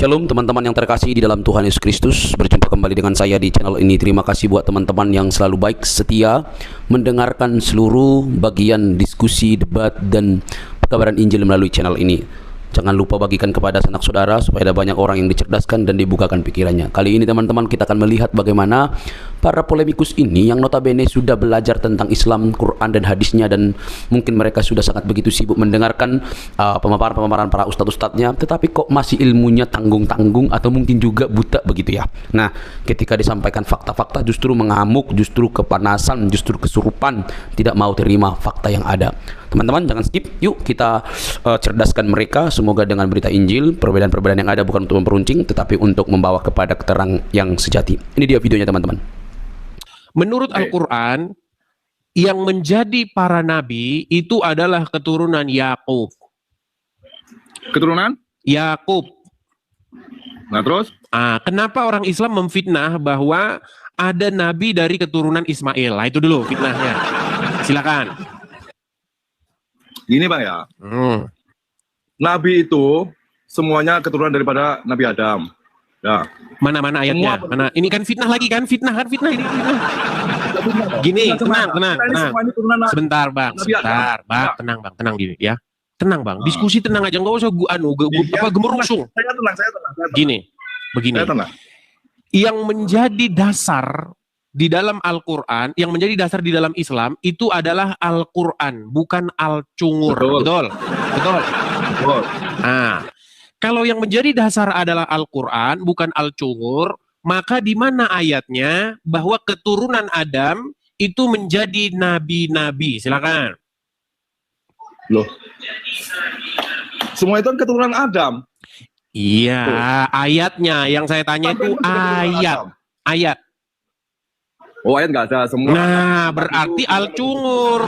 Shalom teman-teman yang terkasih di dalam Tuhan Yesus Kristus. Berjumpa kembali dengan saya di channel ini. Terima kasih buat teman-teman yang selalu baik setia mendengarkan seluruh bagian diskusi, debat, dan pekabaran Injil melalui channel ini. Jangan lupa bagikan kepada sanak saudara supaya ada banyak orang yang dicerdaskan dan dibukakan pikirannya. Kali ini teman-teman kita akan melihat bagaimana para polemikus ini yang notabene sudah belajar tentang Islam, Quran dan hadisnya, dan mungkin mereka sudah sangat begitu sibuk mendengarkan pemaparan-pemaparan para ustadz-ustadznya, tetapi kok masih ilmunya tanggung-tanggung atau mungkin juga buta begitu ya. Nah, ketika disampaikan fakta-fakta justru mengamuk, justru kepanasan, justru kesurupan, tidak mau terima fakta yang ada. Teman-teman jangan skip, yuk kita cerdaskan mereka. Semoga dengan berita Injil, perbedaan-perbedaan yang ada bukan untuk memperuncing, tetapi untuk membawa kepada keterang yang sejati. Ini dia videonya teman-teman. Menurut Al-Quran, yang menjadi para nabi itu adalah keturunan Yakub. Keturunan? Yakub. Nah terus? Kenapa orang Islam memfitnah bahwa ada nabi dari keturunan Ismail? Nah itu dulu fitnahnya. Silakan. Gini Bang ya. Nabi itu semuanya keturunan daripada Nabi Adam. Ya. Mana ayatnya? Mana? Ini kan fitnah lagi kan? Fitnah ini. Gini, tenang. Sebentar bang, tenang gini ya. Tenang bang, diskusi tenang aja, nggak usah gemerusung. Saya tenang. Gini, begini. Yang menjadi dasar di dalam Al-Quran, yang menjadi dasar di dalam Islam itu adalah Al-Quran, bukan Al-Cungur. Betul. Kalau yang menjadi dasar adalah Al-Quran, bukan Al-Cungur, maka di mana ayatnya bahwa keturunan Adam itu menjadi nabi-nabi? Silakan. Loh. Semua itu keturunan Adam. Iya, ayatnya yang saya tanya itu ayat. Oh, ayat nggak ada semua. Nah, berarti Al-Cungur.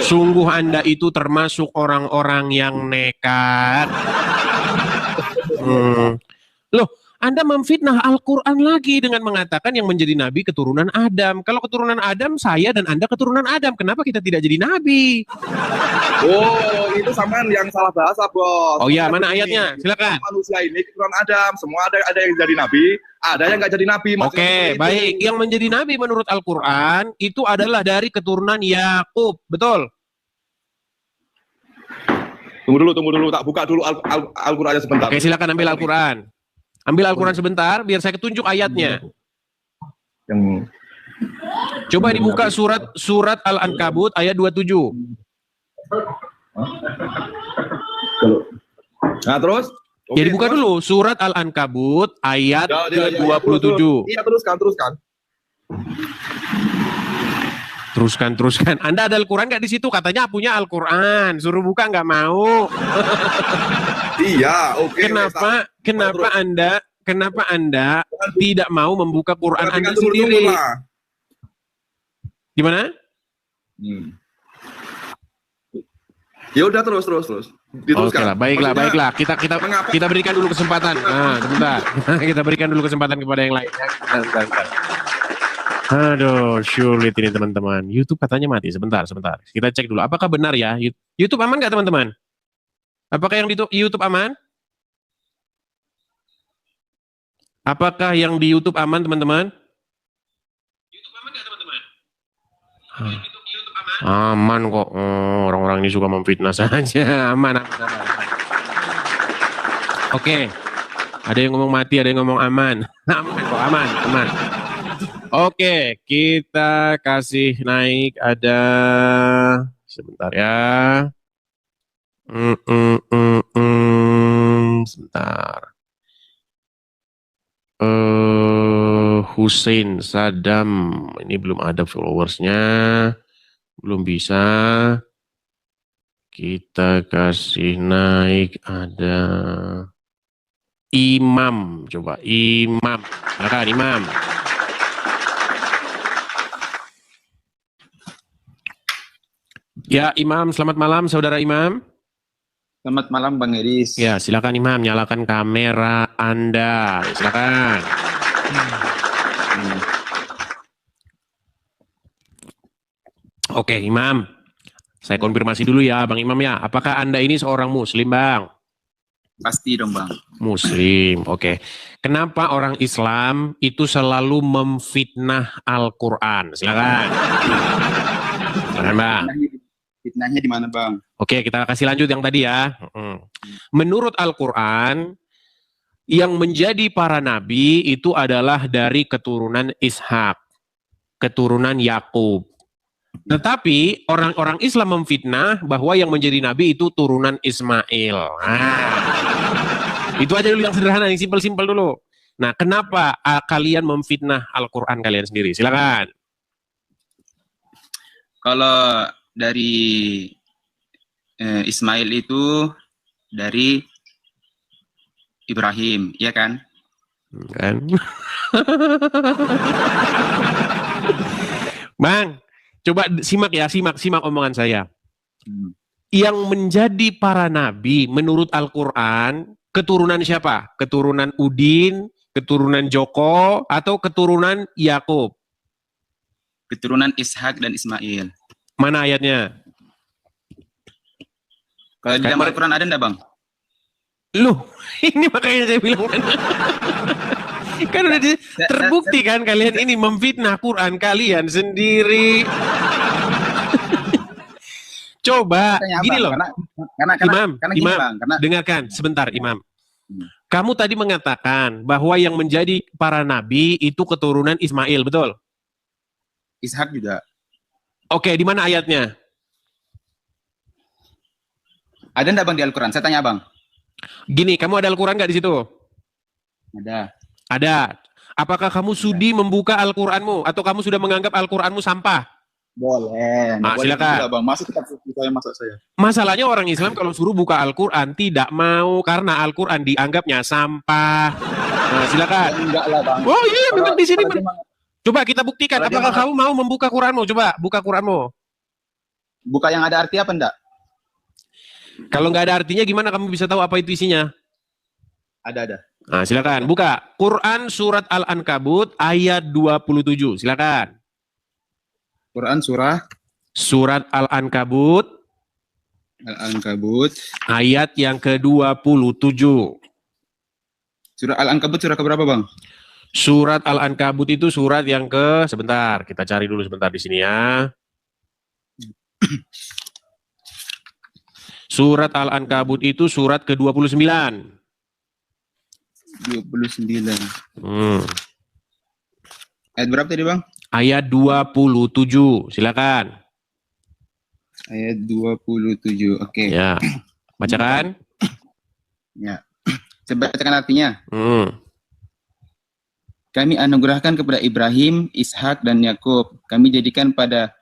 Sungguh Anda itu termasuk orang-orang yang nekat. Loh, Anda memfitnah Al-Quran lagi dengan mengatakan yang menjadi nabi keturunan Adam. Kalau keturunan Adam, saya dan Anda keturunan Adam. Kenapa kita tidak jadi nabi? Oh, itu sampean yang salah bahasa, Bos. Oh iya, mana ayatnya? Silakan. Manusia ini keturunan Adam, semua ada yang jadi nabi, ada yang nggak jadi nabi. Oke, baik. Yang menjadi nabi menurut Al-Quran itu adalah dari keturunan Yakub, betul? Tunggu dulu, tak buka dulu Al-Qurannya sebentar. Oke, silakan ambil Al-Quran. Ambil Al-Quran sebentar, biar saya tunjuk ayatnya. Coba dibuka surat Al-Ankabut ayat 27. Nah terus? Ya dibuka dulu surat Al-Ankabut ayat ke-27. Iya teruskan. Teruskan. Anda ada Al-Quran nggak di situ? Katanya punya Al-Quran. Suruh buka nggak mau. Iya, oke. Kenapa Anda tidak mau membuka Quran Anda sendiri? Gimana? Ya udah terus. Oke lah, baiklah. Kita berikan dulu kesempatan. Sebentar. Kita berikan dulu kesempatan kepada yang lain. Sebentar. Aduh, sulit ini teman-teman. YouTube katanya mati. Sebentar. Kita cek dulu. Apakah benar ya? YouTube aman nggak teman-teman? Apakah yang di YouTube aman? Apakah yang di YouTube aman teman-teman? YouTube aman nggak teman-teman? Aman kok. Orang-orang ini suka memfitnah saja. Aman. Oke. Ada yang ngomong mati, ada yang ngomong aman. Aman. Oke, kita kasih naik ada sebentar ya. Sebentar. Hussein Saddam, ini belum ada followersnya, belum bisa. Kita kasih naik ada Imam, coba Imam, Imam. Ya Imam, selamat malam saudara Imam. Selamat malam Bang Edis. Ya silakan Imam, nyalakan kamera Anda, silakan. Oke Imam, saya konfirmasi dulu ya Bang Imam ya, apakah Anda ini seorang muslim Bang? Pasti dong bang. Muslim, oke. Kenapa orang Islam itu selalu memfitnah Al-Quran? Silakan. Silakan, Bang. Fitnahnya di mana bang? Oke, kita kasih lanjut yang tadi ya. Menurut Al-Quran, yang menjadi para nabi itu adalah dari keturunan Ishak, keturunan Yakub. Tetapi orang-orang Islam memfitnah bahwa yang menjadi nabi itu turunan Ismail. Itu aja dulu yang sederhana, yang simpel-simpel dulu. Nah, kenapa kalian memfitnah Al-Quran kalian sendiri? Silakan. Kalau dari Ismail itu dari Ibrahim, ya kan? Kan? Bang, coba simak ya, simak omongan saya. Yang menjadi para nabi menurut Al-Quran, keturunan siapa? Keturunan Udin, keturunan Joko, atau keturunan Yakub? Keturunan Ishak dan Ismail. Mana ayatnya? Kalau di dalam Al-Quran ada enggak bang? Loh, ini makanya saya bilang kan. Kan udah terbukti kan kalian ini memfitnah Quran kalian sendiri. Coba, gini loh. Imam, dengarkan sebentar Imam. Kamu tadi mengatakan bahwa yang menjadi para nabi itu keturunan Ismail, betul? Ishak juga. Oke, di mana ayatnya? Ada enggak bang di Al-Quran? Saya tanya bang. Gini, kamu ada Al-Quran nggak di situ? Ada. Ada. Apakah kamu sudi membuka Al-Quranmu atau kamu sudah menganggap Al-Quranmu sampah? Boleh. Nah, silakan. Juga, bang. Masuk kitab suci saya, masuk saya. Masalahnya orang Islam kalau suruh buka Al-Quran tidak mau karena Al-Quran dianggapnya sampah. Nah, silakan. Enggak lah bang. Oh iya, memang di sini. Coba kita buktikan. Apakah kamu mau membuka Quranmu? Coba buka Quranmu. Buka yang ada arti apa enggak? Kalau nggak ada artinya gimana kamu bisa tahu apa itu isinya? Ada. Nah, silakan buka Quran surat Al-Ankabut ayat 27. Silakan. Quran surat Al-Ankabut ayat yang ke-27. Surat Al-Ankabut surah keberapa, Bang? Surat Al-Ankabut itu surat yang sebentar, kita cari dulu sebentar di sini ya. Surat Al-Ankabut itu surat ke-29. 29. Ayat berapa tadi, Bang? Ayat 27. Silakan. Ayat 27. Oke. Ya. Bacakan. Ya. Coba bacakan artinya. Kami anugerahkan kepada Ibrahim, Ishak dan Yakub. Kami jadikan pada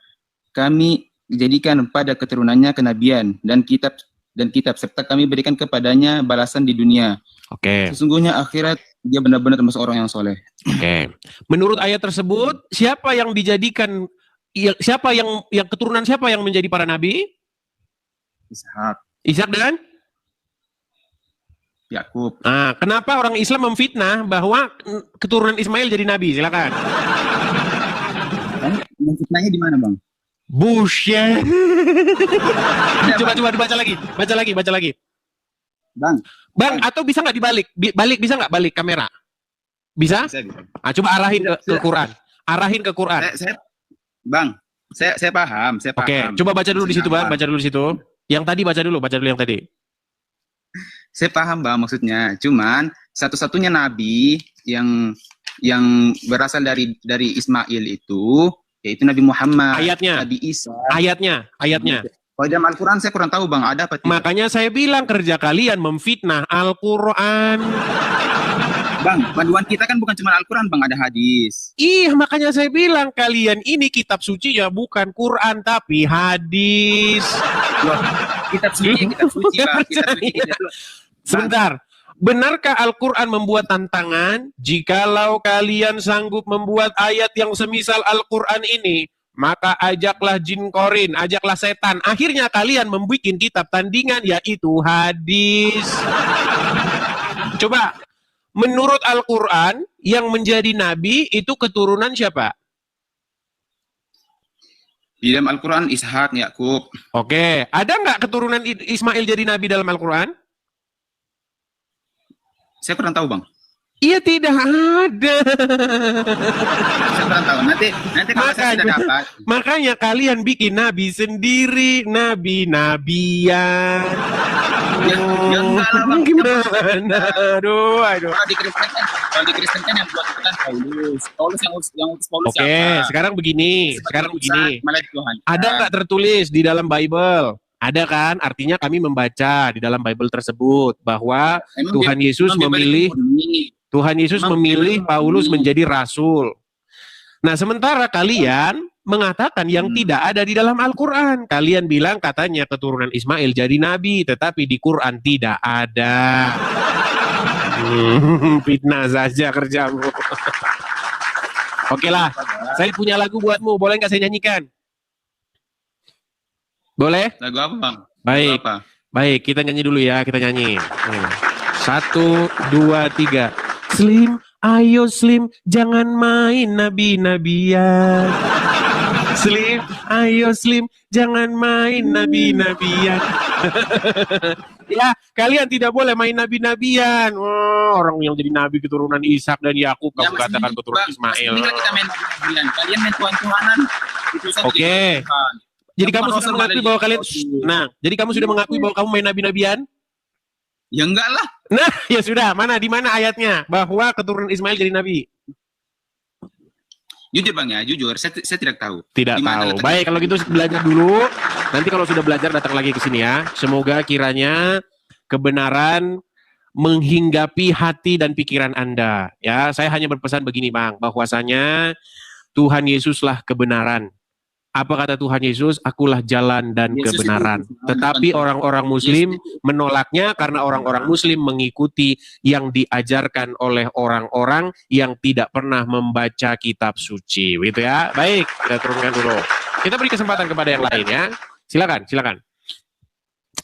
keturunannya kenabian dan kitab serta kami berikan kepadanya balasan di dunia. Oke. Sesungguhnya akhirat dia benar-benar termasuk orang yang soleh. Oke. Menurut ayat tersebut, siapa yang dijadikan, keturunan siapa yang menjadi para nabi? Ishak dan Yakub. Nah, kenapa orang Islam memfitnah bahwa keturunan Ismail jadi nabi? Silakan. Memfitnahnya di mana, Bang? Bullshit. Coba baca lagi. Bang, atau bisa nggak dibalik? Bisa nggak balik kamera? Bisa? Bisa. Ah, coba arahin ke Quran. Arahin ke Quran. Saya paham. Oke, coba baca dulu di situ, Bang. Baca dulu di situ. Yang tadi baca dulu yang tadi. Saya paham, Bang, maksudnya. Cuman satu-satunya nabi yang berasal dari Ismail itu yaitu Nabi Muhammad. Ayatnya. Nabi Isa. Ayatnya. Kalau dalam Al-Quran saya kurang tahu, Bang, ada apa tidak? Makanya saya bilang kerja kalian memfitnah Al-Quran. Bang, panduan kita kan bukan cuma Al-Quran, Bang, ada hadis. Iya, makanya saya bilang kalian ini kitab suci ya bukan Quran tapi hadis. Loh, kitab suci, Bang. Sebentar. Benarkah Al-Quran membuat tantangan? Jikalau kalian sanggup membuat ayat yang semisal Al-Quran ini, maka ajaklah jin korin, ajaklah setan. Akhirnya kalian membuat kitab tandingan yaitu hadis. Coba, menurut Al-Quran yang menjadi nabi itu keturunan siapa? Di dalam Al-Quran Ishak, Yakub. Oke, ada nggak keturunan Ismail jadi nabi dalam Al-Quran? Saya kurang tahu, Bang. Iya, tidak ada. Saya kurang tahu. Nanti kalau saya sudah dapat. Makanya kalian bikin nabi sendiri, nabi-nabian. Ya enggak lah, Bang. Gimana? Aduh. Kalau di Kristen kan yang buat itu kan Paulus. Yang utus Paulus. Oke, sekarang begini. Malah Tuhan. Ada nggak tertulis di dalam Bible? Ada kan? Artinya kami membaca di dalam Bible tersebut bahwa Tuhan Yesus memilih Paulus menjadi rasul. Nah, sementara kalian mengatakan yang tidak ada di dalam Al-Quran. Kalian bilang katanya keturunan Ismail jadi nabi, tetapi di Quran tidak ada. Fitnah saja kerjamu. Oke lah, saya punya lagu buatmu. Boleh nggak saya nyanyikan? Boleh? Lagu apa, Bang? Baik. Lagu apa? Baik, kita nyanyi dulu ya. Kita nyanyi. 1, 2, 3. Slim, ayo Slim, jangan main nabi-nabian. Slim, ayo Slim, jangan main nabi-nabian. Ya, kalian tidak boleh main nabi-nabian. Orang yang jadi nabi keturunan Ishak dan Yakub, kamu katakan keturunan Ismail. Ini kita main nabi-nabian. Kalian main Tuhan-Tuhanan. Oke. Jadi kamu sudah mengakui bahwa kalian, jadi kamu sudah mengakui bahwa kamu main nabi-nabian? Ya enggak lah. Nah, ya sudah. Di mana ayatnya bahwa keturunan Ismail jadi nabi? Jujur, Bang, ya, jujur. Saya tidak tahu. Tidak tahu. Baik, kalau gitu belajar dulu. Nanti kalau sudah belajar datang lagi ke sini ya. Semoga kiranya kebenaran menghinggapi hati dan pikiran Anda. Ya, saya hanya berpesan begini, Bang, bahwasanya Tuhan Yesuslah kebenaran. Apa kata Tuhan Yesus? Akulah jalan dan kebenaran. Tetapi orang-orang Muslim menolaknya karena orang-orang Muslim mengikuti yang diajarkan oleh orang-orang yang tidak pernah membaca kitab suci. Gitu ya. Baik, kita turunkan dulu. Kita beri kesempatan kepada yang lain ya. Silakan.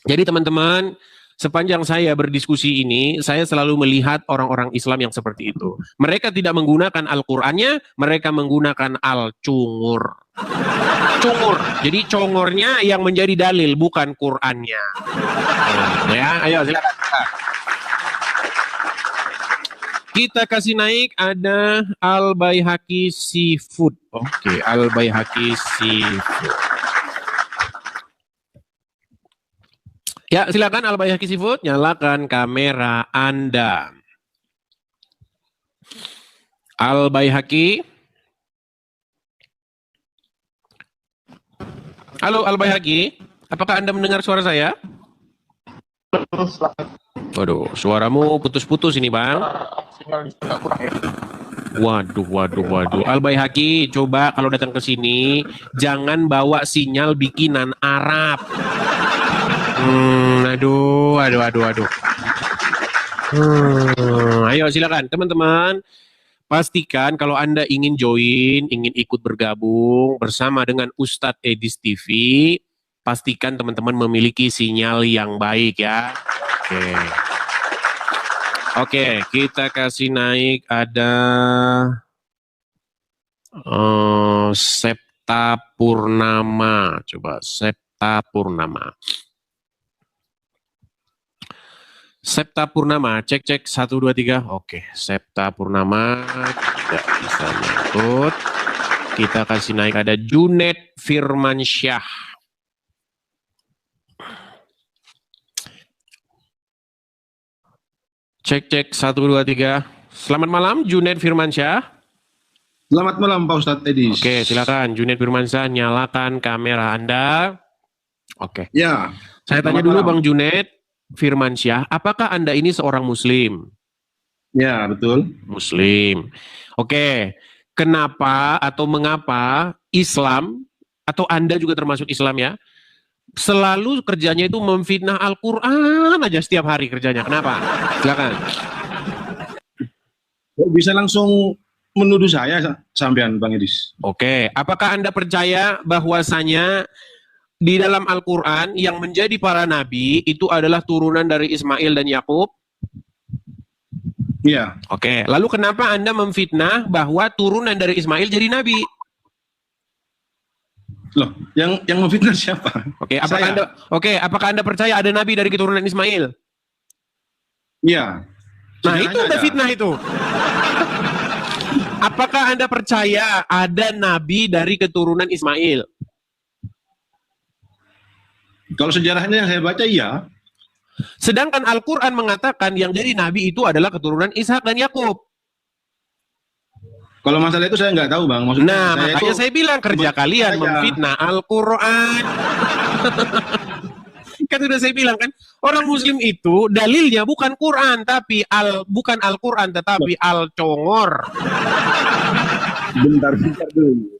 Jadi teman-teman, sepanjang saya berdiskusi ini, saya selalu melihat orang-orang Islam yang seperti itu. Mereka tidak menggunakan Al-Qur'annya, mereka menggunakan Al-Cungur. Jadi congornya yang menjadi dalil, bukan Qur'annya. Ya, ayo silakan. Kita kasih naik ada Al-Baihaqi Seafood. Oke, Al-Baihaqi Seafood. Ya, silakan Al-Baihaqi Seafood, nyalakan kamera Anda. Al-Baihaqi. Halo Al-Baihaqi, apakah Anda mendengar suara saya? Waduh, suaramu putus-putus ini, Bang. Waduh. Al-Baihaqi, coba kalau datang ke sini jangan bawa sinyal bikinan Arab. Aduh. Ayo silakan teman-teman. Pastikan kalau Anda ingin join, ingin ikut bergabung bersama dengan Ustadz Edis TV, pastikan teman-teman memiliki sinyal yang baik ya. Oke, kita kasih naik ada Septa Purnama. Coba Septa Purnama. Septa Purnama, cek 1, 2, 3. Oke, Septa Purnama tidak bisa nyangkut. Kita kasih naik ada Junet Firmansyah. Cek 1, 2, 3. Selamat malam Junet Firmansyah. Selamat malam Pak Ustadz Edis. Oke, silakan Junet Firmansyah, nyalakan kamera Anda. Oke. Ya. Saya tanya dulu Bang Junet Firmansyah, apakah Anda ini seorang Muslim? Ya, betul. Muslim. Oke, kenapa atau mengapa Islam, atau Anda juga termasuk Islam ya, selalu kerjanya itu memfitnah Al-Quran aja setiap hari kerjanya? Kenapa? Silakan. Bisa langsung menuduh saya sampean Bang Edis. Oke, apakah Anda percaya bahwasanya di dalam Al-Quran yang menjadi para nabi itu adalah turunan dari Ismail dan Yakub? Iya. Oke, lalu kenapa Anda memfitnah bahwa turunan dari Ismail jadi nabi? Loh, yang memfitnah siapa? Apakah Anda percaya ada nabi dari keturunan Ismail? Iya. Nah, itu Sejarahnya ada fitnah itu. Apakah Anda percaya ada nabi dari keturunan Ismail? Kalau sejarahnya yang saya baca iya. Sedangkan Al-Quran mengatakan yang jadi nabi itu adalah keturunan Ishak dan Yakub. Kalau masalah itu saya nggak tahu bang. Maksudnya Nah, makanya itu saya bilang kerja kalian saja. memfitnah Al-Quran. Kan sudah saya bilang kan, orang Muslim itu dalilnya bukan Quran, tapi bukan Al-Quran, tetapi Al-Congor. Bentar dulu.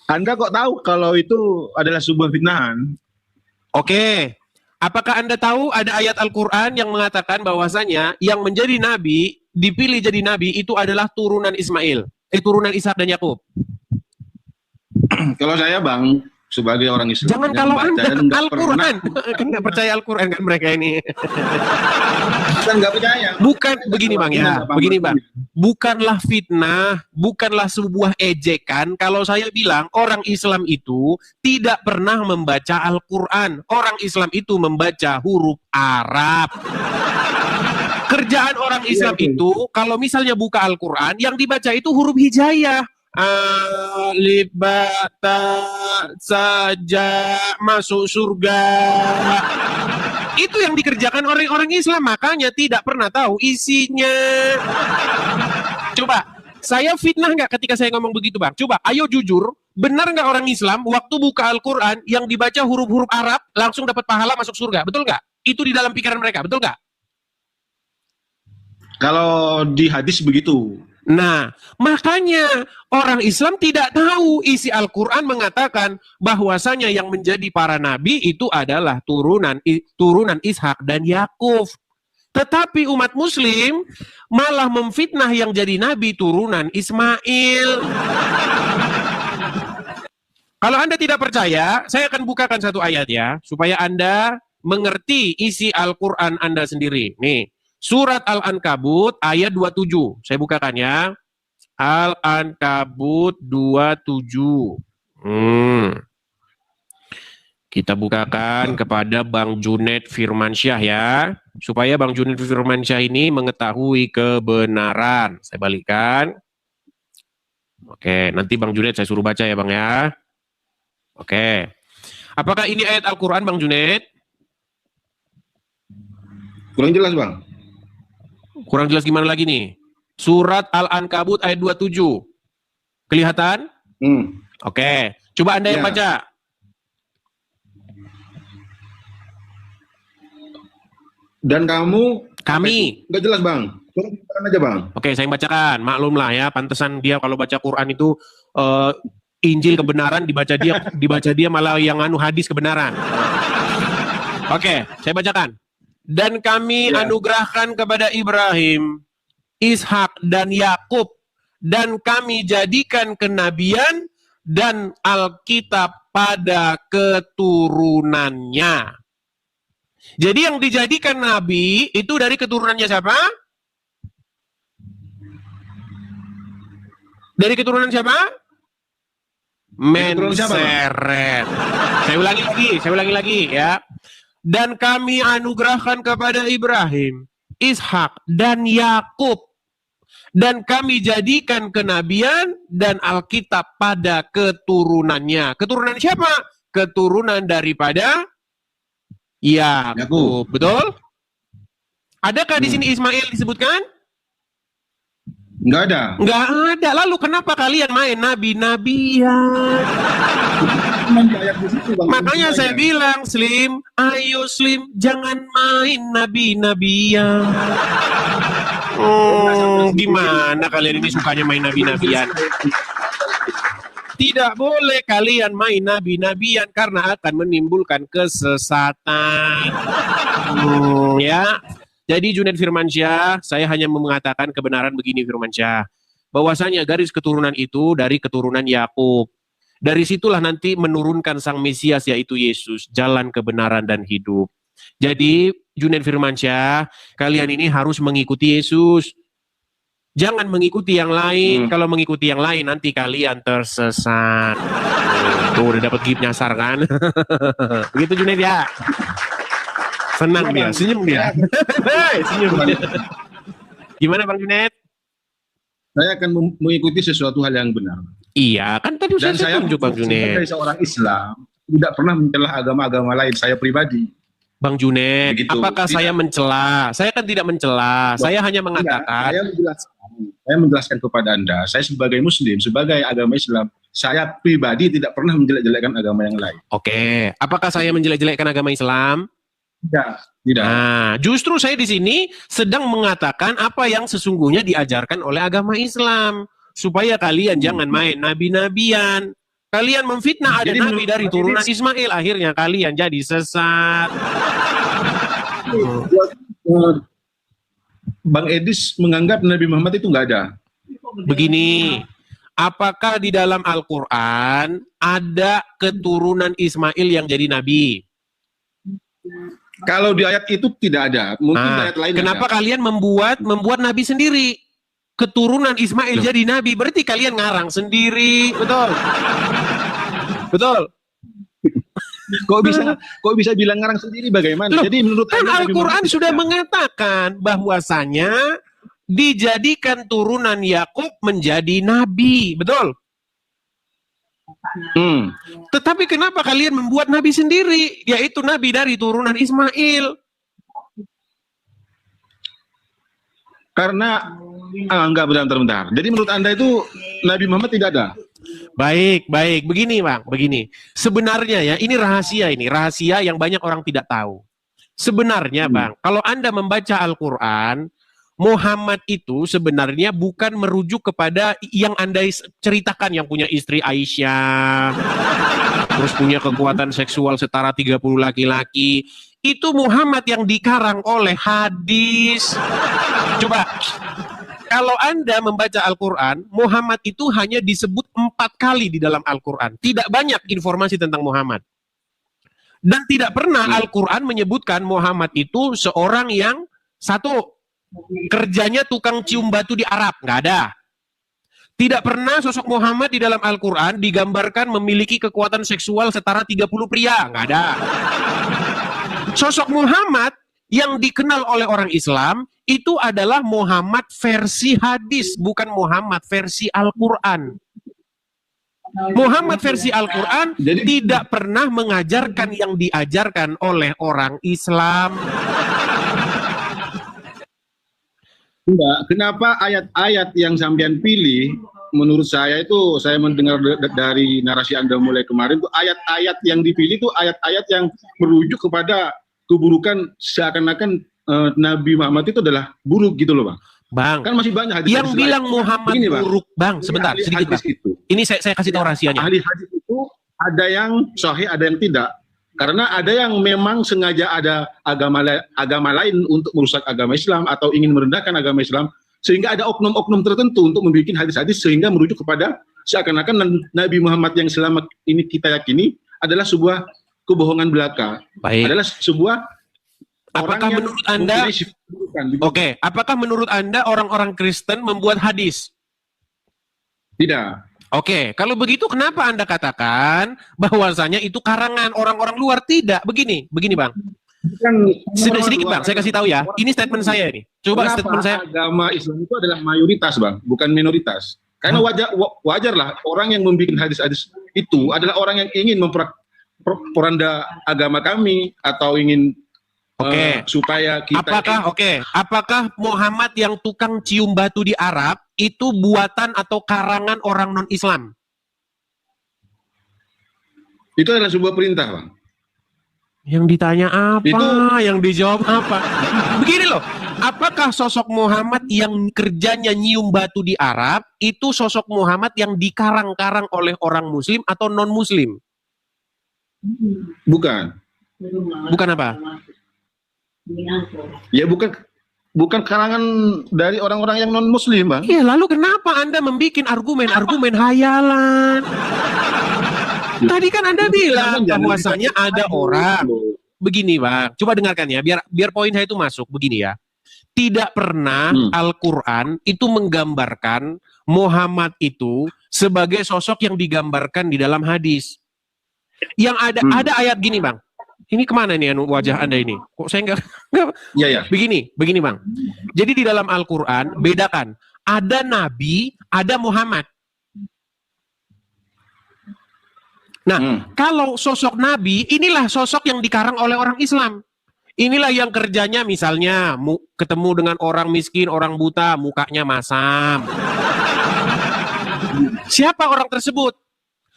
Anda kok tahu kalau itu adalah sebuah fitnahan? Oke, apakah Anda tahu ada ayat Al-Quran yang mengatakan bahwasanya yang menjadi nabi, dipilih jadi nabi itu adalah turunan Ismail, turunan Ishak dan Yakub. Kalau saya bang, sebagai orang Islam. Jangan yang kalau membaca Anda dan nggak Al-Quran, kan nggak percaya Al-Quran kan mereka ini. Bukan nggak percaya. Bukan begini bang ya, begini bang. Bukanlah fitnah, bukanlah sebuah ejekan kalau saya bilang orang Islam itu tidak pernah membaca Al-Quran. Orang Islam itu membaca huruf Arab. Kerjaan orang Islam itu kalau misalnya buka Al-Quran, yang dibaca itu huruf hijaiyah. Alif ba ta saja masuk surga. Itu yang dikerjakan orang-orang Islam, makanya tidak pernah tahu isinya. Coba, saya fitnah nggak ketika saya ngomong begitu bang? Coba, ayo jujur, benar nggak orang Islam waktu buka Al-Quran yang dibaca huruf-huruf Arab langsung dapat pahala masuk surga? Betul nggak? Itu di dalam pikiran mereka, betul nggak? Kalau di hadis begitu. Nah, makanya orang Islam tidak tahu isi Al-Quran mengatakan bahwasanya yang menjadi para nabi itu adalah turunan Ishak dan Yakub. Tetapi umat Muslim malah memfitnah yang jadi nabi turunan Ismail. Kalau Anda tidak percaya, saya akan bukakan satu ayat ya, supaya Anda mengerti isi Al-Quran Anda sendiri. Nih. Surat Al-Ankabut ayat 27. Saya bukakan ya. Al-Ankabut 27. Kita bukakan kepada Bang Junaid Firmansyah ya. Supaya Bang Junaid Firmansyah ini mengetahui kebenaran. Saya balikkan. Oke, nanti Bang Junaid saya suruh baca ya Bang ya. Oke. Apakah ini ayat Al-Quran Bang Junaid? Kurang jelas bang. Kurang jelas gimana lagi nih? Surat Al-Ankabut ayat 27. Kelihatan? Oke. Coba Anda yang baca. Dan kami. Nggak jelas bang. Kurang aja bang. Oke, saya yang bacakan. Maklumlah ya, pantesan dia kalau baca Quran itu Injil kebenaran dibaca dia malah yang hadis kebenaran. Oke, saya bacakan. Dan kami anugerahkan kepada Ibrahim, Ishak dan Yakub, dan kami jadikan kenabian dan Alkitab pada keturunannya. Jadi yang dijadikan nabi itu dari keturunannya siapa? Dari keturunan siapa? Menseret. Saya ulangi lagi ya. Dan kami anugerahkan kepada Ibrahim, Ishak dan Yakub, dan kami jadikan kenabian dan Alkitab pada keturunannya. Keturunan siapa? Keturunan daripada Yakub. Betul? Adakah di sini Ismail disebutkan? Nggak ada. Nggak ada. Lalu kenapa kalian main nabi-nabian? Makanya saya bilang, Slim, ayo Slim, jangan main nabi-nabian. Gimana kalian ini sukanya main nabi-nabian? Tidak boleh kalian main nabi-nabian karena akan menimbulkan kesesatan. Ya. Jadi Junaid Firmansyah, saya hanya mengatakan kebenaran begini Firmansyah. Bahwasanya garis keturunan itu dari keturunan Yakub. Dari situlah nanti menurunkan sang Mesias yaitu Yesus, jalan kebenaran dan hidup. Jadi Junaid Firmansyah, kalian ini harus mengikuti Yesus. Jangan mengikuti yang lain. Kalau mengikuti yang lain nanti kalian tersesat. Tuh udah dapat gift nyasar kan. Begitu Junaid ya. Senang dia, senyum dia. Hei, senyum dia. Gimana Bang Junet? Saya akan mengikuti sesuatu hal yang benar. Iya, kan tadi Dan saya tunjuk Bang Junet. sebagai seorang Islam tidak pernah mencela agama-agama lain. Saya pribadi. Bang Junet, Begitu. apakah Tidak. saya mencela? Saya kan tidak mencela. Saya hanya mengatakan. Saya menjelaskan kepada Anda. Saya sebagai Muslim, sebagai agama Islam, saya pribadi tidak pernah menjelek-jelekkan agama yang lain. Oke, apakah saya menjelek-jelekkan agama Islam? Tidak. Nah, justru saya di sini sedang mengatakan apa yang sesungguhnya diajarkan oleh agama Islam. Supaya kalian jangan main nabi-nabian. Kalian memfitnah ada Jadi nabi menurut dari Bang turunan Edis- Ismail. Akhirnya kalian jadi sesat. Bang Edis menganggap Nabi Muhammad itu nggak ada. Begini, apakah di dalam Al-Quran ada keturunan Ismail yang jadi nabi? Kalau di ayat itu tidak ada. Mungkin di Nah, ayat lain kenapa ada. kalian membuat nabi sendiri? Keturunan Ismail jadi nabi, berarti kalian ngarang sendiri, betul? Betul. Kok bisa bilang ngarang sendiri bagaimana? Loh, Jadi menurut kan Anda Nabi Al-Quran Muhammad sudah tidak ada. mengatakan bahwasanya dijadikan turunan Yakub menjadi nabi, betul? Tetapi kenapa kalian membuat nabi sendiri, yaitu nabi dari turunan Ismail? Karena enggak, bentar. Jadi menurut Anda itu Nabi Muhammad tidak ada. Baik. Begini Bang, begini. Sebenarnya ya, ini rahasia yang banyak orang tidak tahu. Sebenarnya Bang, kalau Anda membaca Al-Quran, Muhammad itu sebenarnya bukan merujuk kepada yang Anda ceritakan, yang punya istri Aisyah, terus punya kekuatan seksual setara 30 laki-laki. Itu Muhammad yang dikarang oleh hadis. Coba, kalau Anda membaca Al-Quran, Muhammad itu hanya disebut 4 kali di dalam Al-Quran. Tidak banyak informasi tentang Muhammad. Dan tidak pernah Al-Quran menyebutkan Muhammad itu seorang yang satu, kerjanya tukang cium batu di Arab. Nggak ada. Tidak pernah sosok Muhammad di dalam Al-Quran digambarkan memiliki kekuatan seksual setara 30 pria. Nggak ada. Sosok Muhammad yang dikenal oleh orang Islam itu adalah Muhammad versi hadis, bukan Muhammad versi Al-Quran. Muhammad versi Al-Quran tidak pernah mengajarkan yang diajarkan oleh orang Islam. Enggak, kenapa ayat-ayat yang sampean pilih, menurut saya itu, saya mendengar dari narasi Anda mulai kemarin, itu ayat-ayat yang dipilih itu ayat-ayat yang merujuk kepada keburukan, seakan-akan Nabi Muhammad itu adalah buruk gitu loh Bang. Bang, Kan masih banyak hadis yang bilang Muhammad Begini, Bang. buruk, Bang, sebentar, Ahli sedikit Bang. hadis itu. Ini saya kasih tahu rahasianya. Ahli hadis itu ada yang sahih, ada yang tidak. Karena ada yang memang sengaja ada agama lain untuk merusak agama Islam atau ingin merendahkan agama Islam, sehingga ada oknum-oknum tertentu untuk membuat hadis-hadis sehingga merujuk kepada seakan-akan Nabi Muhammad yang selama ini kita yakini adalah sebuah kebohongan belaka. Baik. Adalah sebuah Apakah menurut Anda, Oke. apakah menurut Anda orang-orang Kristen membuat hadis? Tidak. Oke, kalau begitu kenapa Anda katakan bahwasanya itu karangan orang-orang luar? Tidak, begini Bang. Sedikit Bang, saya kasih tahu ya. Ini statement saya nih. Coba Kenapa statement saya. agama Islam itu adalah mayoritas Bang, bukan minoritas. Karena wajarlah orang yang membuat hadis-hadis itu adalah orang yang ingin memperanda agama kami atau ingin supaya kita apakah Muhammad yang tukang cium batu di Arab itu buatan atau karangan orang non-Islam? Itu adalah sebuah perintah, Bang. Yang ditanya apa? Yang dijawab apa? Begini loh, apakah sosok Muhammad yang kerjanya nyium batu di Arab itu sosok Muhammad yang dikarang-karang oleh orang Muslim atau non-Muslim? Bukan. Bukan apa? Ya bukan karangan dari orang-orang yang non muslim, Bang. Iya, lalu kenapa Anda membuat argumen hayalan? Tadi kan Anda bilang bahwasanya ada orang. Begini, Bang. Coba dengarkan ya, biar poin saya itu masuk. Begini ya. Tidak pernah Al-Qur'an itu menggambarkan Muhammad itu sebagai sosok yang digambarkan di dalam hadis. Yang ada ayat gini, Bang. Ini kemana nih wajah Anda ini? Kok saya nggak Iya, ya. begini Bang. Jadi di dalam Al-Quran bedakan, ada Nabi, ada Muhammad. Nah, kalau sosok Nabi, inilah sosok yang dikarang oleh orang Islam. Inilah yang kerjanya misalnya ketemu dengan orang miskin, orang buta, mukanya masam. Siapa orang tersebut?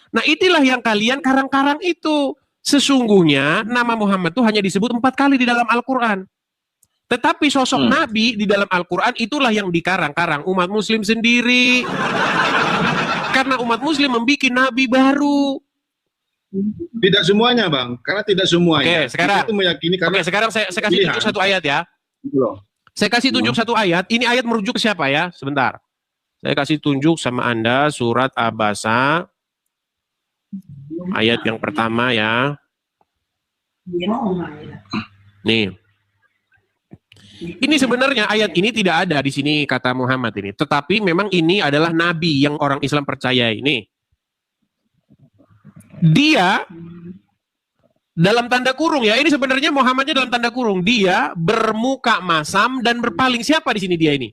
Nah, itulah yang kalian karang-karang itu. Sesungguhnya nama Muhammad itu hanya disebut 4 kali di dalam Al-Quran. Tetapi sosok Nabi di dalam Al-Quran itulah yang dikarang-karang umat Muslim sendiri. Karena umat Muslim membuat Nabi baru. Tidak semuanya, Bang. Karena tidak semuanya. Oke, sekarang. Kita meyakini karena Sekarang saya kasih tunjuk satu ayat ya. Saya kasih tunjuk satu ayat. Ini ayat merujuk ke siapa ya? Sebentar. Saya kasih tunjuk sama Anda surat Abasa. Ayat yang pertama ya. Nih. Ini sebenarnya ayat ini tidak ada di sini kata Muhammad ini. Tetapi memang ini adalah nabi yang orang Islam percaya ini. Dia dalam tanda kurung ya. Ini sebenarnya Muhammadnya dalam tanda kurung. Dia bermuka masam dan berpaling. Siapa di sini dia ini?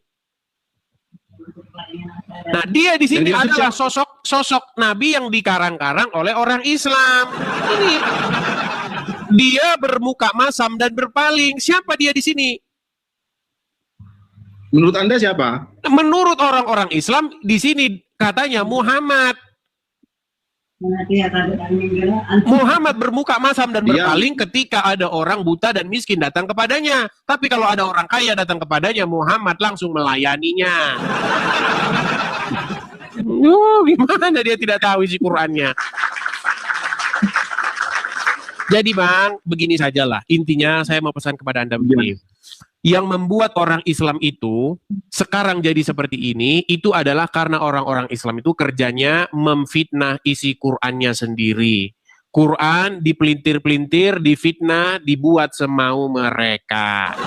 Nah, dia di sini adalah sosok nabi yang dikarang-karang oleh orang Islam. Ini dia bermuka masam dan berpaling. Siapa dia di sini? Menurut Anda siapa? Menurut orang-orang Islam di sini katanya Muhammad. Muhammad bermuka masam dan berpaling ketika ada orang buta dan miskin datang kepadanya. Tapi kalau ada orang kaya datang kepadanya, Muhammad langsung melayaninya. Gimana dia tidak tahu isi Qur'annya? Jadi Bang, begini sajalah. Intinya saya mau pesan kepada Anda begini. Yang membuat orang Islam itu sekarang jadi seperti ini, itu adalah karena orang-orang Islam itu kerjanya memfitnah isi Qur'annya sendiri. Quran dipelintir-pelintir, difitnah, dibuat semau mereka.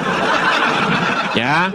Ya.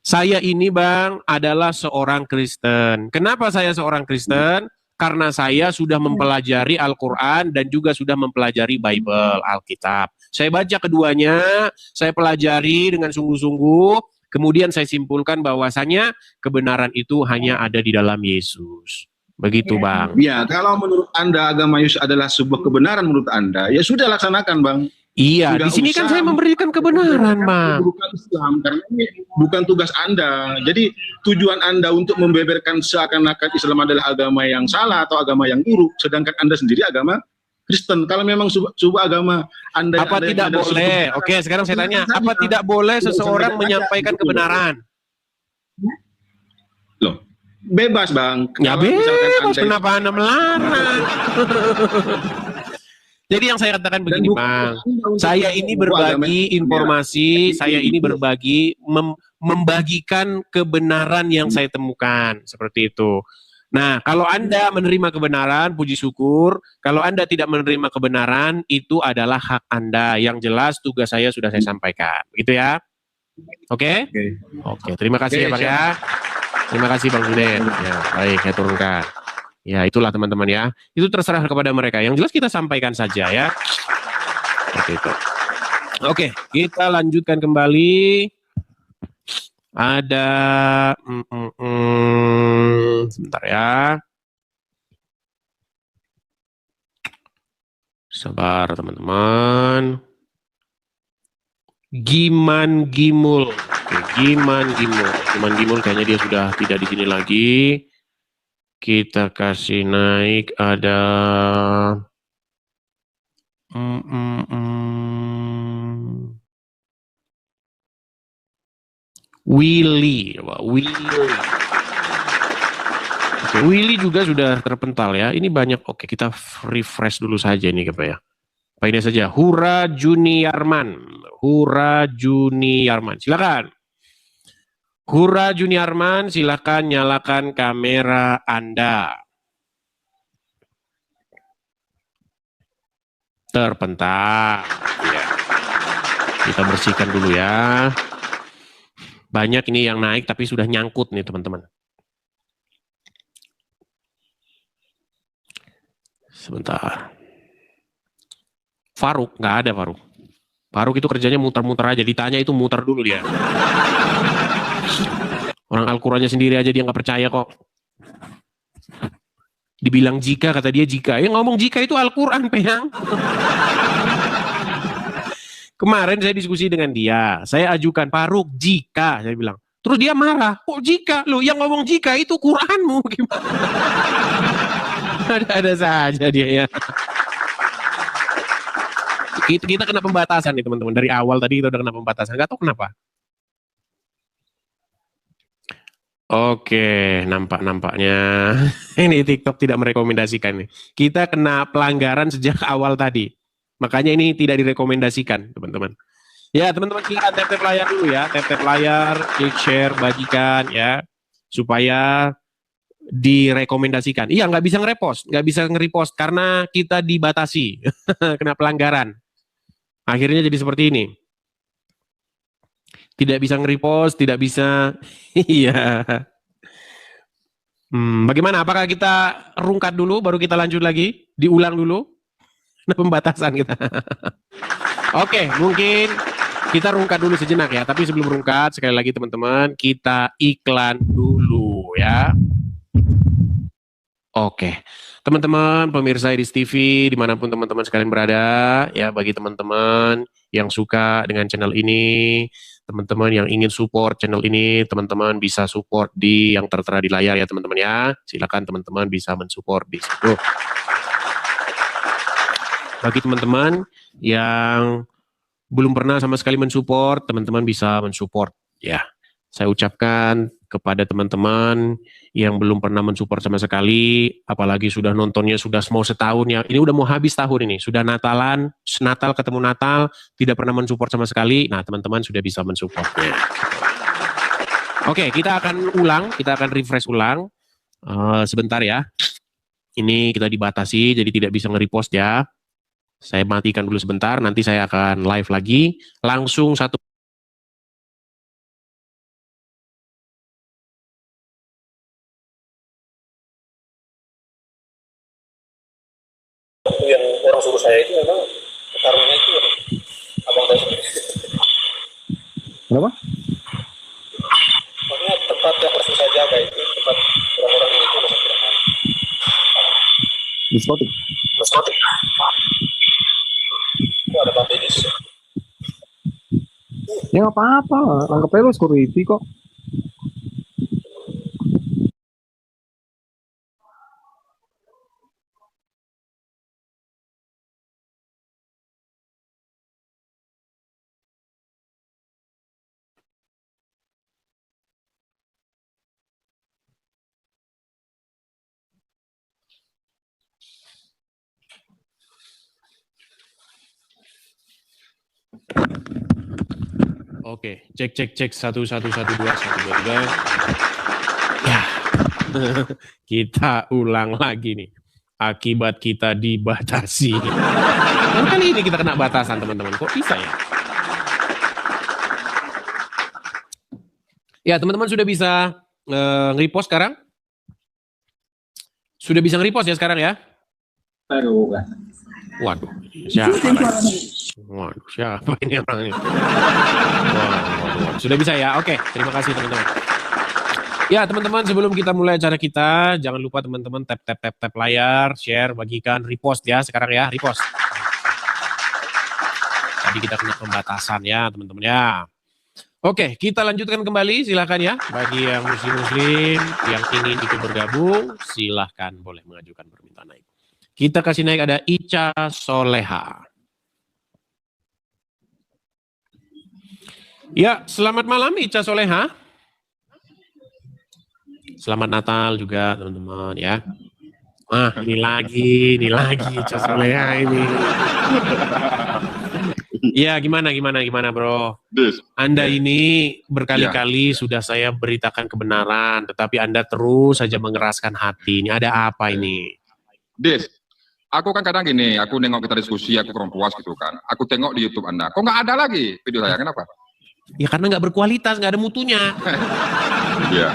Saya ini Bang adalah seorang Kristen. Kenapa saya seorang Kristen? Karena saya sudah mempelajari Al-Quran dan juga sudah mempelajari Bible, Alkitab. Saya baca keduanya, saya pelajari dengan sungguh-sungguh, kemudian saya simpulkan bahwasanya kebenaran itu hanya ada di dalam Yesus. Begitu Bang. Ya, kalau menurut Anda agama Yesus adalah sebuah kebenaran menurut Anda, ya sudah laksanakan Bang. Iya, di sini kan saya memberikan kebenaran, Bang. Bukan Islam, karena ini bukan tugas Anda. Jadi tujuan Anda untuk membeberkan seakan-akan Islam adalah agama yang salah atau agama yang buruk, sedangkan Anda sendiri agama Kristen. Kalau memang sebuah agama Anda apa tidak boleh? Oke, sekarang saya tanya, apa tidak boleh seseorang menyampaikan kebenaran? Loh, bebas, Bang. Ya bebas, kenapa Anda melarang? Jadi yang saya katakan begini Bang, saya ini berbagi informasi, saya ini berbagi, membagikan kebenaran yang saya temukan, seperti itu. Nah, kalau Anda menerima kebenaran, puji syukur. Kalau Anda tidak menerima kebenaran, itu adalah hak Anda. Yang jelas tugas saya sudah saya sampaikan, begitu ya? Oke? Oke, terima kasih ya Bang ya. Terima kasih Bang Zudet. Ya, baik, saya turunkan. Ya, itulah teman-teman ya. Itu terserah kepada mereka. Yang jelas kita sampaikan saja ya. Seperti itu. Oke, kita lanjutkan kembali. Ada sebentar ya. Sabar teman-teman. Giman Gimul. Oke, Giman Gimul. Giman Gimul kayaknya dia sudah tidak di sini lagi. Kita kasih naik ada Willy. Oke, Willy juga sudah terpental ya. Ini banyak. Oke, kita refresh dulu saja ini apa ya. Apa ini saja? Hura Juniarman. Silakan. Hura Juniarman, silakan nyalakan kamera Anda. Terpental. Ya. Kita bersihkan dulu ya. Banyak ini yang naik tapi sudah nyangkut nih teman-teman. Sebentar. Faruk, nggak ada Faruk. Faruk itu kerjanya muter-muter aja, ditanya itu muter dulu dia. Orang Al-Qurannya sendiri aja dia nggak percaya kok. Dibilang jika, kata dia jika. Ya ngomong jika itu Al-Quran, Peyang. Kemarin saya diskusi dengan dia. Saya ajukan, Faruk, jika. Saya bilang. Terus dia marah. Kok jika? Loh, yang ngomong jika itu Quranmu. Gimana? Ada-ada saja dia ya. Kita kena pembatasan nih teman-teman. Dari awal tadi kita udah kena pembatasan. Gak tahu kenapa. Oke, nampaknya ini TikTok tidak merekomendasikan nih. Kita kena pelanggaran sejak awal tadi. Makanya ini tidak direkomendasikan, teman-teman. Ya, teman-teman silakan tap-tap layar dulu ya. Tap-tap layar, klik share, bagikan ya. Supaya direkomendasikan. Iya, nggak bisa nge-repost. Nggak bisa nge-repost karena kita dibatasi. Kena pelanggaran. Akhirnya jadi seperti ini. Tidak bisa nge-repost, tidak bisa. Iya. Bagaimana? Apakah kita rungkat dulu, baru kita lanjut lagi? Diulang dulu? Nah, pembatasan kita. Oke, mungkin kita rungkat dulu sejenak ya. Tapi sebelum rungkat, sekali lagi teman-teman, kita iklan dulu ya. Oke, teman-teman pemirsa Iris TV dimanapun teman-teman sekalian berada, ya bagi teman-teman yang suka dengan channel ini, teman-teman yang ingin support channel ini, teman-teman bisa support di yang tertera di layar ya teman-teman ya. Silakan teman-teman bisa mensupport di situ. Bagi teman-teman yang belum pernah sama sekali mensupport, teman-teman bisa mensupport ya. Saya ucapkan kepada teman-teman yang belum pernah mensupport sama sekali, apalagi sudah nontonnya sudah mau setahun ya, ini udah mau habis tahun ini, sudah Natalan, Natal ketemu Natal, tidak pernah mensupport sama sekali, nah teman-teman sudah bisa mensupportnya. Oke, kita akan ulang, kita akan refresh ulang, sebentar ya, ini kita dibatasi, jadi tidak bisa nge-repost ya, saya matikan dulu sebentar, nanti saya akan live lagi, langsung satu yang orang suruh saya itu memang tarungnya itu abang saya sendiri. Kenapa? Maksudnya tempat yang harus saya jaga itu tempat orang-orang itu masih tidak main. Diskotik. Diskotik. Itu ada Bang Dedis. Ya nggak apa-apa, anggap aja lo security kok. Oke, cek 1 2 3. Ya. Kita ulang lagi nih. Akibat kita dibatasi. Kali ini kita kena batasan teman-teman. Kok bisa ya? Ya, teman-teman sudah bisa nge-repost sekarang? Sudah bisa nge-repost ya sekarang ya? Waduh, siapa ini orangnya? Waduh. Sudah bisa ya? Oke, terima kasih teman-teman. Ya teman-teman, sebelum kita mulai acara kita, jangan lupa teman-teman tap layar, share, bagikan, repost ya sekarang ya, repost. Tadi kita kena pembatasan ya teman-teman ya. Oke, kita lanjutkan kembali, silahkan ya. Bagi yang muslim-muslim yang ingin ikut bergabung, silahkan boleh mengajukan permintaan naik. Kita kasih naik ada Ica Soleha. Ya, selamat malam Ica Soleha. Selamat Natal juga teman-teman ya. Ini lagi Ica Soleha ini. Ya, gimana bro? Anda ini berkali-kali sudah saya beritakan kebenaran, tetapi Anda terus saja mengeraskan hati. Ini ada apa ini? Aku kan kadang gini, aku nengok kita diskusi, aku kurang puas gitu kan. Aku tengok di YouTube Anda, kok nggak ada lagi video saya, kenapa? Ya karena nggak berkualitas, nggak ada mutunya. Iya.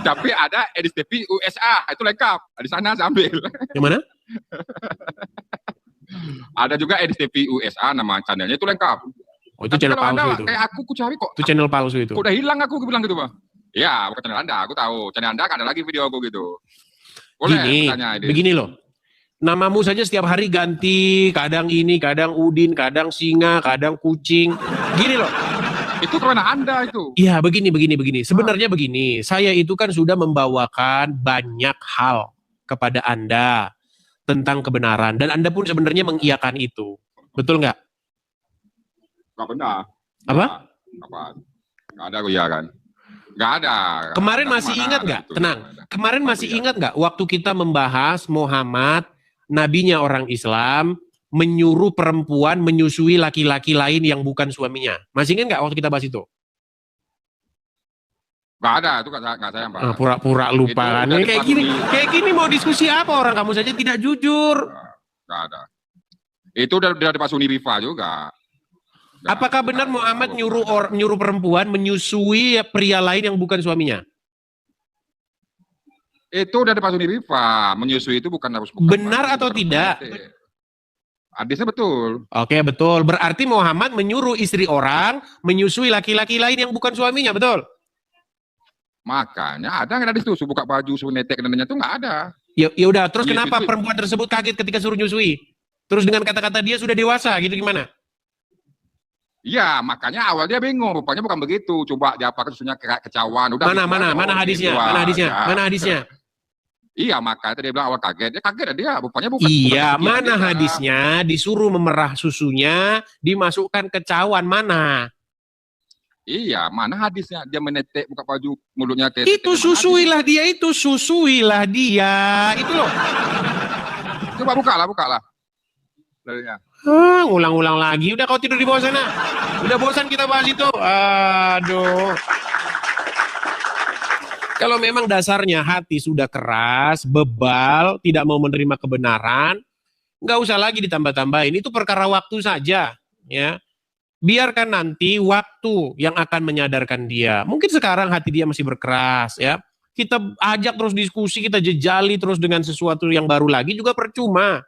Tapi ada Edis TV USA, itu lengkap. Di sana saya ambil. Yang mana? Ada juga NTV USA nama channelnya itu lengkap. Oh, itu channel Kalau palsu Anda itu. kayak aku cari kok. Itu channel palsu itu. Kok udah hilang aku bilang gitu, Bang. Ya, bukan channel Anda, aku tahu. Channel Anda kan ada lagi video aku gitu. Boleh tanya ini. Begini loh. Namamu saja setiap hari ganti, kadang ini, kadang Udin, kadang singa, kadang kucing. Gini loh. Itu karena Anda itu. Iya, begini. Sebenarnya begini, saya itu kan sudah membawakan banyak hal kepada Anda tentang kebenaran. Dan Anda pun sebenarnya mengiyakan itu. Betul nggak? Nggak benar. Apa? Apa? Nggak ada aku ya kan. Nggak ada. Kemarin masih ingat nggak? Tenang. Kemarin masih ingat nggak waktu kita membahas Muhammad, nabinya orang Islam, menyuruh perempuan menyusui laki-laki lain yang bukan suaminya. Masih ingat nggak waktu kita bahas itu? Nggak ada, itu nggak saya, Pak. Pura-pura lupa kan. Kayak gini mau diskusi apa orang kamu saja tidak jujur. Nggak ada. Itu udah dipasuni Rifa juga. Apakah benar Muhammad nyuruh perempuan menyusui pria lain yang bukan suaminya? Itu udah dipasuni Rifa. Menyusui itu bukan harus. Benar atau tidak? Hadisnya betul. Oke, betul. Berarti Muhammad menyuruh istri orang menyusui laki-laki lain yang bukan suaminya, betul? Makanya ada nggak ada itu buka baju, suruh netek dan itu nggak ada. Ya udah. Terus Iya, kenapa itu. perempuan tersebut kaget ketika suruh nyusui? Terus dengan kata-kata dia sudah dewasa, gitu gimana? Iya, makanya awal dia bingung. Rupanya bukan begitu. Coba dia apa susunya kecawan. Udah. Mana hadisnya? Mana hadisnya? Iya, makanya dia bilang awal kaget. Dia kaget dia. Rupanya bukan. Iya, bukan mana dia. hadisnya disuruh memerah susunya, dimasukkan ke cawan, mana? Iya, mana hadisnya? Dia menetek buka baju mulutnya kayak. Itu susuilah dia, itu loh. Coba bukalah. Darinya. Ngulang-ulang lagi. Udah kau tidur di bawah sana. Udah bosan kita bahas itu. Aduh. Kalau memang dasarnya hati sudah keras, bebal, tidak mau menerima kebenaran, nggak usah lagi ditambah-tambahin. Itu perkara waktu saja, ya. Biarkan nanti waktu yang akan menyadarkan dia. Mungkin sekarang hati dia masih berkeras, ya. Kita ajak terus diskusi, kita jejali terus dengan sesuatu yang baru lagi juga percuma.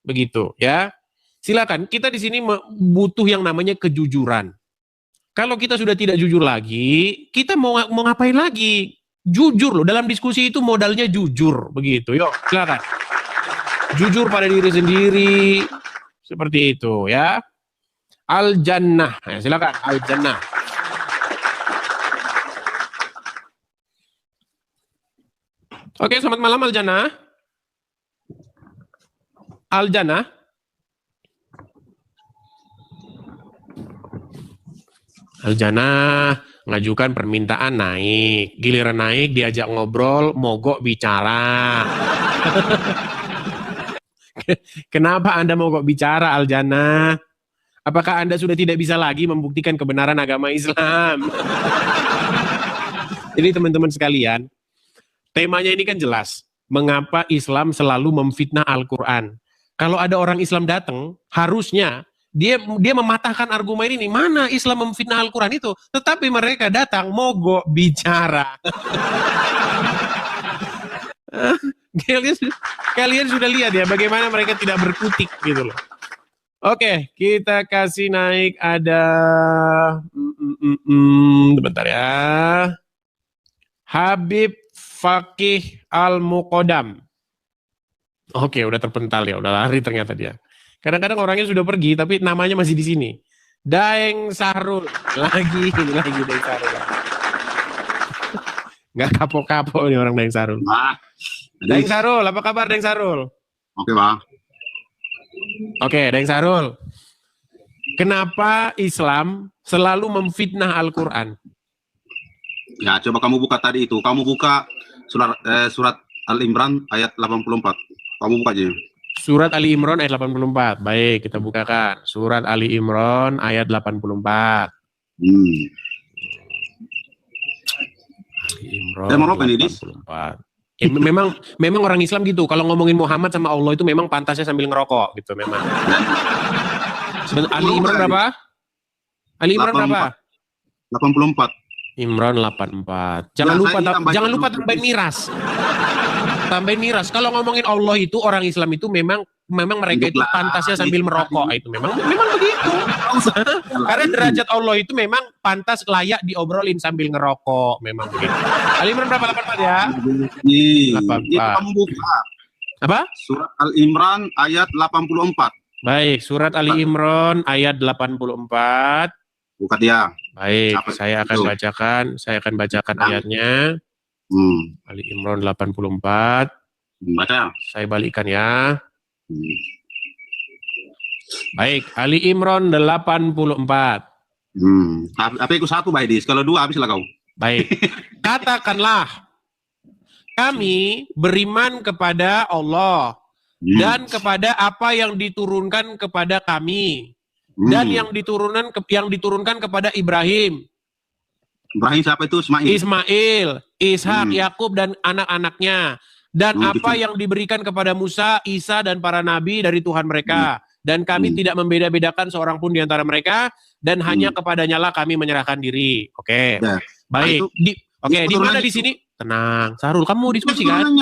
Begitu, ya. Silakan, kita di sini butuh yang namanya kejujuran. Kalau kita sudah tidak jujur lagi, kita mau ngapain lagi? Jujur loh, dalam diskusi itu modalnya jujur, begitu. Yuk, silakan. Jujur pada diri sendiri, seperti itu, ya. Al-Jannah, ya, silakan. Al-Jannah. Oke, selamat malam Al-Jannah. Al-Jannah. Al-Jannah ngajukan permintaan naik. Giliran naik diajak ngobrol, mogok bicara. Kenapa Anda mogok bicara Al-Jannah? Apakah Anda sudah tidak bisa lagi membuktikan kebenaran agama Islam? Jadi teman-teman sekalian, temanya ini kan jelas. Mengapa Islam selalu memfitnah Al-Quran? Kalau ada orang Islam datang, harusnya dia mematahkan argumen ini. Mana Islam memfitnah Al-Quran itu? Tetapi mereka datang mogok bicara. Kalian sudah lihat ya bagaimana mereka tidak berkutik gitu loh. Oke, kita kasih naik ada bentar ya. Habib Fakih Al-Muqaddam. Oke, udah terpental ya, udah lari ternyata dia. Kadang-kadang orangnya sudah pergi tapi namanya masih di sini. Daeng Sahrul. Lagi Daeng Sahrul. Nggak kapok-kapok nih orang Daeng Sahrul. Daeng Sahrul, apa kabar Daeng Sahrul? Oke, Bang. Oke, Daeng Sahrul. Kenapa Islam selalu memfitnah Al-Quran? Ya, coba kamu buka tadi itu. Kamu buka surat Al-Imran ayat 84. Kamu buka aja. Surat Ali Imran ayat 84. Baik, kita bukakan. Surat Ali Imran ayat 84. Ali Imran 84. Ya, memang orang Islam gitu. Kalau ngomongin Muhammad sama Allah itu memang pantasnya sambil ngerokok gitu memang. Ali Imran berapa? Ali Imran berapa? 84. Imran 84. Jangan lupa tambahin miras. Tambahin miras. Kalau ngomongin Allah itu orang Islam itu memang memang mereka itu pantasnya sambil merokok. Itu memang begitu. Karena derajat Allah itu memang pantas layak diobrolin sambil ngerokok. Memang begitu. Ali Imran berapa? 84 ya? 84. Kamu buka. Apa? Surat Al-Imran ayat 84. Baik, surat Ali Imran ayat 84. Buka dia. Baik, Apa saya akan bacakan ayatnya. Ali Imran 84. Baca. Saya balikkan ya. Baik, Ali Imran 84. Apa ikut satu, Baidis? Kalau dua habislah kau. Baik. Katakanlah, kami beriman kepada Allah dan kepada apa yang diturunkan kepada kami dan yang diturunkan kepada Ibrahim. Ibrahim siapa itu? Ismail, Ishak, Yakub dan anak-anaknya, dan apa yang diberikan kepada Musa, Isa dan para nabi dari Tuhan mereka, dan kami tidak membeda-bedakan seorang pun di antara mereka, dan hanya kepadanya lah kami menyerahkan diri. Oke. Baik. Di mana di sini? Tenang, Sarul, kamu mau diskusi kan?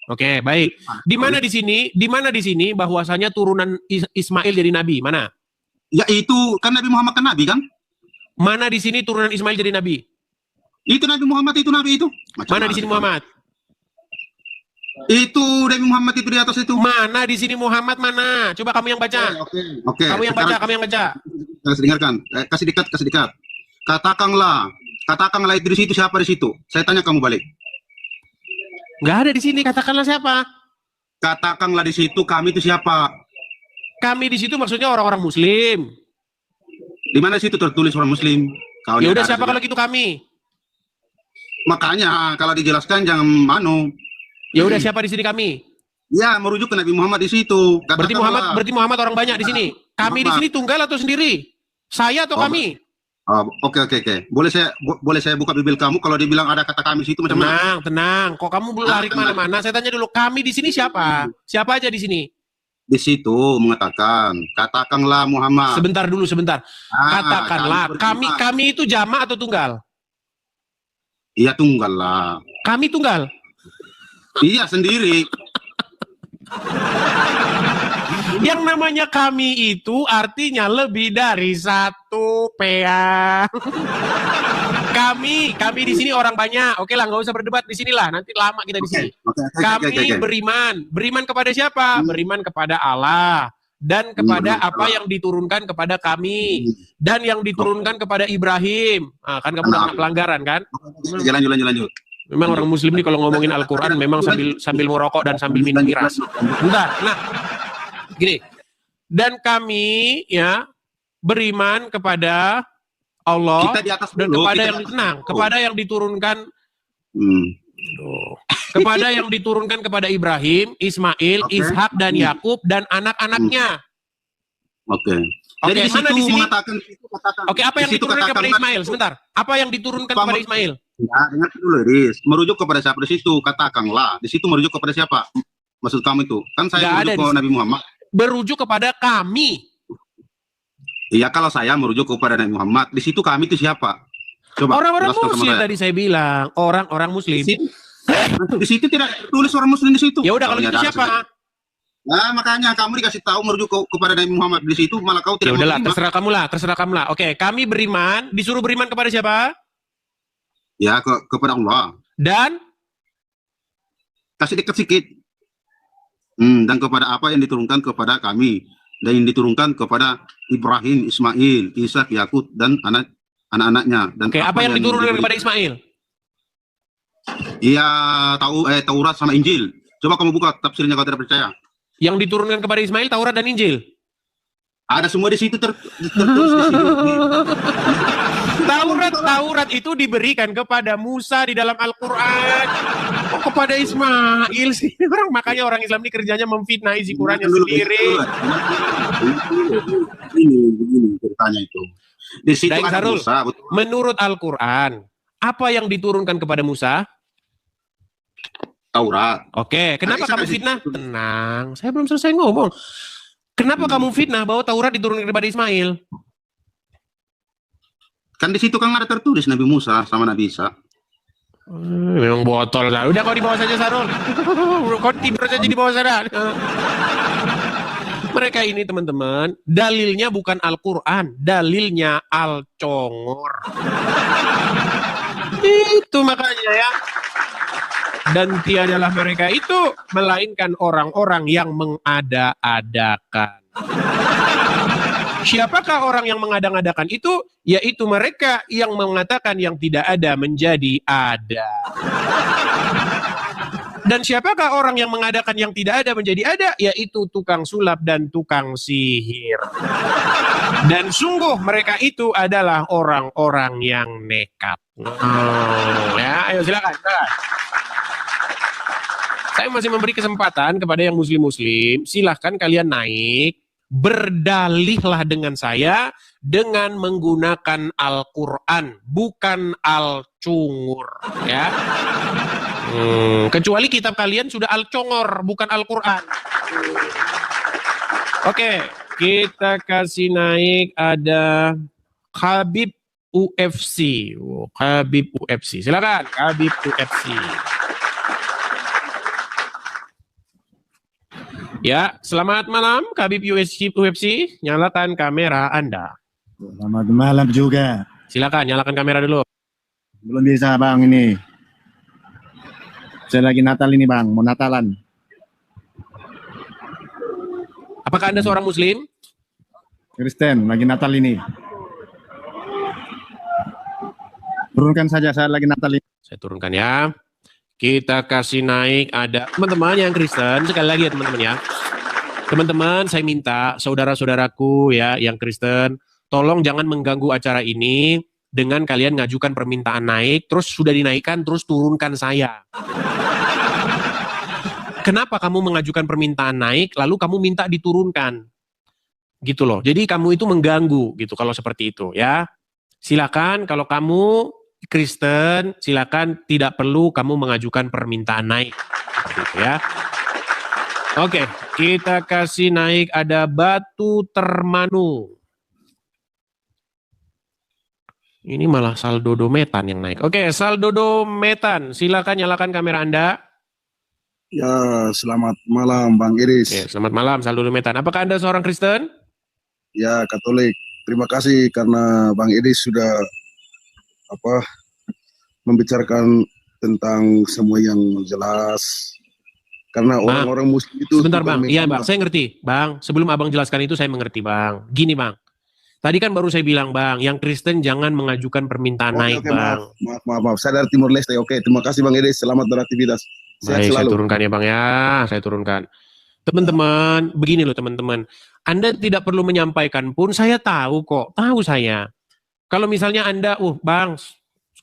Oke, baik. Di mana di sini? Di mana di sini bahwasanya turunan Ismail jadi nabi? Mana? Ya itu kan Nabi Muhammad kan nabi kan? Mana di sini turunan Ismail jadi nabi? Itu Nabi Muhammad itu nabi itu. Mana di sini Muhammad? Itu Nabi Muhammad itu di atas itu. Mana di sini Muhammad mana? Coba kamu yang baca. Oke. Kamu yang baca, kamu yang baca. Kasih dengarkan. Kasih dekat. Katakanlah itu di situ, siapa di situ? Saya tanya kamu balik. Nggak ada di sini, katakanlah siapa? Katakanlah di situ kami itu siapa? Kami di situ maksudnya orang-orang muslim. Di mana situ tertulis orang muslim? Ya udah siapa kalau gitu kami? Makanya kalau dijelaskan jangan Ya udah siapa di sini kami? Ya merujuk ke Nabi Muhammad di situ. Berarti Muhammad orang banyak di sini. Kami di sini tunggal atau sendiri? Saya atau kami? Oke. Boleh saya buka bibir kamu kalau dibilang ada kata kami di situ macam mana? Tenang. Kok kamu belum lari kemana-mana? Saya tanya dulu, kami di sini siapa? Siapa aja di sini? Di situ mengatakan, katakanlah Muhammad. Sebentar. Katakanlah, kami itu jamak atau tunggal? Iya tunggal lah. Kami tunggal? Iya sendiri. Yang namanya kami itu artinya lebih dari satu pea. Kami di sini orang banyak. Oke lah, nggak usah berdebat di sinilah. Nanti lama kita di sini. Kami beriman kepada siapa? Beriman kepada Allah dan kepada apa yang diturunkan kepada kami dan yang diturunkan kepada Ibrahim. Kan kamu udah pelanggaran kan? Lanjut. Memang orang Muslim nih kalau ngomongin Al-Quran memang sambil merokok dan sambil minum miras. Bentar. Nah, gini. Dan kami ya beriman kepada Allah dan kepada yang diturunkan kepada yang diturunkan kepada Ibrahim, Ismail, Ishak dan Yakub dan anak-anaknya. Oke. Jadi mana di sini? Oke, apa yang diturunkan kepada Ismail? Sebentar. Apa yang diturunkan kepada Ismail? Ya, dengar dulu, Riz. Merujuk kepada siapa di situ? Katakanlah. Di situ merujuk kepada siapa? Maksud kamu itu? Kan saya merujuk ke Nabi Muhammad. Berujuk kepada kami. Iya, kalau saya merujuk kepada Nabi Muhammad, di situ kami itu siapa? Coba. Orang-orang Muslim tadi saya bilang, orang-orang Muslim. Di situ tidak tulis orang Muslim di situ. Ya udah kalau gitu siapa? Nah, makanya kamu dikasih tahu merujuk kepada Nabi Muhammad di situ, malah kau tidak. Ya udahlah, terserah kamu lah. Oke, kami beriman, disuruh beriman kepada siapa? Ya, kepada Allah. Dan kasih dekat sedikit. Dan kepada apa yang diturunkan kepada kami dan yang diturunkan kepada Ibrahim, Ismail, Ishak, Yakub dan anak-anaknya. Dan apa yang diturunkan kepada Ismail? Iya, Taurat sama Injil. Coba kamu buka tafsirnya kalau tidak percaya. Yang diturunkan kepada Ismail, Taurat dan Injil. Ada semua di situ tertulis di situ. Taurat itu diberikan kepada Musa di dalam Al-Quran. Kepada Ismail sih. Makanya orang Islam ini kerjanya memfitnah isi Qurannya sendiri. Begini ceritanya itu. Di situ ada Sarul, Musa. menurut Al-Quran, apa yang diturunkan kepada Musa? Taurat. Oke, kenapa kamu fitnah? Tenang, saya belum selesai ngomong. Kenapa kamu fitnah bahwa Taurat diturunkan kepada Ismail? Kan di situ kan ada tertulis Nabi Musa sama Nabi Isa. Memang botol. Udah kau di bawah saja Sarul. Kau tidur saja di bawah sana. Mereka ini teman-teman, dalilnya bukan Al-Quran, dalilnya Al-Congor. Itu makanya ya. Dan tiadalah mereka itu, melainkan orang-orang yang mengada-adakan. Siapakah orang yang mengada-adakan itu? Yaitu mereka yang mengatakan yang tidak ada menjadi ada. Dan siapakah orang yang mengadakan yang tidak ada menjadi ada? Yaitu tukang sulap dan tukang sihir. Dan sungguh mereka itu adalah orang-orang yang nekat. Ya, ayo silakan. Saya masih memberi kesempatan kepada yang muslim-muslim, silahkan kalian naik, berdalihlah dengan saya dengan menggunakan Al-Quran, bukan Al-Cungur. Ya. Kecuali kitab kalian sudah Al-Congor, bukan Al-Quran. Oke, kita kasih naik ada Khabib UFC. Khabib UFC, silakan Khabib UFC. Ya, selamat malam Khabib UFC. Nyalakan kamera Anda. Selamat malam juga. Silakan nyalakan kamera dulu. Belum bisa Bang ini. Saya lagi Natal ini Bang, mau Natalan. Apakah Anda seorang Muslim? Kristen, lagi Natal ini. Turunkan saja, saya lagi Natal ini. Saya turunkan ya. Kita kasih naik ada teman-teman yang Kristen, sekali lagi ya teman-teman ya. Teman-teman, saya minta saudara-saudaraku ya yang Kristen, tolong jangan mengganggu acara ini dengan kalian ngajukan permintaan naik, terus sudah dinaikkan, terus turunkan saya. Kenapa kamu mengajukan permintaan naik, lalu kamu minta diturunkan? Gitu loh. Jadi kamu itu mengganggu gitu kalau seperti itu ya. Silakan kalau kamu Kristen, silakan tidak perlu kamu mengajukan permintaan naik. Gitu ya. Oke, kita kasih naik ada Batu Termanu. Ini malah Saldo Dometan yang naik. Oke, Saldo Dometan, silakan nyalakan kamera Anda. Ya, selamat malam Bang Iris. Oke, selamat malam Saldo Dometan. Apakah Anda seorang Kristen? Ya, Katolik. Terima kasih karena Bang Iris sudah membicarakan tentang semua yang jelas. Karena orang-orang Muslim itu... Sebentar Bang, iya Bang, saya ngerti. Bang, sebelum Abang jelaskan itu saya mengerti Bang. Gini Bang, tadi kan baru saya bilang Bang, yang Kristen jangan mengajukan permintaan naik Bang. Maaf. Saya dari Timur Leste. Oke, terima kasih Bang Iris. Selamat beraktivitas. Baik, saya turunkan ya Bang ya, saya turunkan. Teman-teman, begini loh teman-teman. Anda tidak perlu menyampaikan pun, saya tahu kok, tahu saya. Kalau misalnya Anda, Bang,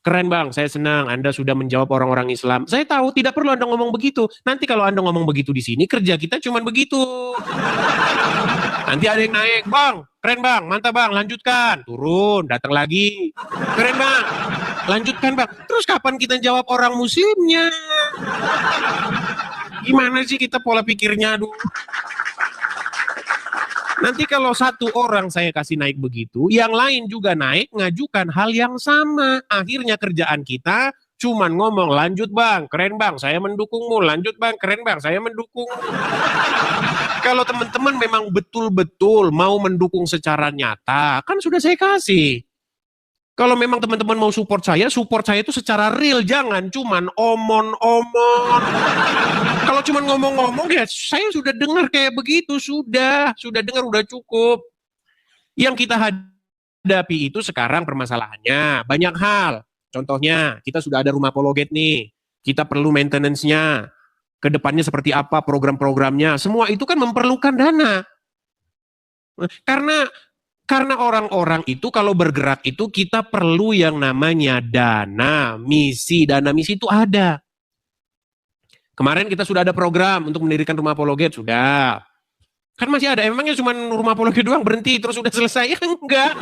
keren Bang, saya senang Anda sudah menjawab orang-orang Islam. Saya tahu tidak perlu Anda ngomong begitu. Nanti kalau Anda ngomong begitu di sini, kerja kita cuma begitu. Nanti ada yang naik, Bang, keren Bang, mantap Bang, lanjutkan. Turun, datang lagi. Keren Bang, lanjutkan Bang. Terus kapan kita jawab orang Muslimnya? Gimana sih kita pola pikirnya dulu? Nanti kalau satu orang saya kasih naik begitu, yang lain juga naik, ngajukan hal yang sama. Akhirnya kerjaan kita cuman ngomong, lanjut Bang, keren Bang, saya mendukungmu. Lanjut Bang, keren Bang, saya mendukung. Kalau teman-teman memang betul-betul mau mendukung secara nyata, kan sudah saya kasih. Kalau memang teman-teman mau support saya itu secara real, jangan cuman omong-omong. Kalau cuman ngomong-ngomong ya saya sudah dengar kayak begitu, sudah dengar, udah cukup. Yang kita hadapi itu sekarang permasalahannya banyak hal. Contohnya, kita sudah ada rumah apologet nih. Kita perlu maintenance-nya. Kedepannya seperti apa program-programnya. Semua itu kan memerlukan dana. Karena orang-orang itu kalau bergerak itu kita perlu yang namanya dana misi. Dana misi itu ada. Kemarin kita sudah ada program untuk mendirikan rumah apologet, sudah. Kan masih ada, emangnya cuma rumah apologet doang berhenti terus sudah selesai? Enggak.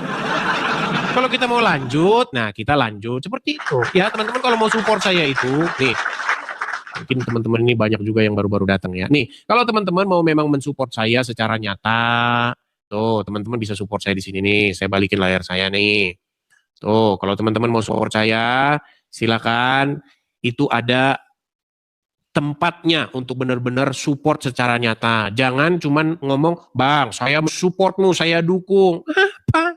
Kalau kita mau lanjut, nah kita lanjut seperti itu. Ya teman-teman kalau mau support saya itu, nih. Mungkin teman-teman ini banyak juga yang baru-baru datang ya. Nih, kalau teman-teman mau memang mensupport saya secara nyata, tuh, teman-teman bisa support saya di sini nih. Saya balikin layar saya nih. Tuh, kalau teman-teman mau support saya, silakan. Itu ada tempatnya untuk benar-benar support secara nyata. Jangan cuman ngomong, "Bang, saya supportmu, saya dukung." Apa?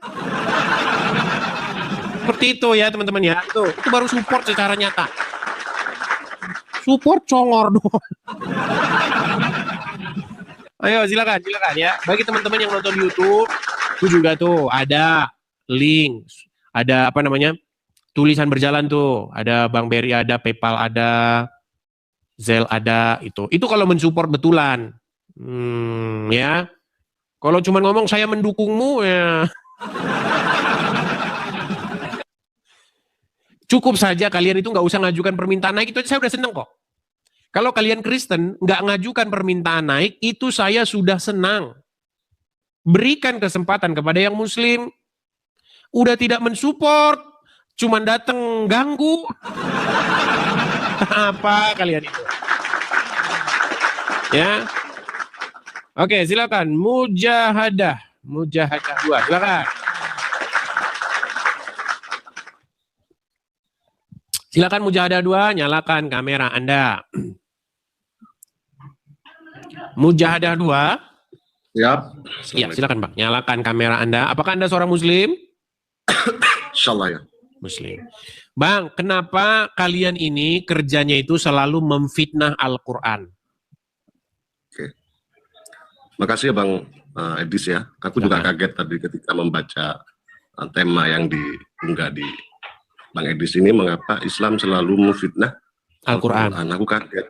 Seperti itu ya teman-teman ya. Itu baru support secara nyata. Support congor dong. Ayo silakan ya. Bagi teman-teman yang nonton YouTube, itu juga tuh ada link, ada apa namanya? Tulisan berjalan tuh. Ada Bang Berry, ada PayPal, ada Zelle, ada itu. Itu kalau mensupport betulan. Ya. Kalau cuma ngomong saya mendukungmu ya. Cukup saja kalian itu nggak usah ngajukan permintaan naik, itu saya udah seneng kok. Kalau kalian Kristen nggak ngajukan permintaan naik, itu saya sudah senang. Berikan kesempatan kepada yang Muslim. Udah tidak mensupport, cuman datang ganggu. Apa kalian itu? Ya. Oke, silakan. Mujahadah 2, silakan. Silakan Mujahadah 2, nyalakan kamera Anda. Mujahadah 2. Siap. Ya, silakan Bang, nyalakan kamera Anda. Apakah Anda seorang Muslim? Insyaallah ya. Muslim. Bang, kenapa kalian ini kerjanya itu selalu memfitnah Al-Quran? Oke. Makasih ya Bang Edis ya. Aku juga kaget tadi ketika membaca tema yang diunggah di Bang Edis ini, mengapa Islam selalu memfitnah Al-Quran. Aku kaget.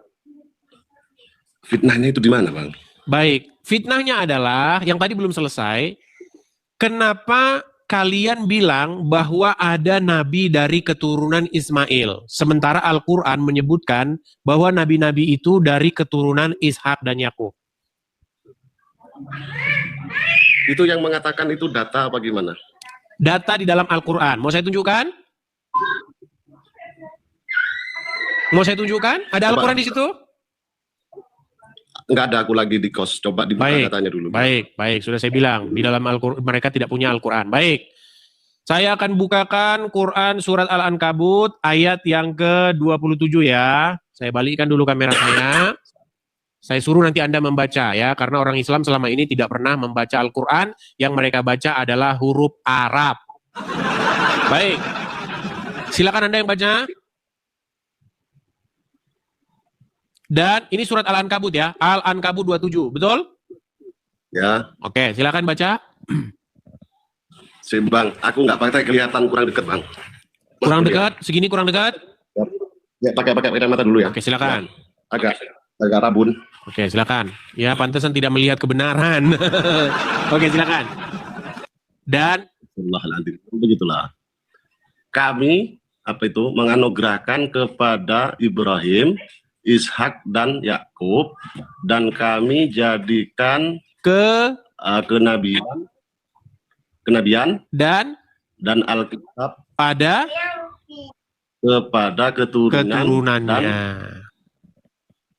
Fitnahnya itu di mana, Bang? Baik, fitnahnya adalah yang tadi belum selesai. Kenapa kalian bilang bahwa ada nabi dari keturunan Ismail, sementara Al-Quran menyebutkan bahwa nabi-nabi itu dari keturunan Ishak dan Yakub? Itu yang mengatakan itu data apa gimana? Data di dalam Al-Quran. Mau saya tunjukkan? Ada Al-Quran di situ? Enggak ada, aku lagi di kos. Coba dibuka datanya dulu. Baik. Sudah saya bilang. Di dalam Al-Quran, mereka tidak punya Al-Quran. Baik. Saya akan bukakan Quran surat Al-Ankabut ayat yang ke-27 ya. Saya balikkan dulu kamera saya. Saya suruh nanti Anda membaca ya. Karena orang Islam selama ini tidak pernah membaca Al-Quran. Yang mereka baca adalah huruf Arab. Baik. Silakan Anda yang baca. Dan ini surat Al-Ankabut ya. Al-Ankabut 27, betul? Ya. Oke, silakan baca. Bang, aku nggak pakai kelihatan, kurang dekat Bang. Kurang dekat? Segini kurang dekat? Ya, pakai mata dulu ya. Oke, silakan. Ya, agak rabun. Oke, silakan. Ya, pantesan tidak melihat kebenaran. Oke, silakan. Dan begitulah. Kami menganugerahkan kepada Ibrahim, Ishak dan Yakub, dan kami jadikan kenabian dan Alkitab kepada keturunannya.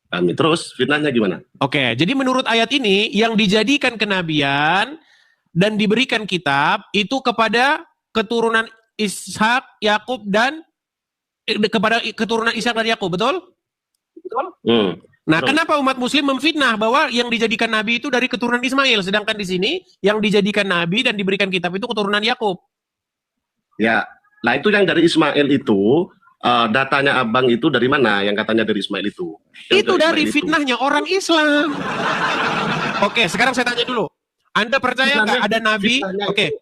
Kami terus fitnahnya gimana? Oke, jadi menurut ayat ini yang dijadikan kenabian dan diberikan kitab itu kepada keturunan Ishak, Yakub dan kepada keturunan Ishak dan Yakub, betul? Nah, kenapa umat Muslim memfitnah bahwa yang dijadikan nabi itu dari keturunan Ismail, sedangkan di sini yang dijadikan nabi dan diberikan kitab itu keturunan Yakub? Ya, nah itu yang dari Ismail itu datanya abang itu dari mana? Yang katanya dari Ismail itu? Itu dari fitnahnya orang Islam. Oke, sekarang saya tanya dulu. Anda percaya nggak ada nabi? Oke.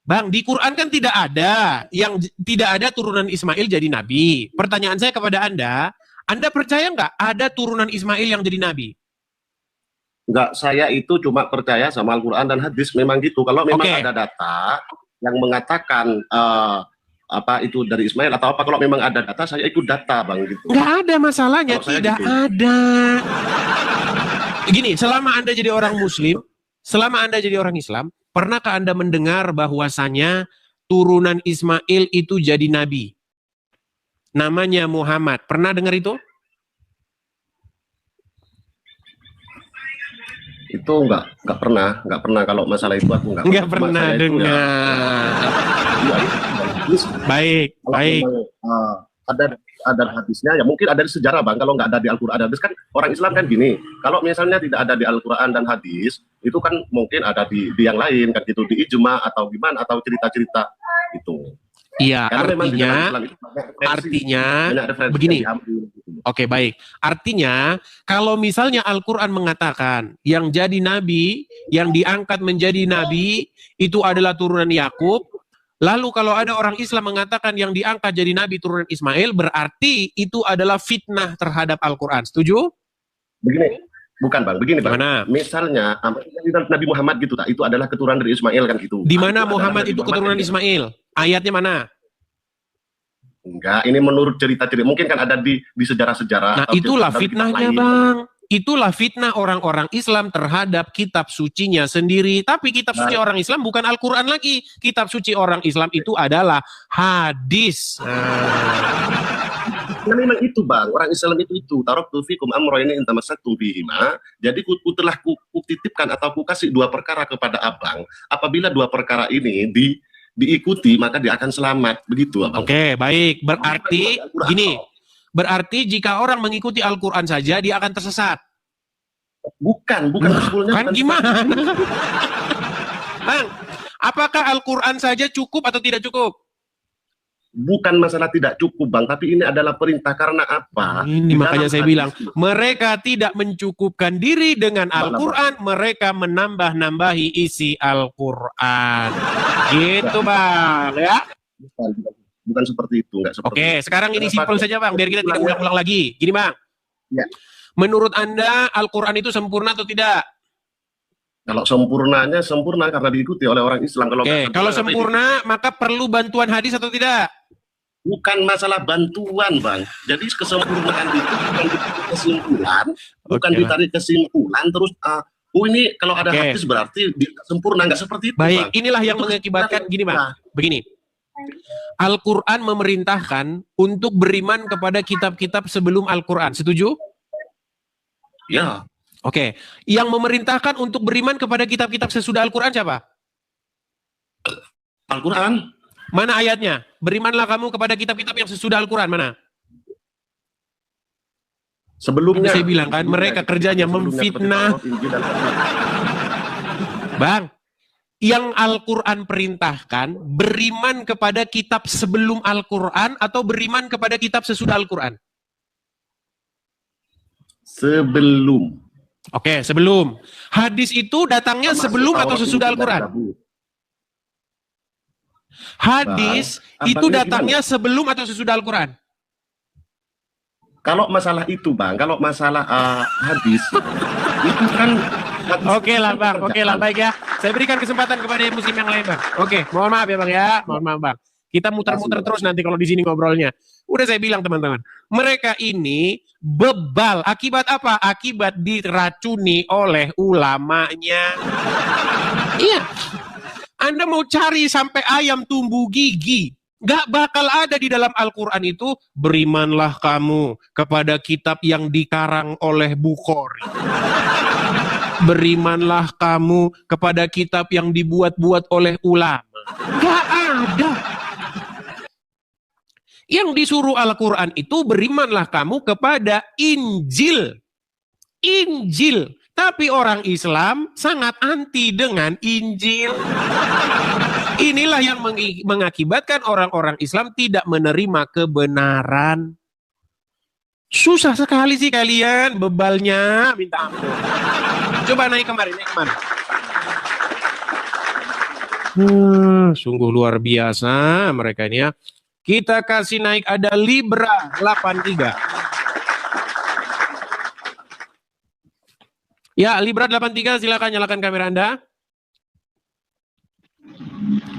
Bang, di Quran kan tidak ada turunan Ismail jadi nabi. Pertanyaan saya kepada Anda percaya nggak ada turunan Ismail yang jadi nabi? Enggak, saya itu cuma percaya sama Al-Quran dan hadis, memang gitu. Kalau memang ada data yang mengatakan itu dari Ismail atau apa, kalau memang ada data, saya ikut data, Bang. Gitu. Nggak ada masalahnya, tidak ada. Gini, selama Anda jadi orang Muslim, selama Anda jadi orang Islam, pernahkah Anda mendengar bahwasannya turunan Ismail itu jadi nabi? Namanya Muhammad. Pernah dengar itu? Itu enggak pernah kalau masalah itu aku enggak pernah dengar. Ya, baik. ada hadisnya, ya mungkin ada di sejarah bang. Kalau nggak ada di Al-Quran dan hadis kan orang Islam kan gini. Kalau misalnya tidak ada di Al-Quran dan hadis, itu kan mungkin ada di yang lain kan gitu, di ijma atau gimana atau cerita-cerita itu. Iya, artinya begini. Oke, baik. Artinya, kalau misalnya Al-Quran mengatakan yang jadi nabi, yang diangkat menjadi nabi, itu adalah turunan Yakub. Lalu kalau ada orang Islam mengatakan yang diangkat jadi nabi turunan Ismail, berarti itu adalah fitnah terhadap Al-Quran. Setuju? Begini, bukan bang, begini bang. Mana? Misalnya, Nabi Muhammad gitu, itu adalah keturunan dari Ismail kan gitu. Di mana Muhammad itu keturunan Ismail? Ayatnya mana? Enggak, ini menurut cerita-cerita. Mungkin kan ada di sejarah-sejarah. Nah, itulah fitnahnya, Bang. Itulah fitnah orang-orang Islam terhadap kitab sucinya sendiri. Tapi kitab suci orang Islam bukan Al-Quran lagi. Kitab suci orang Islam itu adalah hadis. Nah, memang itu bang, orang Islam itu taraktu fikum amrayni in tamassaktum bihima. Jadi ku telah kutitipkan atau ku kasih dua perkara kepada abang. Apabila dua perkara ini diikuti maka dia akan selamat, begitu abang. Oke, baik. Berarti gini. Berarti jika orang mengikuti Al-Quran saja dia akan tersesat. Bukan kan gimana? Bang, apakah Al-Quran saja cukup atau tidak cukup? Bukan masalah tidak cukup bang, tapi ini adalah perintah. Karena apa? Ini makanya saya bilang, mereka tidak mencukupkan diri dengan Al-Quran, mereka menambah-nambahi isi Al-Quran. Gitu bang, ya? Bukan seperti itu, enggak seperti Oke, sekarang ini simpel saja bang, biar kita tidak ulang-ulang lagi. Gini bang, ya. Menurut Anda Al-Quran itu sempurna atau tidak? Kalau sempurnanya sempurna karena diikuti oleh orang Islam. Kalau sempurna maka perlu bantuan hadis atau tidak? Bukan masalah bantuan bang. Jadi kesempurnaan itu bukan ditarik kesimpulan, bukan ditarik kesimpulan terus. Ini kalau ada hadis berarti sempurna, nggak seperti itu. Baik, bang. Inilah yang mengakibatkan gini bang. Begini. Al-Quran memerintahkan untuk beriman kepada kitab-kitab sebelum Al-Quran. Setuju? Ya. Oke. Yang memerintahkan untuk beriman kepada kitab-kitab sesudah Al-Quran siapa? Al-Quran. Mana ayatnya? Berimanlah kamu kepada kitab-kitab yang sesudah Al-Quran. Mana? Sebelumnya. Saya bilang kan, mereka kerjanya memfitnah. Bang, yang Al-Quran perintahkan beriman kepada kitab sebelum Al-Quran atau beriman kepada kitab sesudah Al-Quran? Sebelum. Oke, sebelum. Hadis itu datangnya sebelum atau sesudah Al-Quran? Hadis itu datangnya sebelum atau sesudah Al-Quran? Kalau masalah itu bang, kalau masalah hadis itu kan. Oke lah bang, baik ya. Saya berikan kesempatan kepada muslim yang lain bang. Oke, mohon maaf ya bang ya, mohon maaf bang. Kita muter-muter terus nanti kalau di sini ngobrolnya. Udah saya bilang teman-teman, mereka ini bebal. Akibat apa? Akibat diracuni oleh ulamanya. Iya. Anda mau cari sampai ayam tumbuh gigi, gak bakal ada di dalam Al-Quran itu. Berimanlah kamu kepada kitab yang dikarang oleh Bukhari. Berimanlah kamu kepada kitab yang dibuat-buat oleh ulama. Gak ada. Yang disuruh Al-Quran itu berimanlah kamu kepada Injil. Injil. Tapi orang Islam sangat anti dengan Injil. Inilah yang mengakibatkan orang-orang Islam tidak menerima kebenaran. Susah sekali sih kalian, bebalnya minta ampun. Coba naik kemarin, sungguh luar biasa mereka ini ya. Kita kasih naik, ada Libra 83. Ya, Libra 83, silakan nyalakan kamera Anda.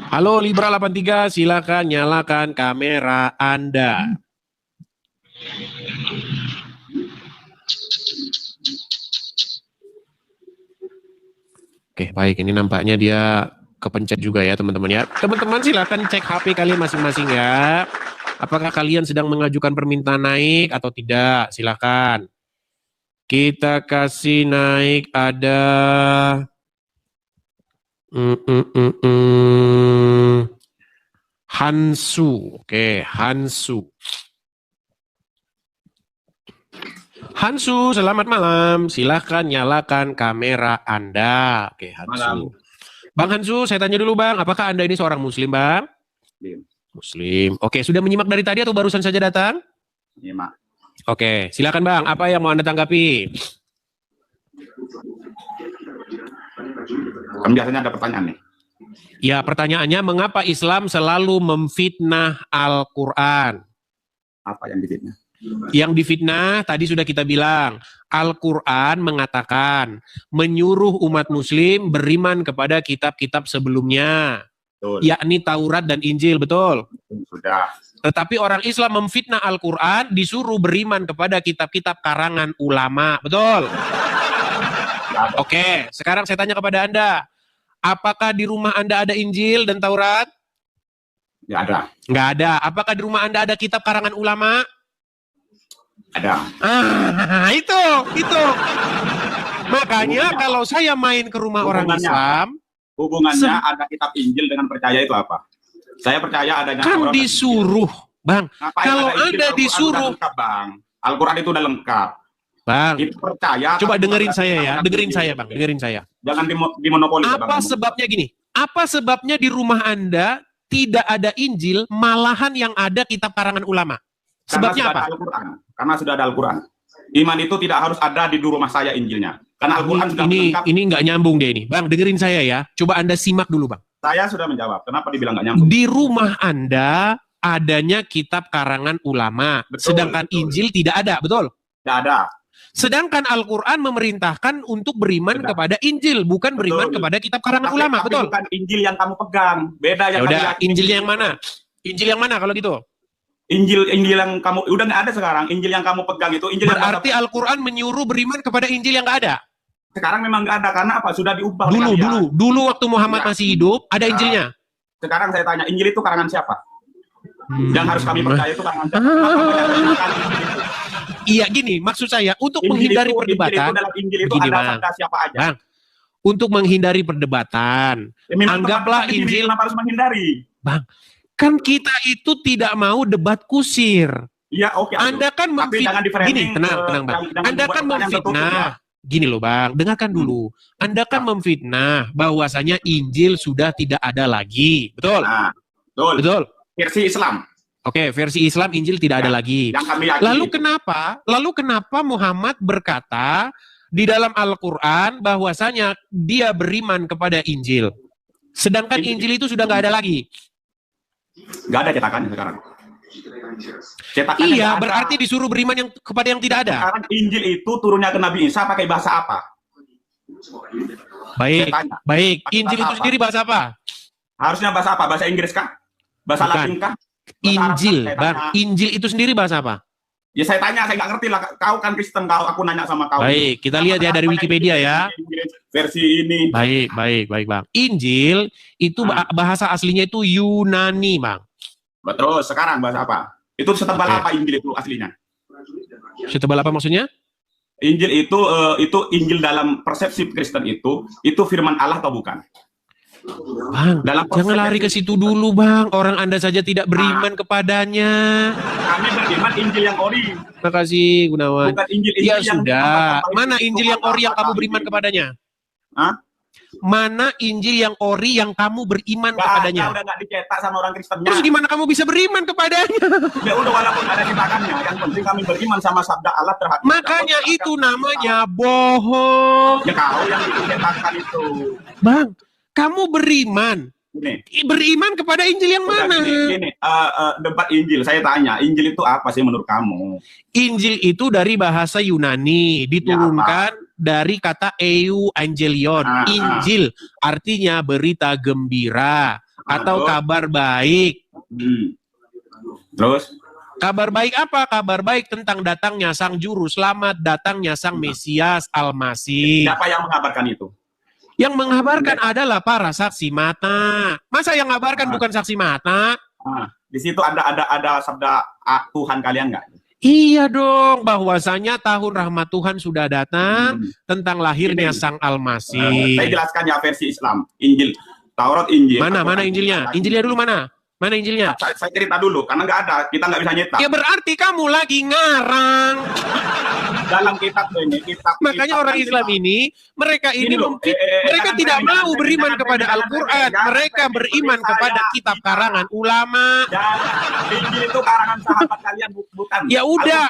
Halo Libra 83, silakan nyalakan kamera Anda. Oke, baik. Ini nampaknya dia kepencet juga ya teman-teman ya. Teman-teman silakan cek HP kalian masing-masing ya. Apakah kalian sedang mengajukan permintaan naik atau tidak? Silakan. Kita kasih naik ada Hansu. Oke, Hansu. Hansu, selamat malam. Silahkan nyalakan kamera Anda. Oke, Hansu. Malam. Bang Hansu, saya tanya dulu Bang, apakah Anda ini seorang Muslim Bang? Muslim. Oke, sudah menyimak dari tadi atau barusan saja datang? Nyimak. Oke, silakan Bang, apa yang mau Anda tanggapi? Kan biasanya ada pertanyaan nih. Ya, pertanyaannya, mengapa Islam selalu memfitnah Al-Quran? Apa yang difitnah? Yang difitnah tadi sudah kita bilang, Al-Quran mengatakan menyuruh umat muslim beriman kepada kitab-kitab sebelumnya, Betul. yakni Taurat dan Injil, betul? Sudah. Tetapi orang Islam memfitnah Al-Quran, disuruh beriman kepada kitab-kitab karangan ulama, betul? Oke, sekarang saya tanya kepada Anda, apakah di rumah Anda ada Injil dan Taurat? Nggak ada. Nggak ada. Apakah di rumah Anda ada kitab karangan ulama? Ada. Itu. Makanya kalau saya main ke rumah orang Islam, Hubungannya ada kitab Injil dengan percaya itu apa? Saya percaya adanya kan Taurat. disuruh, Bang. Ngapain Kalau ada Injil? Anda Al-Quran disuruh, udah lengkap, Bang. Al-Quran itu udah lengkap. Bang, Kita percaya. coba tapi dengerin kita saya ya, percaya dengerin Injil. saya Bang, dengerin saya. Jangan dimonopoli. Apa sebabnya gini? Apa sebabnya di rumah Anda tidak ada Injil, malahan yang ada kitab karangan ulama? Sebabnya apa? Karena sudah ada Al-Quran. Iman itu tidak harus ada di rumah saya Injilnya. Karena Al-Quran sudah lengkap. Ini nggak nyambung deh ini. Bang, dengerin saya ya. Coba Anda simak dulu, Bang. Saya sudah menjawab. Kenapa dibilang nggak nyambung? Di rumah Anda adanya kitab karangan ulama. Betul, Sedangkan betul. Injil tidak ada, betul? Tidak ada. Sedangkan Al-Quran memerintahkan untuk beriman kepada Injil, bukan beriman kepada kitab karangan ulama, Tapi betul? bukan Injil yang kamu pegang. Beda yang Yaudah, kami yakini. Injil yang mana? Injil yang mana kalau gitu? Injil yang kamu udah nggak ada sekarang. Injil yang kamu pegang itu Injil Berarti Al-Quran menyuruh beriman kepada Injil yang nggak ada? sekarang memang nggak ada. Karena apa? Sudah diubah. Dulu waktu Muhammad masih hidup, ada Injilnya. Sekarang saya tanya, Injil itu karangan siapa? Yang harus kami percaya itu karangan siapa? Iya gini, maksud saya untuk Injil menghindari itu- perdebatan. dalam Injil itu Begini, ada Bang. sabda siapa aja. Bang, untuk menghindari perdebatan, Memang anggaplah tempat-tempat di sini, Injil. kenapa harus menghindari? Bang, kan kita itu tidak mau debat kusir. Iya, oke. Anda kan Tapi jangan di-framing gini, tenang, ke- Bang. jangan Anda dibuat kan pertanyaan tertutup, memfitnah. Gini loh, Bang, dengarkan dulu. Anda kan memfitnah bahwasanya Injil sudah tidak ada lagi. Betul? Nah, betul. Betul. Versi Islam. Oke, versi Islam Injil tidak ada lagi. Yang kami yakini. Lalu kenapa Muhammad berkata di dalam Al-Quran bahwasanya dia beriman kepada Injil, sedangkan Injil itu sudah nggak ada lagi? Nggak ada cetakannya sekarang. Cetakannya Iya, nggak ada. berarti disuruh beriman kepada yang tidak ada. Sekarang Injil itu turunnya ke Nabi Isa pakai bahasa apa? Baik, Saya tanya. baik. Pakai Injil bahasa itu apa? sendiri bahasa apa? Harusnya bahasa apa? Bahasa Inggris kah? Bahasa Bukan. Latin kah? Injil, Saya Bang. tanya. Injil itu sendiri bahasa apa? Ya saya tanya, saya nggak ngerti lah. Kau kan Kristen, aku nanya sama kau. Baik, kita lihat ya dari Wikipedia ya. Versi ini. Baik, Bang. Injil itu bahasa aslinya itu Yunani, Bang. Betul, sekarang bahasa apa? Itu setebal Oke. apa Injil itu aslinya? Setebal apa maksudnya? Injil itu Injil dalam persepsi Kristen itu firman Allah atau bukan? Bang, Dalam jangan lari ke situ dulu, Bang. Orang Anda saja tidak beriman kepadanya. Kami beriman Injil yang ori. Terima kasih, Gunawan. Bukan Injil Ya yang sudah. dipakai Mana itu Injil yang ori yang kamu beriman ini. kepadanya? Hah? Mana Injil yang ori yang kamu beriman Nggak kepadanya? ada, udah nggak dicetak sama orang Kristennya. Terus gimana kamu bisa beriman kepadanya? Ya udah, walaupun ada cetakannya, yang penting kami beriman sama sabda Allah terhadap. Makanya itu namanya bohong. Ya kau yang dicetakkan itu. Bang, kamu beriman. Gini. Beriman kepada Injil yang Udah, mana? Gini, debat Injil. Saya tanya, Injil itu apa sih menurut kamu? Injil itu dari bahasa Yunani, diturunkan dari kata Evangelion. Injil artinya berita gembira atau terus? kabar baik. Terus? Kabar baik apa? Kabar baik tentang datangnya Sang Juru Selamat, datangnya Sang Mesias Al-Masih. Siapa yang mengabarkan itu? Yang mengabarkan adalah para saksi mata. Masa yang mengabarkan bukan saksi mata? Di situ ada sabda Tuhan kalian nggak? Iya dong, bahwasanya tahun rahmat Tuhan sudah datang tentang lahirnya Sang Al-Masih. Saya jelaskan ya versi Islam. Injil, Taurat, Injil. Mana Injilnya? Injilnya dulu mana? Mana Injilnya? Saya cerita dulu, karena nggak ada. Kita nggak bisa nyetak. Ya berarti kamu lagi ngarang. dalam kitab ini, Makanya orang Islam ini, mereka mereka tidak mau beriman kepada Al-Quran, mereka beriman kepada kitab karangan ulama. Injil itu karangan sahabat kalian, bukan. Ya udah,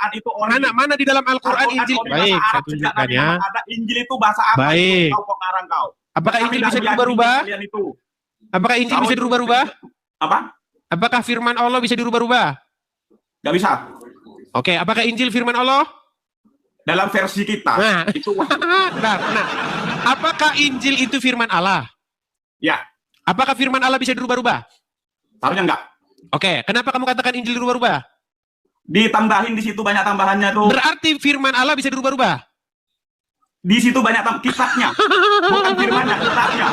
mana di dalam Al-Quran Injil? Baik, saya tunjukkan ya. Injil itu bahasa apa? Baik. Kau kok ngarang kau? Apakah Injil bisa dirubah-rubah? Apakah Injil bisa dirubah-rubah? Apa? Apakah firman Allah bisa dirubah-rubah? Gak bisa. Oke, apakah Injil firman Allah? Dalam versi kita. Nah, itu nah, apakah Injil itu firman Allah? Ya. Apakah firman Allah bisa dirubah-rubah? Seharusnya enggak. Oke, kenapa kamu katakan Injil dirubah-rubah? Ditambahin di situ banyak tambahannya tuh. Berarti firman Allah bisa dirubah-rubah? Di situ banyak kitabnya. Bukan firmannya, kitabnya.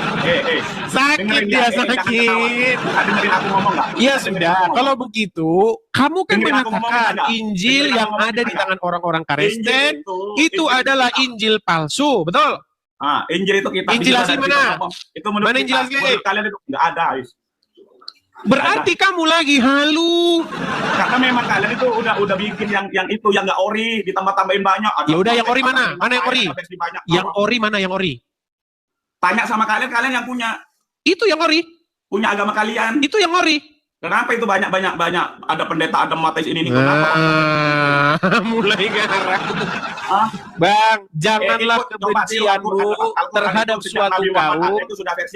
Sakit dia, sakit. Dengerin aku ngomong nggak? Ya sudah, kalau begitu, kamu kan mengatakan Injil yang ada di tangan orang-orang Kristen itu adalah Injil palsu, betul? Injil itu kitab. Injil asli mana? Itu menurut mana Injil asli? Kalian itu nggak ada, Berarti kamu lagi halu. Karena memang kalian itu udah bikin yang itu yang nggak ori, ditambah-tambahin banyak. Ya udah, yang ori mana? Mana yang ori? Yang ori mana yang ori? Tanya sama kalian yang punya. Itu yang ori. Punya agama kalian. Itu yang ori. Kenapa itu banyak ada pendeta, ada mates ini kenapa? Mulai garang. Bang, janganlah kebencianmu terhadap suatu kaum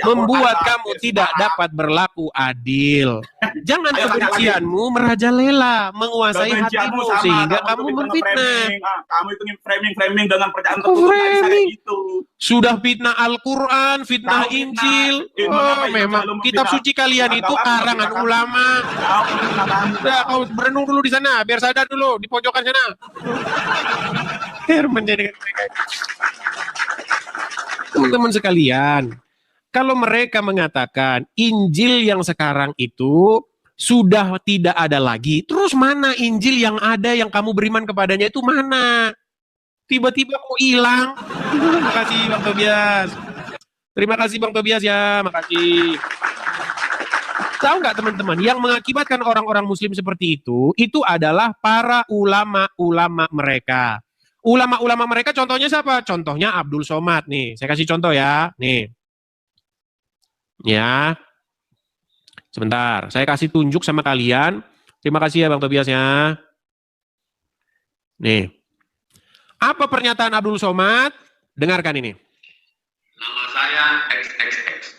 membuat kamu tidak dapat berlaku adil. Jangan kebencianmu merajalela, menguasai hatimu sehingga kamu memfitnah. Kamu itu framing dengan percayaan tertutup kayak gitu. Sudah fitnah Al-Quran, fitnah Injil. Oh, memang kitab suci kalian itu karangan ulama. Udah, kau berenung dulu di sana, biar sadar dulu di pojokan sana. Teman-teman sekalian, kalau mereka mengatakan Injil yang sekarang itu sudah tidak ada lagi, terus mana Injil yang ada yang kamu beriman kepadanya itu mana? Tiba-tiba kok hilang. Terima kasih Bang Tobias. Terima kasih Bang Tobias ya, makasih. Tahu nggak teman-teman, yang mengakibatkan orang-orang muslim seperti itu adalah para ulama-ulama mereka. Ulama-ulama mereka contohnya siapa? Contohnya Abdul Somad nih. Saya kasih contoh ya. Nih. Ya. Sebentar, saya kasih tunjuk sama kalian. Terima kasih ya Bang Tobias ya. Nih. Apa pernyataan Abdul Somad? Dengarkan ini. Nama saya XXX.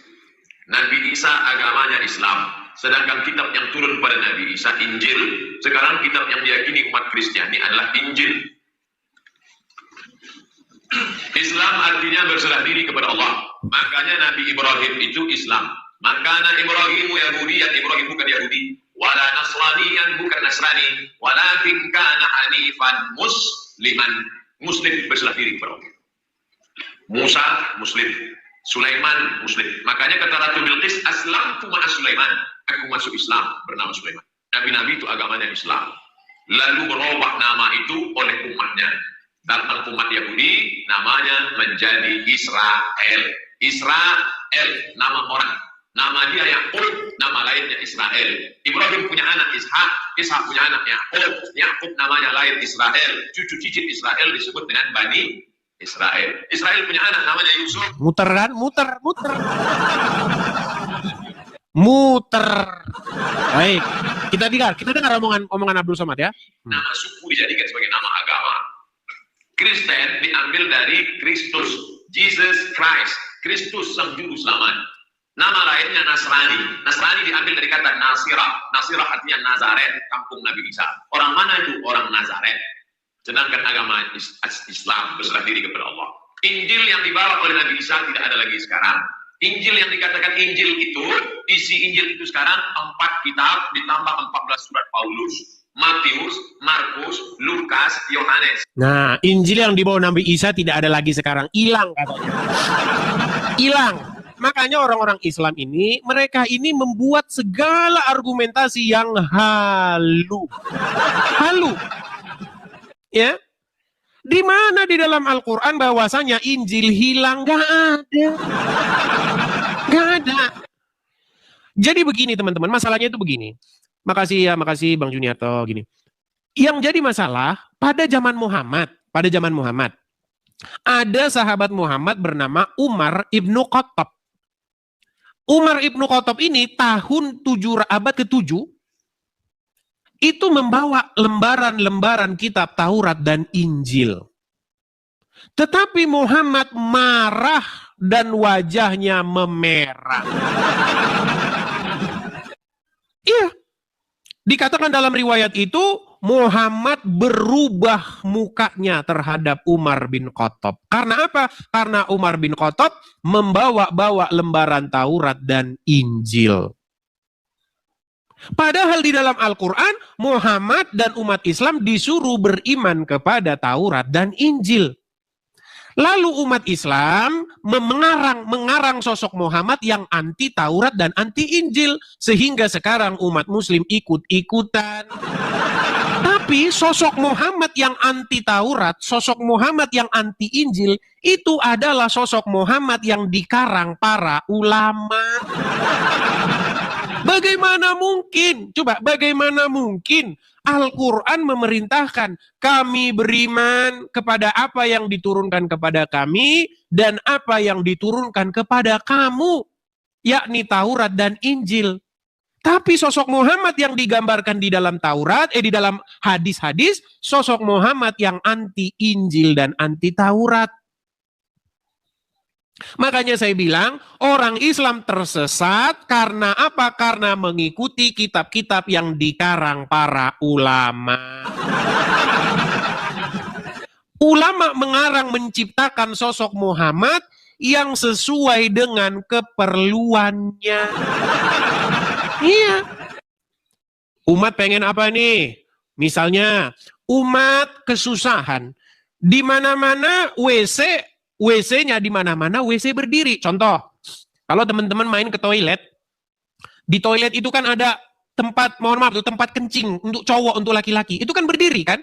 Nabi Isa agamanya Islam, sedangkan kitab yang turun pada Nabi Isa Injil. Sekarang kitab yang diyakini umat Kristiani adalah Injil. Islam artinya berserah diri kepada Allah. Makanya Nabi Ibrahim itu Islam. Makanya Ibrahim Yahudi, Ibrahim bukan Yahudi. Wala Nasraniyan, bukan Nasrani. Walakin kana hanifan musliman. Muslim berserah diri kepada Allah. Musa Muslim, Sulaiman Muslim. Makanya kata Ratu Bilqis, aslamtu ma'a Sulaiman. Aku masuk Islam bernama Sulaiman. Nabi-nabi itu agamanya Islam. Lalu berubah nama itu oleh umatnya. Datang umat Yahudi, namanya menjadi Israel. Israel, nama orang. Nama dia Yakub, nama lainnya Israel. Ibrahim punya anak Ishak, Ishak punya anak Yakub. Yakub namanya lain Israel. Cucu cicit Israel disebut dengan Bani Israel. Israel punya anak namanya Yusuf. Muter kan? Muter. Baik. Kita dengar omongan Abdul Somad ya. Nama suku dijadikan sebagai nama agama. Kristen diambil dari Kristus, Jesus Christ. Kristus sang juru selamat. Nama lainnya Nasrani. Nasrani diambil dari kata Nasirah. Nasirah artinya Nazaret, kampung Nabi Isa. Orang mana itu? Orang Nazaret. Sedangkan agama Islam berserah diri kepada Allah. Injil yang dibawa oleh Nabi Isa tidak ada lagi sekarang. Injil yang dikatakan Injil itu, isi Injil itu sekarang 4 kitab ditambah 14 surat Paulus. Matius, Markus, Lukas, Yohanes. Nah, Injil yang dibawa Nabi Isa tidak ada lagi sekarang. Hilang katanya. Hilang. Makanya orang-orang Islam ini, mereka ini membuat segala argumentasi yang halu. Halu. Ya, di mana di dalam Al-Quran bahwasanya Injil hilang? Gak ada. Gak ada. Jadi begini teman-teman, masalahnya itu begini. Makasih Bang Juniarto, gini. Yang jadi masalah pada zaman Muhammad pada zaman Muhammad. Ada sahabat Muhammad bernama Umar ibnu Khattab. Umar ibnu Khattab ini tahun abad ke-7 itu membawa lembaran-lembaran kitab Taurat dan Injil. Tetapi Muhammad marah dan wajahnya memerah. Iya. Dikatakan dalam riwayat itu, Muhammad berubah mukanya terhadap Umar bin Khattab. Karena apa? Karena Umar bin Khattab membawa-bawa lembaran Taurat dan Injil. Padahal di dalam Al-Quran, Muhammad dan umat Islam disuruh beriman kepada Taurat dan Injil. Lalu umat Islam mengarang sosok Muhammad yang anti Taurat dan anti Injil. Sehingga sekarang umat Muslim ikut-ikutan. Tapi sosok Muhammad yang anti Taurat, sosok Muhammad yang anti Injil, itu adalah sosok Muhammad yang dikarang para ulama. Bagaimana mungkin? Coba, bagaimana mungkin Al-Quran memerintahkan kami beriman kepada apa yang diturunkan kepada kami dan apa yang diturunkan kepada kamu, yakni Taurat dan Injil. Tapi sosok Muhammad yang digambarkan di dalam Taurat, di dalam hadis-hadis, sosok Muhammad yang anti Injil dan anti Taurat. Makanya saya bilang, orang Islam tersesat karena apa? Karena mengikuti kitab-kitab yang dikarang para ulama. Ulama mengarang menciptakan sosok Muhammad yang sesuai dengan keperluannya. Iya. Umat pengen apa nih? Misalnya, umat kesusahan. Di mana-mana WC-nya di mana-mana WC berdiri. Contoh, kalau teman-teman main ke toilet, di toilet itu kan ada tempat, mohon maaf, tempat kencing untuk cowok, untuk laki-laki. Itu kan berdiri kan?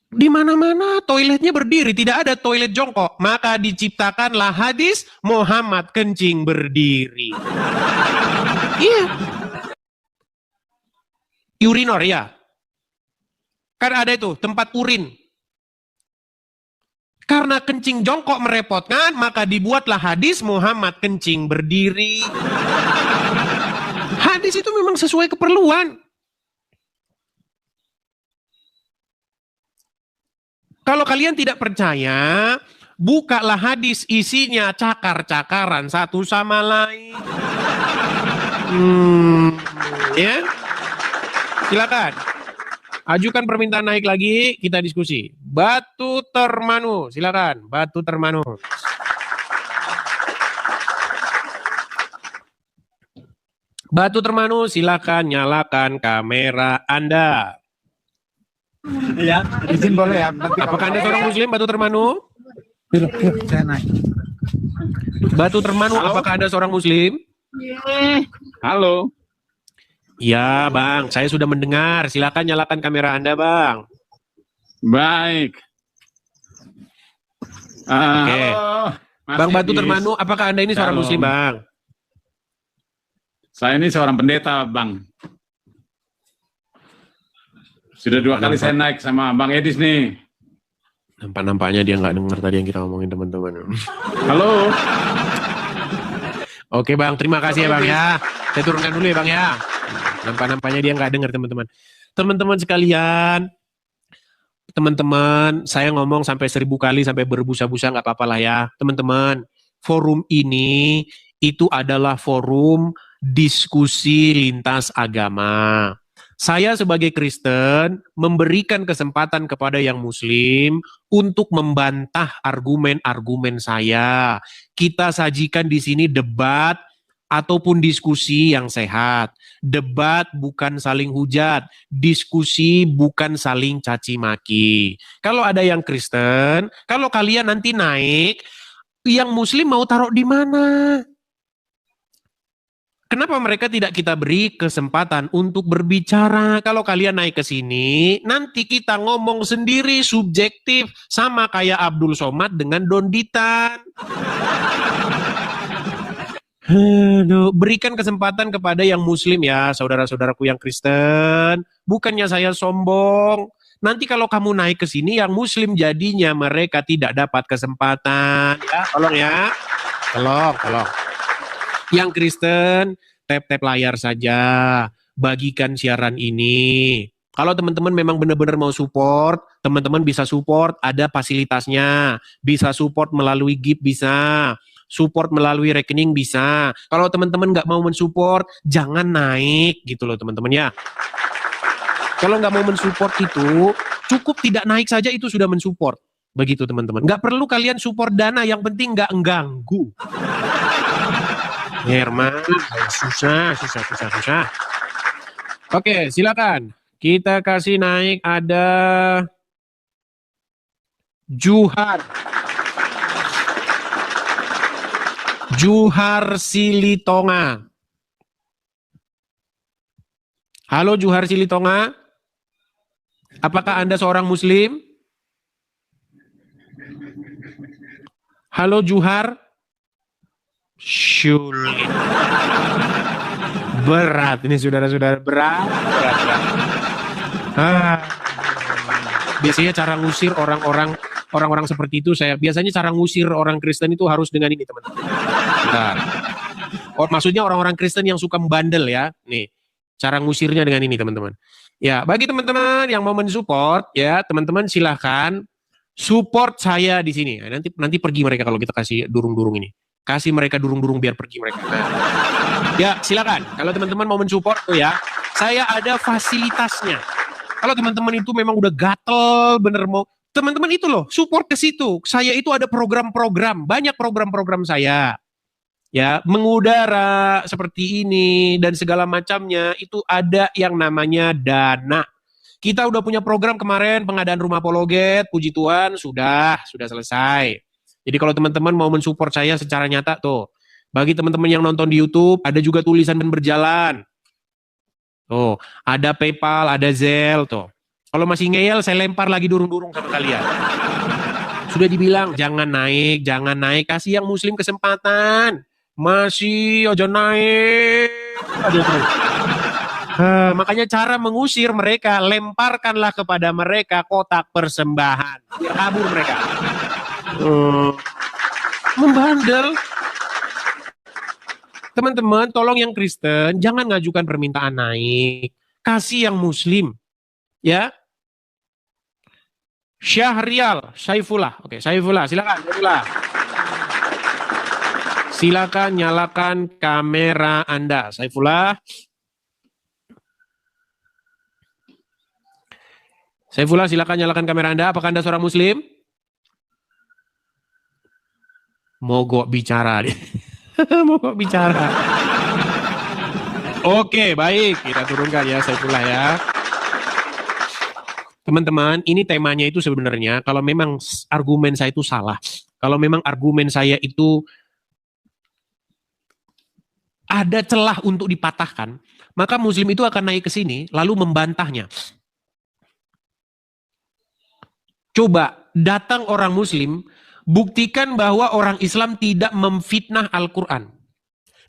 Di mana-mana toiletnya berdiri, tidak ada toilet jongkok. Maka diciptakanlah hadis Muhammad kencing berdiri. Iya. Urinor ya. Kan ada itu, tempat urin. Karena kencing jongkok merepotkan, maka dibuatlah hadis Muhammad kencing berdiri. Hadis itu memang sesuai keperluan. Kalau kalian tidak percaya, bukalah hadis, isinya cakar-cakaran satu sama lain. Ya, silakan. Ajukan permintaan naik lagi, kita diskusi. Batu Termanu, silakan. Batu Termanu. Batu Termanu, silakan nyalakan kamera Anda. Ya, izin boleh ya. Apakah Anda seorang Muslim, Batu Termanu? Saya naik. Batu Termanu, apakah Anda seorang Muslim? Halo. Ya, Bang. Saya sudah mendengar. Silakan nyalakan kamera Anda, Bang. Baik. Oke. Bang Batu Termanu, apakah Anda ini seorang Muslim, Bang? Saya ini seorang pendeta, Bang. Sudah 2 kali saya naik sama Bang Edis nih. Nampaknya dia nggak dengar tadi yang kita ngomongin, teman-teman. Halo. Oke, Bang. Terima kasih ya, Bang ya. Saya turunkan dulu ya, Bang ya. Nampaknya dia nggak dengar, teman-teman. Teman-teman sekalian, teman-teman, saya ngomong sampai 1000 kali, sampai berbusa-busa nggak apa-apa lah ya. Teman-teman, forum ini itu adalah forum diskusi lintas agama. Saya sebagai Kristen memberikan kesempatan kepada yang Muslim untuk membantah argumen-argumen saya. Kita sajikan di sini debat ataupun diskusi yang sehat. Debat bukan saling hujat, diskusi bukan saling caci maki. Kalau ada yang Kristen, kalau kalian nanti naik, yang Muslim mau taruh di mana? Kenapa mereka tidak kita beri kesempatan untuk berbicara? Kalau kalian naik ke sini, nanti kita ngomong sendiri, subjektif, sama kayak Abdul Somad dengan Donditan. Berikan kesempatan kepada yang Muslim ya, saudara-saudaraku yang Kristen. Bukannya saya sombong, Nanti kalau kamu naik ke sini, yang muslim jadinya mereka tidak dapat kesempatan. Ya, tolong ya. Tolong. Yang Kristen, tap-tap layar saja. Bagikan siaran ini. Kalau teman-teman memang benar-benar mau support, teman-teman bisa support, ada fasilitasnya. Bisa support melalui GIF, bisa. Support melalui rekening, bisa. Kalau teman-teman nggak mau mensupport, jangan naik gitu loh teman-teman ya. Kalau nggak mau mensupport itu, cukup tidak naik saja itu sudah mensupport. Begitu teman-teman. Nggak perlu kalian support dana, yang penting nggak mengganggu. Herman, susah. Oke, silakan. Kita kasih naik ada Juhar Silitonga. Halo Juhar Silitonga. Apakah Anda seorang muslim? Halo Juhar. Sulit. Berat ini saudara-saudara, berat. Biasanya cara ngusir orang-orang seperti itu, biasanya cara ngusir orang Kristen itu harus dengan ini teman-teman. Maksudnya orang-orang Kristen yang suka membandel ya. Nih, cara ngusirnya dengan ini teman-teman. Ya, bagi teman-teman yang mau mensupport ya, teman-teman silahkan support saya di sini. Nanti pergi mereka kalau kita kasih durung-durung ini. Kasih mereka durung-durung biar pergi mereka. Ya, silakan. Kalau teman-teman mau mensupport tuh ya, saya ada fasilitasnya. Kalau teman-teman itu memang udah gatel bener mau, teman-teman itu loh support ke situ. Saya itu ada program-program, banyak program-program saya. Ya, mengudara seperti ini dan segala macamnya itu ada yang namanya dana. Kita udah punya program kemarin pengadaan rumah apologet, puji Tuhan sudah selesai. Jadi kalau teman-teman mau mensupport saya secara nyata tuh, bagi teman-teman yang nonton di YouTube ada juga tulisan dan berjalan. Tuh, ada PayPal, ada Zelle tuh. Kalau masih ngeyel saya lempar lagi durung-durung sama kalian. Sudah dibilang jangan naik, kasih yang muslim kesempatan. Masih aja naik. Makanya cara mengusir mereka, lemparkanlah kepada mereka kotak persembahan. Biar kabur mereka. Membandel. Teman-teman, tolong yang Kristen jangan ngajukan permintaan naik. Kasih yang muslim. Ya. Syahrial, Saifullah. Oke, Saifullah, silakan Saifullah. Silakan nyalakan kamera Anda, Saifullah. Saifullah, silakan nyalakan kamera Anda. Apakah Anda seorang muslim? Mogok bicara. Mogok bicara. Oke, baik. Kita turunkan ya Saifullah ya. Teman-teman, ini temanya itu sebenarnya kalau memang argumen saya itu salah. Kalau memang argumen saya itu ada celah untuk dipatahkan, maka muslim itu akan naik ke sini lalu membantahnya. Coba datang orang muslim, buktikan bahwa orang Islam tidak memfitnah Al-Quran.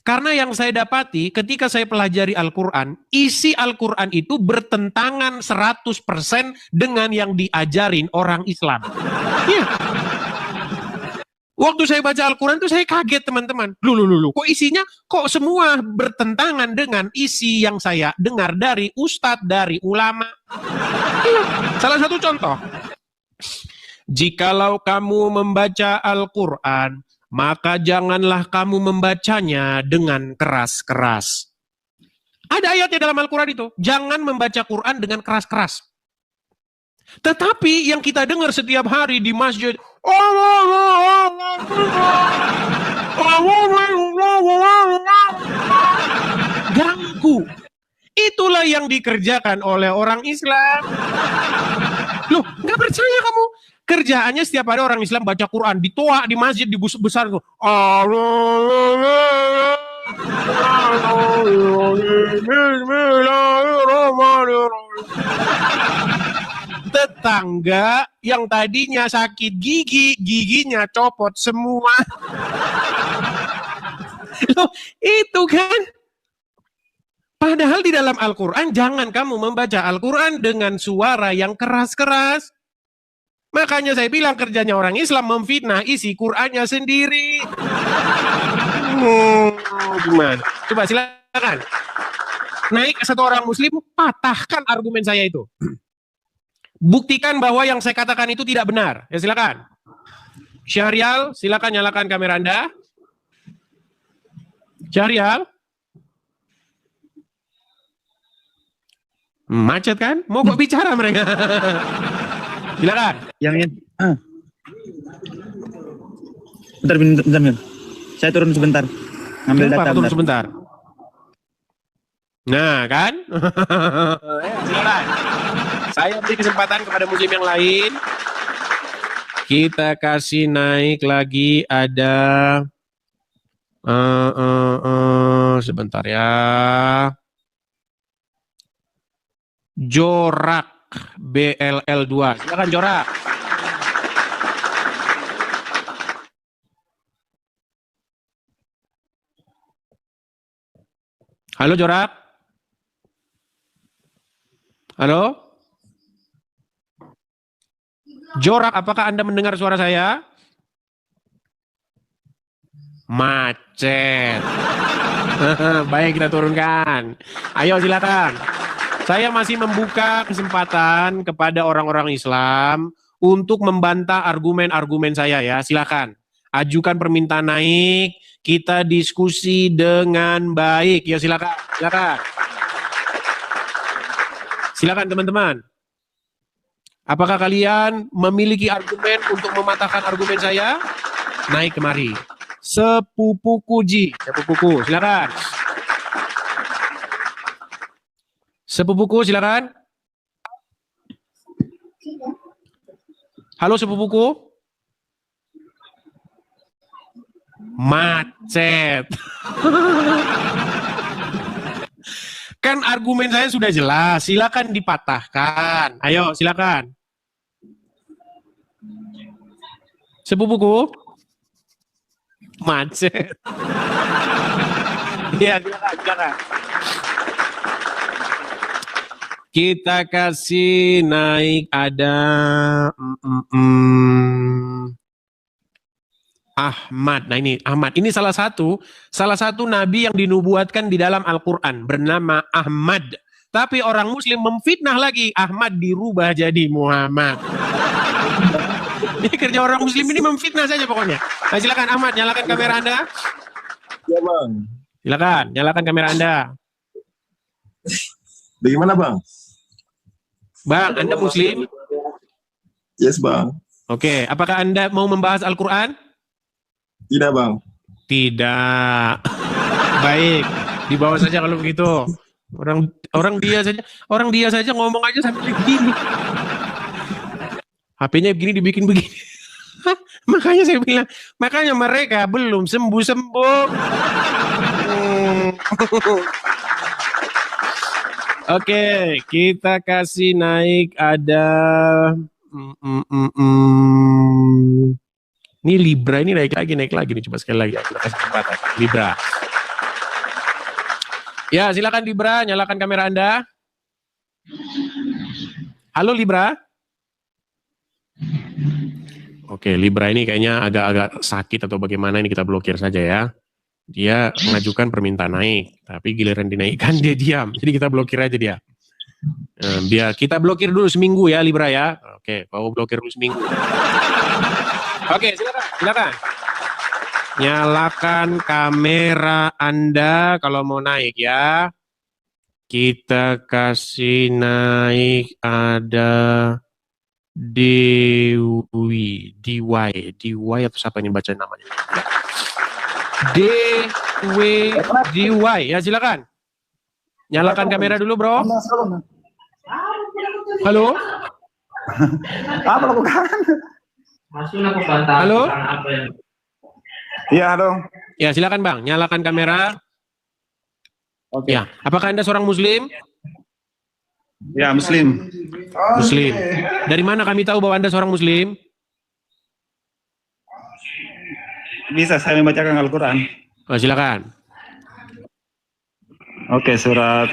Karena yang saya dapati ketika saya pelajari Al-Quran, isi Al-Quran itu bertentangan 100% dengan yang diajarin orang Islam. Iya. Waktu saya baca Al-Quran itu saya kaget teman-teman. Loh, kok isinya kok semua bertentangan dengan isi yang saya dengar dari ustadz, dari ulama. Salah satu contoh. Jikalau kamu membaca Al-Quran, maka janganlah kamu membacanya dengan keras-keras. Ada ayatnya dalam Al-Quran itu. Jangan membaca Quran dengan keras-keras. Tetapi yang kita dengar setiap hari di masjid, ganggu. Itulah yang dikerjakan oleh orang Islam. Loh, nggak percaya kamu? Kerjaannya setiap hari orang Islam baca Quran, ditoa di masjid, besar tuh. Tetangga yang tadinya sakit gigi, giginya copot semua. Loh, itu kan Padahal di dalam Al-Quran, jangan kamu membaca Al-Quran dengan suara yang keras-keras. Makanya saya bilang kerjanya orang Islam memfitnah isi Qurannya sendiri. Gimana? Coba silakan. Naik satu orang Muslim, patahkan argumen saya itu. Buktikan bahwa yang saya katakan itu tidak benar. Ya silakan. Syahrial, silakan nyalakan kamera Anda. Syahrial. Macet kan? Mau kok bicara mereka? Silakan. Yang bentar. Saya turun sebentar. Ngambil data. Turun sebentar. Nah, kan? Silakan. Saya beri kesempatan kepada muslim yang lain. Kita kasih naik lagi ada sebentar ya. Jorak BLL2. Silakan Jorak. Halo Jorak. Halo? Jorak, apakah Anda mendengar suara saya? Macet. Baik, kita turunkan. Ayo silakan. Saya masih membuka kesempatan kepada orang-orang Islam untuk membantah argumen-argumen saya ya. Silakan. Ajukan permintaan naik, kita diskusi dengan baik. Ya silakan. Silakan. Silakan teman-teman. Apakah kalian memiliki argumen untuk mematahkan argumen saya? Naik kemari. Sepupuku Ji. Sepupuku, silakan. Sepupuku, silakan. Halo sepupuku. Macet. Kan argumen saya sudah jelas. Silakan dipatahkan. Ayo, silakan. Sepupuku. Macet. Iya, silakan. Kita kasih naik ada Ahmad. Nah ini Ahmad. Ini salah satu nabi yang dinubuatkan di dalam Al-Quran bernama Ahmad. Tapi orang Muslim memfitnah lagi. Ahmad dirubah jadi Muhammad. Ini kerja orang Muslim ini memfitnah saja pokoknya. Nah, silakan Ahmad, nyalakan kamera Anda. Ya bang. Silakan, nyalakan kamera Anda. Bagaimana bang? Bang, Anda Muslim? Yes bang. Oke, apakah Anda mau membahas Al-Quran? Tidak bang. Tidak. Baik, dibawa saja kalau begitu. Orang dia saja ngomong aja sampai begini. HP-nya begini dibikin begini. Makanya saya bilang, makanya mereka belum sembuh-sembuh. Oke, kita kasih naik ada ini Libra ini naik lagi nih, coba sekali lagi kita kasih kesempatan. Libra. Ya, silakan Libra, nyalakan kamera Anda. Halo Libra. Oke, Libra ini kayaknya agak-agak sakit atau bagaimana, ini kita blokir saja ya. Dia mengajukan permintaan naik, tapi giliran dinaikkan dia diam. Jadi kita blokir aja dia. Kita blokir dulu seminggu ya Libra ya. Oke, kau blokir dulu seminggu. Oke, silakan. Nyalakan kamera Anda kalau mau naik ya. Kita kasih naik ada Dewi atau siapa ini baca namanya? DWY ya, silakan. Nyalakan kamera dulu, Bro. Halo? Apa lakukan? Halo? Iya, halo. Ya, silakan, Bang. Nyalakan kamera. Oke. Ya, apakah Anda seorang Muslim? Ya, Muslim. Muslim. Dari mana kami tahu bahwa Anda seorang Muslim? Bisa saya membacakan Al-Quran? Oh, silakan. Oke, surat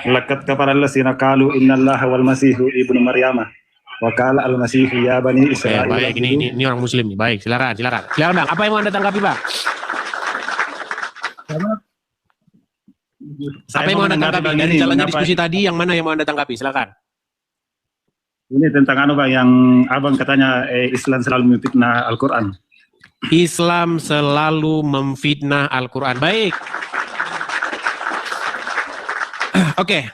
Lakat kepada allazina qalu innallaha wal masihu ibnu maryama wa qala al masihu ya bani israil. Baik, ini orang muslim nih. Baik, silakan. Silakan Bang, apa yang mau Anda tanggapi, Bang? Apa yang mau Anda tanggapi dari jalannya diskusi tadi? Yang mana yang mau Anda tanggapi? Silakan. Ini tentang Bang, yang Abang katanya Islam selalu memfitnah Al-Quran. Islam selalu memfitnah Al-Quran. Baik. Oke.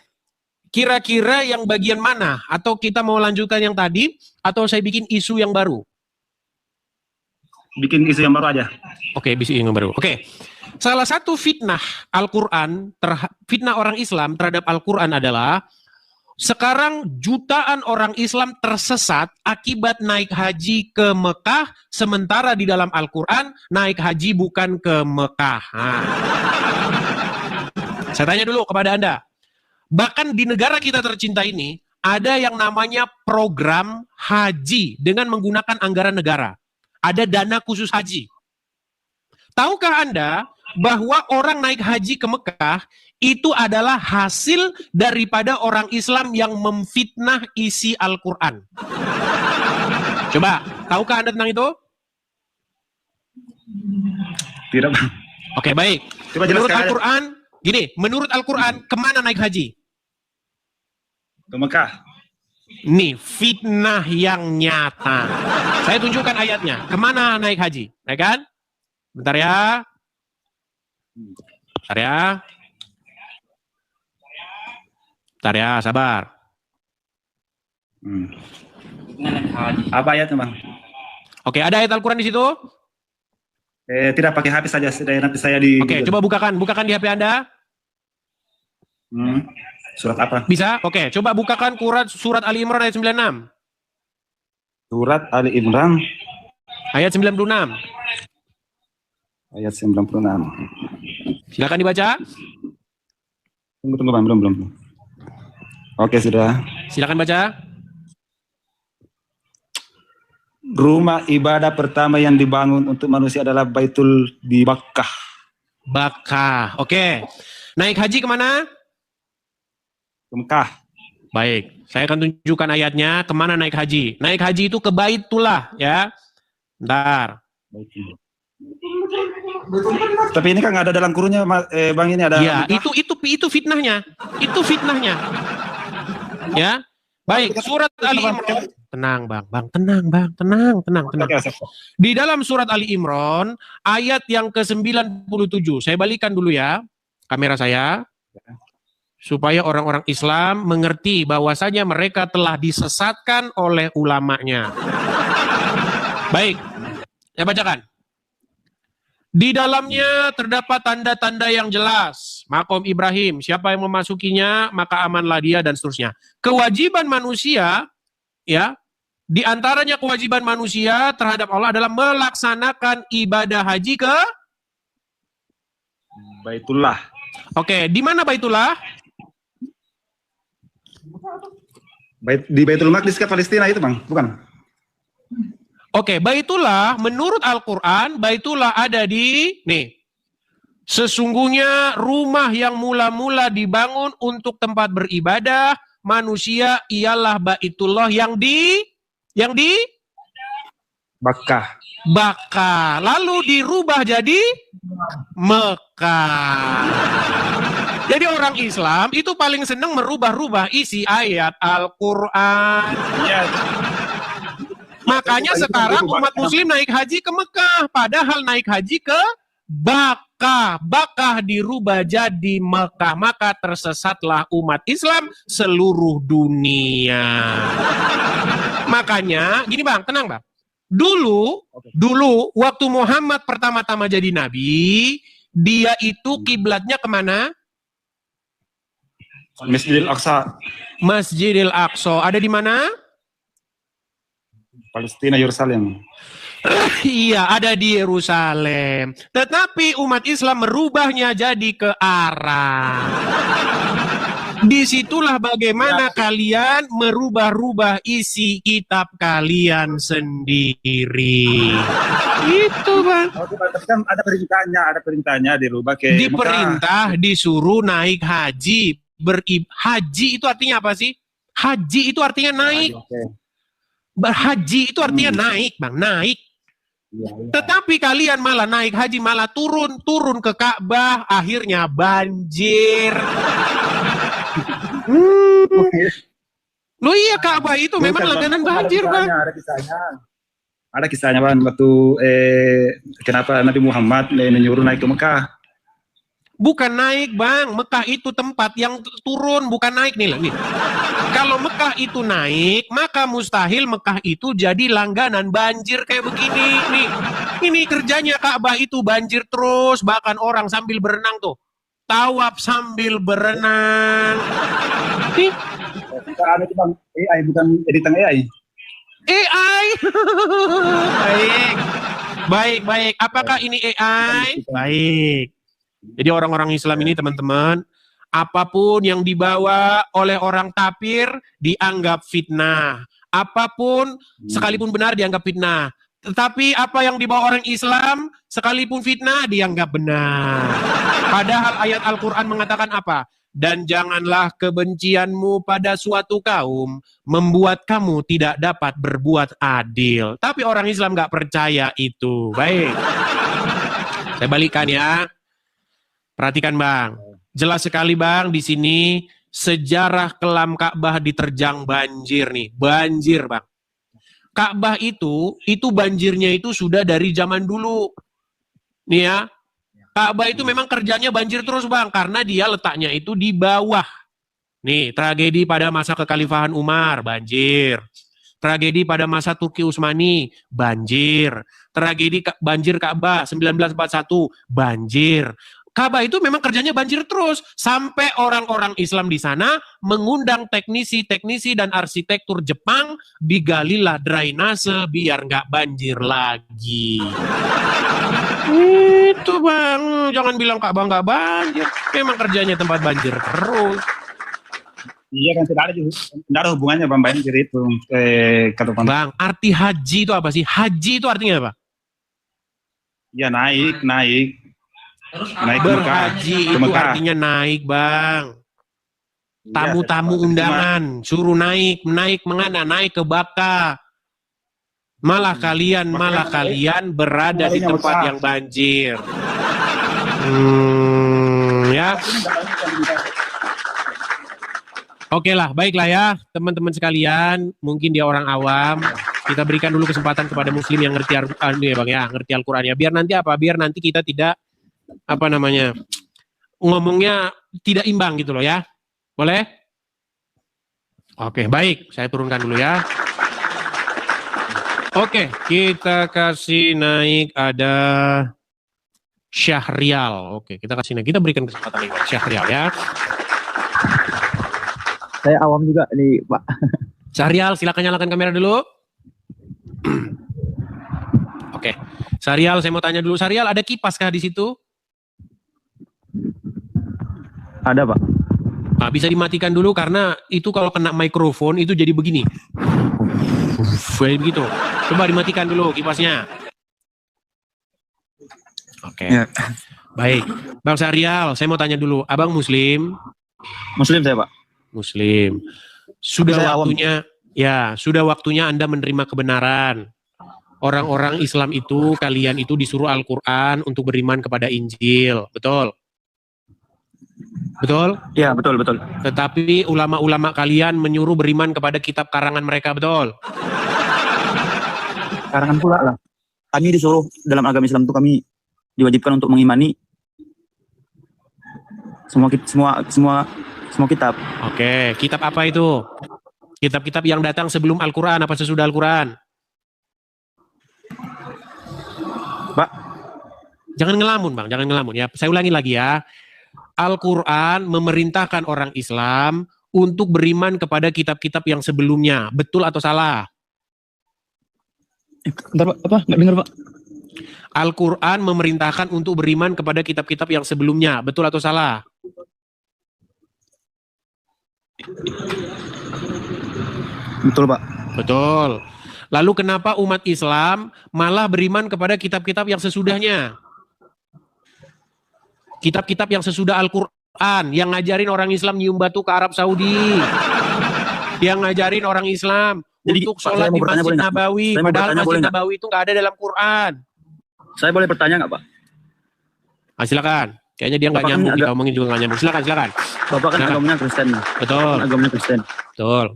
Kira-kira yang bagian mana? Atau kita mau lanjutkan yang tadi? Atau saya bikin isu yang baru? Bikin isu yang baru aja. Oke, isu yang baru. Oke. Salah satu fitnah Al-Quran, fitnah orang Islam terhadap Al-Quran adalah sekarang jutaan orang Islam tersesat akibat naik haji ke Mekah, sementara di dalam Al-Quran naik haji bukan ke Mekah. Nah. Saya tanya dulu kepada Anda. Bahkan di negara kita tercinta ini, ada yang namanya program haji dengan menggunakan anggaran negara. Ada dana khusus haji. Tahukah Anda bahwa orang naik haji ke Mekah itu adalah hasil daripada orang Islam yang memfitnah isi Al-Quran? Coba, tahukah Anda tentang itu? Tidak. Oke, baik. Coba menurut jelaskan Al-Quran, gini, menurut Al-Quran, kemana naik haji? Ke Mekah. Nih, fitnah yang nyata. Saya tunjukkan ayatnya. Kemana naik haji? Naik kan? Bentar ya. Bentar ya. Bentar ya, sabar. Apa ayatnya, Bang? Oke, ada ayat Al-Quran di situ? Tidak, pakai HP saja. Nanti saya di... Oke, coba bukakan di HP Anda. Surat apa? Bisa? Oke, coba bukakan surat Ali Imran ayat 96. Surat Ali Imran ayat 96. Ayat 96. Silakan dibaca. Tunggu Bang, belum. Oke, sudah. Silakan baca. Rumah ibadah pertama yang dibangun untuk manusia adalah Baitul di Bakkah. Bakkah. Oke. Naik haji kemana? Ke Mekah. Baik, saya akan tunjukkan ayatnya kemana naik haji. Naik haji itu ke Baitullah, ya. Bentar. Tapi ini kan nggak ada dalam kurunnya, Bang, ini ada. Ya, itu fitnahnya. Itu fitnahnya. Ya. Baik, surat Ali Imran. Tenang, tenang. Di dalam surat Ali Imran, ayat yang ke-97. Saya balikan dulu ya, kamera saya. Supaya orang-orang Islam mengerti bahwasanya mereka telah disesatkan oleh ulamanya. Baik, saya bacakan. Di dalamnya terdapat tanda-tanda yang jelas. Makom Ibrahim, siapa yang memasukinya, maka amanlah dia, dan seterusnya. Kewajiban manusia, ya, di antaranya kewajiban manusia terhadap Allah adalah melaksanakan ibadah haji ke Baitullah. Oke, di mana Baitullah? Di Baitul Maqdis ke Palestina itu, Bang? Bukan? Oke, Baitullah menurut Al-Quran, Baitullah ada di, nih, sesungguhnya rumah yang mula-mula dibangun untuk tempat beribadah manusia ialah Baitullah yang di Bakkah. Lalu dirubah jadi Mekah. Jadi orang Islam itu paling senang merubah-rubah isi ayat Al-Quran. Ya. Makanya sekarang umat muslim naik haji ke Mekah, padahal naik haji ke Bakkah. Bakkah dirubah jadi Mekah, maka tersesatlah umat Islam seluruh dunia. Makanya, gini Bang, tenang Bang. Dulu waktu Muhammad pertama-tama jadi nabi, dia itu kiblatnya kemana? Masjidil Aqsa. Masjidil Aqsa. Ada di mana? Palestina, Yerusalem. Iya, ada di Yerusalem. Tetapi umat Islam merubahnya jadi ke Arab. Disitulah bagaimana kalian merubah-rubah isi kitab kalian sendiri. Itu Bang. Tapi kan ada perintahnya dirubah ke Diperintah disuruh naik haji. Haji itu artinya apa sih? Haji itu artinya naik. Haji itu artinya naik, Bang, naik. Tetapi kalian malah naik haji, malah turun ke Ka'bah, akhirnya banjir. Loh iya, Ka'bah itu memang langganan banjir, Bang. Ada kisahnya Bang, waktu kenapa Nabi Muhammad menyuruh naik ke Mekah. Bukan naik, Bang. Mekah itu tempat yang turun, bukan naik nih. Kalau Mekah itu naik, maka mustahil Mekah itu jadi langganan banjir kayak begini. Nih, ini kerjanya Ka'bah itu banjir terus, bahkan orang sambil berenang tuh. Tawaf sambil berenang. Nih. Bang, AI bukan editan AI. AI. Baik. Apakah ini AI? Baik. Jadi orang-orang Islam ini teman-teman, apapun yang dibawa oleh orang kafir dianggap fitnah. Apapun sekalipun benar dianggap fitnah. Tetapi apa yang dibawa orang Islam sekalipun fitnah dianggap benar. Padahal ayat Al-Quran mengatakan apa? Dan janganlah kebencianmu pada suatu kaum membuat kamu tidak dapat berbuat adil. Tapi orang Islam nggak percaya itu. Baik. Saya balikan ya. Perhatikan Bang, jelas sekali Bang di sini sejarah kelam Ka'bah diterjang banjir nih, banjir Bang. Ka'bah itu banjirnya itu sudah dari zaman dulu. Nih ya, Ka'bah itu memang kerjanya banjir terus Bang, karena dia letaknya itu di bawah. Nih, tragedi pada masa kekhalifahan Umar, banjir. Tragedi pada masa Turki Utsmani, banjir. Tragedi banjir Ka'bah 1941, banjir. Ka'bah itu memang kerjanya banjir terus sampai orang-orang Islam di sana mengundang teknisi dan arsitektur Jepang, digalilah drainase biar nggak banjir lagi. Itu Bang, jangan bilang Ka'bah nggak banjir, memang kerjanya tempat banjir terus. Iya kan tidak ada hubungannya Bang banjir itu. Kata Bang, arti haji itu apa sih? Haji itu artinya apa? Ya naik. Naik berhaji itu artinya naik Bang. Tamu-tamu undangan suruh naik mengana? Naik ke Baka. Malah kalian berada di tempat yang banjir. Ya. Oke lah, baiklah ya teman-teman sekalian. Mungkin dia orang awam. Kita berikan dulu kesempatan kepada Muslim yang ngerti ngerti Al-Quran ya. Biar nanti kita tidak ngomongnya tidak imbang gitu loh ya. Boleh? Oke, baik. Saya turunkan dulu ya. Oke, kita kasih naik ada Syahrial. Oke, kita kasih naik. Kita berikan kesempatan lagi Syahrial ya. Saya awam juga nih, Pak. Syahrial, silakan nyalakan kamera dulu. Oke. Syahrial, saya mau tanya dulu. Syahrial, ada kipas kah di situ? Ada Pak. Nah, bisa dimatikan dulu karena itu kalau kena mikrofon itu jadi begini. Begitu. Coba dimatikan dulu kipasnya. Oke. Ya. Baik. Bang Syahrial, saya mau tanya dulu. Abang Muslim? Muslim saya Pak. Muslim. Sudah waktunya Anda menerima kebenaran. Orang-orang Islam itu, kalian itu disuruh Al-Quran untuk beriman kepada Injil. Betul? Betul? Ya, betul. Tetapi ulama-ulama kalian menyuruh beriman kepada kitab karangan mereka, betul? Karangan pula lah. Kami disuruh dalam agama Islam itu kami diwajibkan untuk mengimani semua kitab. Oke, kitab apa itu? Kitab-kitab yang datang sebelum Al-Quran apa sesudah Al-Quran? Pak, jangan ngelamun Bang, jangan ngelamun ya. Saya ulangi lagi ya. Al-Quran memerintahkan orang Islam untuk beriman kepada kitab-kitab yang sebelumnya. Betul atau salah? Bentar Pak, apa? Nggak dengar Pak. Al-Quran memerintahkan untuk beriman kepada kitab-kitab yang sebelumnya. Betul atau salah? Betul, Pak. Betul. Lalu kenapa umat Islam malah beriman kepada kitab-kitab yang sesudahnya? Kitab-kitab yang sesudah Al-Quran, yang ngajarin orang Islam nyium batu ke Arab Saudi, yang ngajarin orang Islam untuk sholat di Masjid Nabawi, padahal Masjid Nabawi itu nggak ada dalam Quran. Saya boleh bertanya nggak, Pak? Silakan. Kayaknya dia nggak nyambung, kita omongin juga nggak nyambung. Silakan. Bapak kan agamanya Kristen. Betul. Agamanya Kristen. Betul.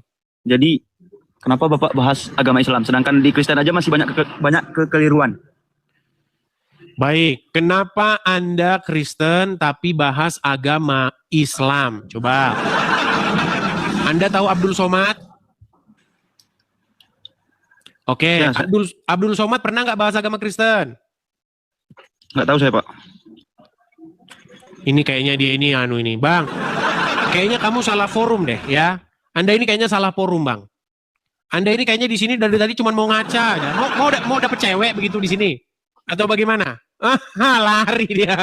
Jadi kenapa Bapak bahas agama Islam, sedangkan di Kristen aja masih banyak kekeliruan? Baik, kenapa Anda Kristen tapi bahas agama Islam? Coba. Anda tahu Abdul Somad? Oke, ya, Abdul Somad pernah nggak bahas agama Kristen? Nggak tahu saya, Pak. Ini kayaknya dia ini ini. Bang, kayaknya kamu salah forum deh ya. Anda ini kayaknya salah forum, Bang. Anda ini kayaknya di sini dari tadi cuma mau ngaca aja. Mau dapet cewek begitu di sini? Atau bagaimana? Lari dia.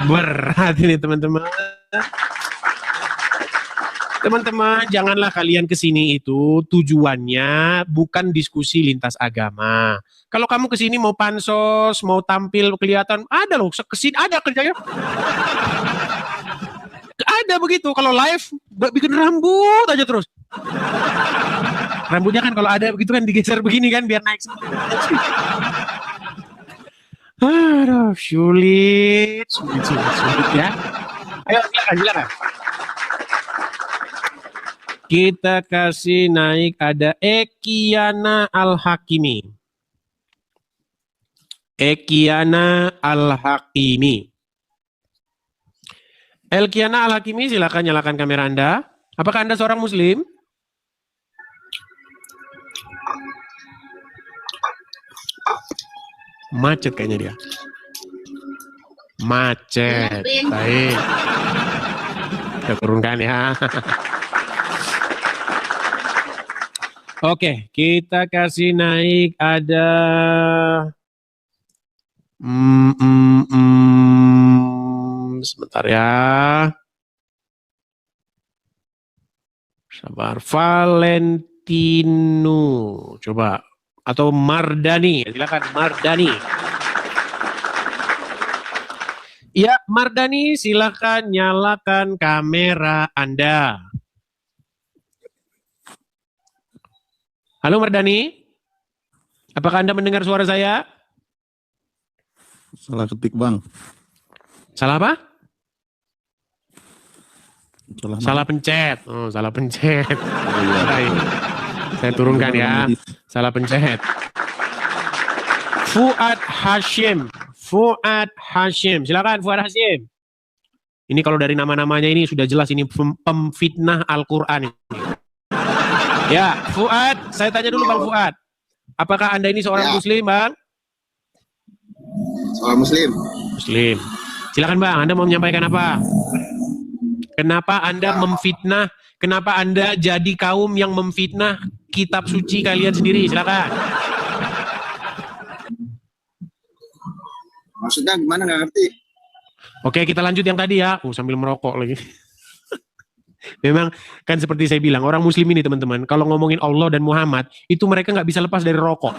Berat ini teman-teman. Teman-teman, janganlah kalian kesini itu tujuannya bukan diskusi lintas agama. Kalau kamu kesini mau pansos, mau tampil kelihatan, ada loh, kesini ada kerjanya. Ada begitu, kalau live bikin rambut aja terus. Rambutnya kan kalau ada begitu kan digeser begini kan biar naik semua. Aduh, sulit ya. Ayo silakan. Kita kasih naik ada Ekiana Al-Hakimi. Ekiana Al-Hakimi. Elkiana Al-Hakimi, silakan nyalakan kamera Anda. Apakah Anda seorang Muslim? Macet kayaknya dia. Macet. Baik. Kita turunkan ya. Oke, kita kasih naik ada sebentar ya. Sabar, Valentino. Coba atau Mardani, silakan Mardani. Ya, Mardani, silakan nyalakan kamera Anda. Halo Mardani, apakah Anda mendengar suara saya? Salah ketik, Bang. Salah apa? Salah, salah pencet. Oh, salah pencet. Baik. Saya turunkan ya. Salah pencet. Fuad Hashim. Fuad Hashim. Silakan Fuad Hashim. Ini kalau dari nama-namanya ini sudah jelas ini pemfitnah Al-Qur'an ini. Ya, Fuad, saya tanya dulu Bang Fuad. Apakah Anda ini seorang Muslim, Bang? Seorang Muslim. Muslim. Silakan Bang, Anda mau menyampaikan apa? Kenapa Anda memfitnah? Kenapa Anda jadi kaum yang memfitnah kitab suci kalian sendiri? Silakan. Maksudnya gimana, nggak ngerti? Oke, kita lanjut yang tadi ya. Sambil merokok lagi. Memang kan seperti saya bilang, orang Muslim ini teman-teman, kalau ngomongin Allah dan Muhammad, itu mereka nggak bisa lepas dari rokok.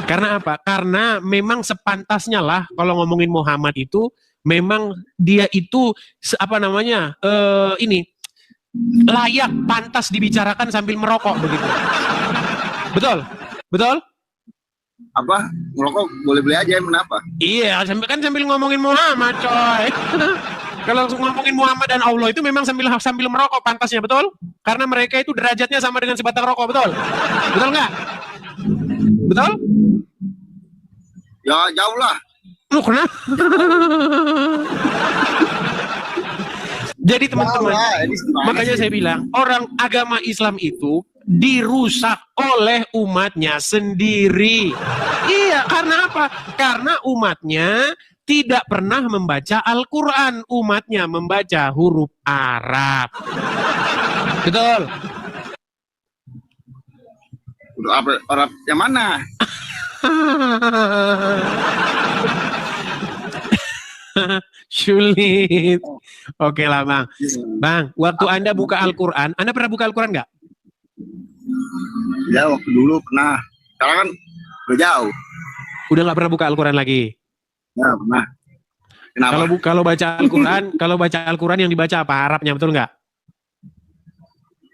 Karena apa? Karena memang sepantasnya lah kalau ngomongin Muhammad itu, memang dia itu ini layak, pantas dibicarakan sambil merokok begitu. Betul? Betul? Apa? Merokok boleh beli aja, kenapa? Iya, sambil ngomongin Muhammad, coy. Kalau ngomongin Muhammad dan Allah itu memang sambil merokok pantasnya, betul? Karena mereka itu derajatnya sama dengan sebatang rokok, betul? Betul nggak? Betul? Ya jauh lah. Lu kenapa? Jadi teman-teman, makanya saya bilang orang agama Islam itu dirusak oleh umatnya sendiri. Iya, karena apa? Karena umatnya tidak pernah membaca Al-Quran, umatnya membaca huruf Arab. Betul? Huruf Arab yang mana? Sulit. Oke lah Bang. Bang, waktu Anda buka Al-Quran, Anda pernah buka Al-Quran nggak? Ya waktu dulu pernah. Sekarang kan udah jauh. Udah nggak pernah buka Al-Quran lagi? Ya pernah. Kenapa? Kalau baca Al-Quran, kalau baca Al-Quran yang dibaca apa? Arabnya betul nggak?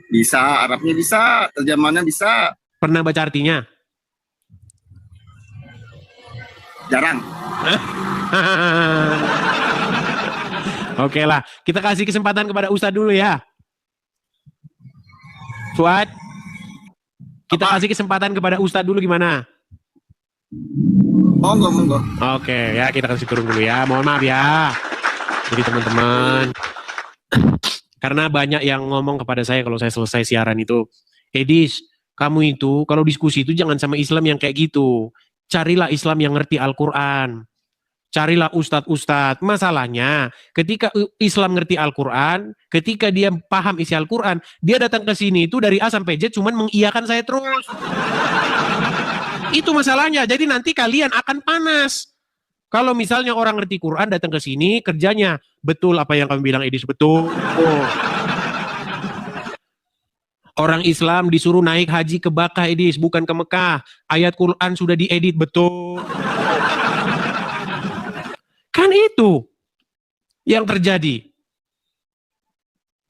Bisa, Arabnya bisa, terjemahannya bisa. Pernah baca artinya? Jarang. Oke lah, kita kasih kesempatan kepada Ustadz dulu ya. Fuad, kita kasih kesempatan kepada Ustadz dulu gimana? Monggo. Oke ya, kita kasih turun dulu ya. Mohon maaf ya. Jadi teman-teman, karena banyak yang ngomong kepada saya kalau saya selesai siaran itu, Edis, kamu itu kalau diskusi itu jangan sama Islam yang kayak gitu. Carilah Islam yang ngerti Al-Quran. Carilah ustadz-ustadz. Masalahnya, ketika Islam ngerti Al-Quran, ketika dia paham isi Al-Quran, dia datang ke sini itu dari A sampai Z cuman mengiyakan saya terus. Itu masalahnya. Jadi nanti kalian akan panas. Kalau misalnya orang ngerti Quran datang ke sini, kerjanya betul apa yang kamu bilang, Edis, betul. Orang Islam disuruh naik haji ke Bakkah, Edis, bukan ke Mekah. Ayat Quran sudah diedit, betul. Kan itu yang terjadi.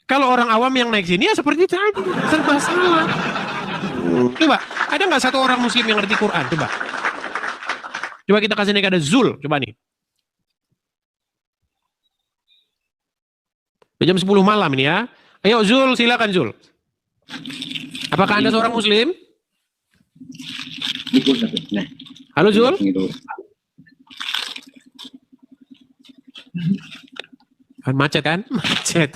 Kalau orang awam yang naik sini ya seperti tadi, serba salah. Coba, ada nggak satu orang muslim yang ngerti Quran? Coba kita kasih naik, ada Zul, coba nih. Jam 10 malam ini ya. Ayo Zul, silakan Zul. Apakah Anda seorang muslim? Halo Zul. Macet kan? Macet.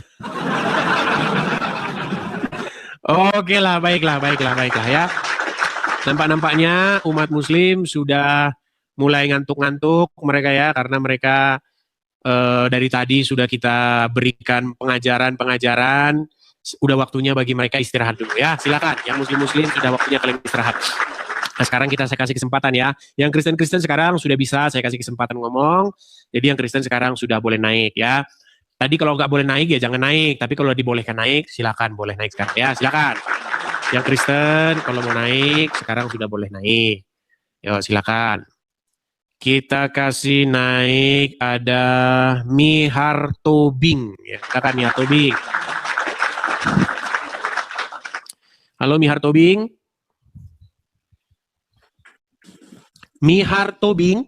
Oke lah, baiklah ya. Nampaknya umat muslim sudah mulai ngantuk-ngantuk mereka ya, karena mereka dari tadi sudah kita berikan pengajaran. Udah waktunya bagi mereka istirahat dulu ya. Silakan, yang muslim-muslim sudah waktunya kalian istirahat. Nah sekarang saya kasih kesempatan ya. Yang Kristen sekarang sudah bisa saya kasih kesempatan ngomong. Jadi yang Kristen sekarang sudah boleh naik ya. Tadi kalau nggak boleh naik ya jangan naik. Tapi kalau dibolehkan naik, silakan boleh naik sekarang ya. Silakan. Yang Kristen kalau mau naik sekarang sudah boleh naik. Yo silakan. Kita kasih naik ada Mihar Tobing ya. Silakan Mihar Tobing. Halo Mihar Tobing. Mihar Tobing.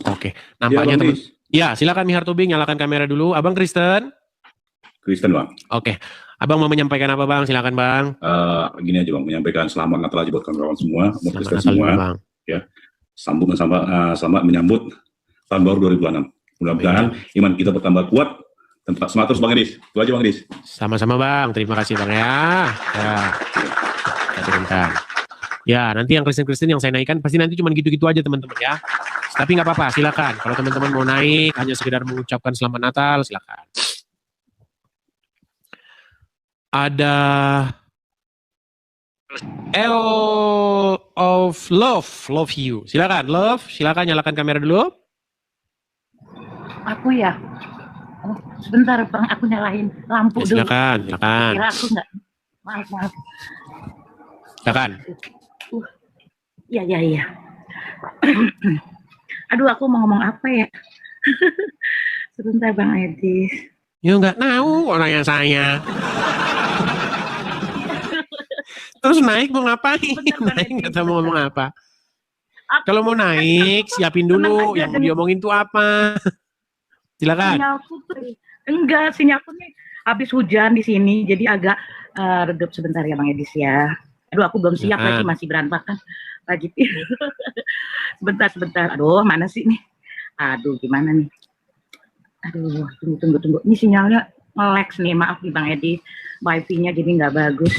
Oke, nampaknya teman. Ya, silakan Mihar Tobing, nyalakan kamera dulu. Abang Kristen? Kristen, Bang. Oke. Abang mau menyampaikan apa, Bang? Silakan, Bang. Gini aja, Bang, menyampaikan selamat Natal aja buat kawan-kawan semua, umat Kristen Natal semua. Bang. Ya. Selamat menyambut tahun baru 2026. Mudah-mudahan iman kita bertambah kuat. Semangat terus Bang Edis. Itu aja Bang Edis. Sama-sama Bang. Terima kasih Bang ya. Ya, nanti yang Kristen yang saya naikkan pasti nanti cuma gitu-gitu aja teman-teman ya. Tapi nggak apa-apa, silakan. Kalau teman-teman mau naik hanya sekedar mengucapkan selamat Natal, silakan. Ada L of love you. Silakan, love. Silakan nyalakan kamera dulu. Aku ya. Oh, sebentar Bang, aku nyalain lampu dulu. Silakan. Kira aku nggak. Maaf. Silakan. Iya. Aduh, aku mau ngomong apa ya? Sebentar Bang Edis. Ya nggak tahu kok nanya saya. Terus naik mau ngapain? Naik nggak tahu mau ngomong apa. Kalau mau naik, siapin dulu. Yang mau diomongin tuh apa? Silakan. Sinyalku nih habis hujan di sini, jadi agak redup sebentar ya Bang Edis ya. Aduh, aku belum siap lagi, masih berantakan lagi. Sebentar. Aduh, mana sih nih? Aduh, gimana nih? Aduh, tunggu. Ini sinyalnya nge-lag nih, maaf nih Bang Edis. Wifi-nya jadi nggak bagus.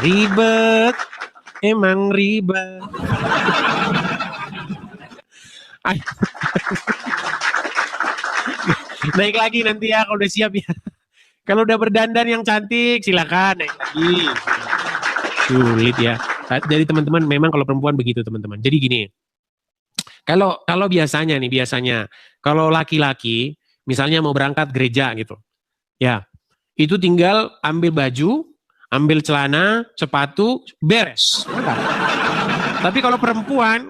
Ribet. Emang ribet. Naik lagi nanti ya kalau udah siap ya. Kalau udah berdandan yang cantik silakan naik lagi. Sulit ya. Jadi teman-teman memang kalau perempuan begitu teman-teman. Jadi gini, kalau biasanya kalau laki-laki misalnya mau berangkat gereja gitu, ya itu tinggal ambil baju, ambil celana, sepatu, beres. Tapi kalau perempuan,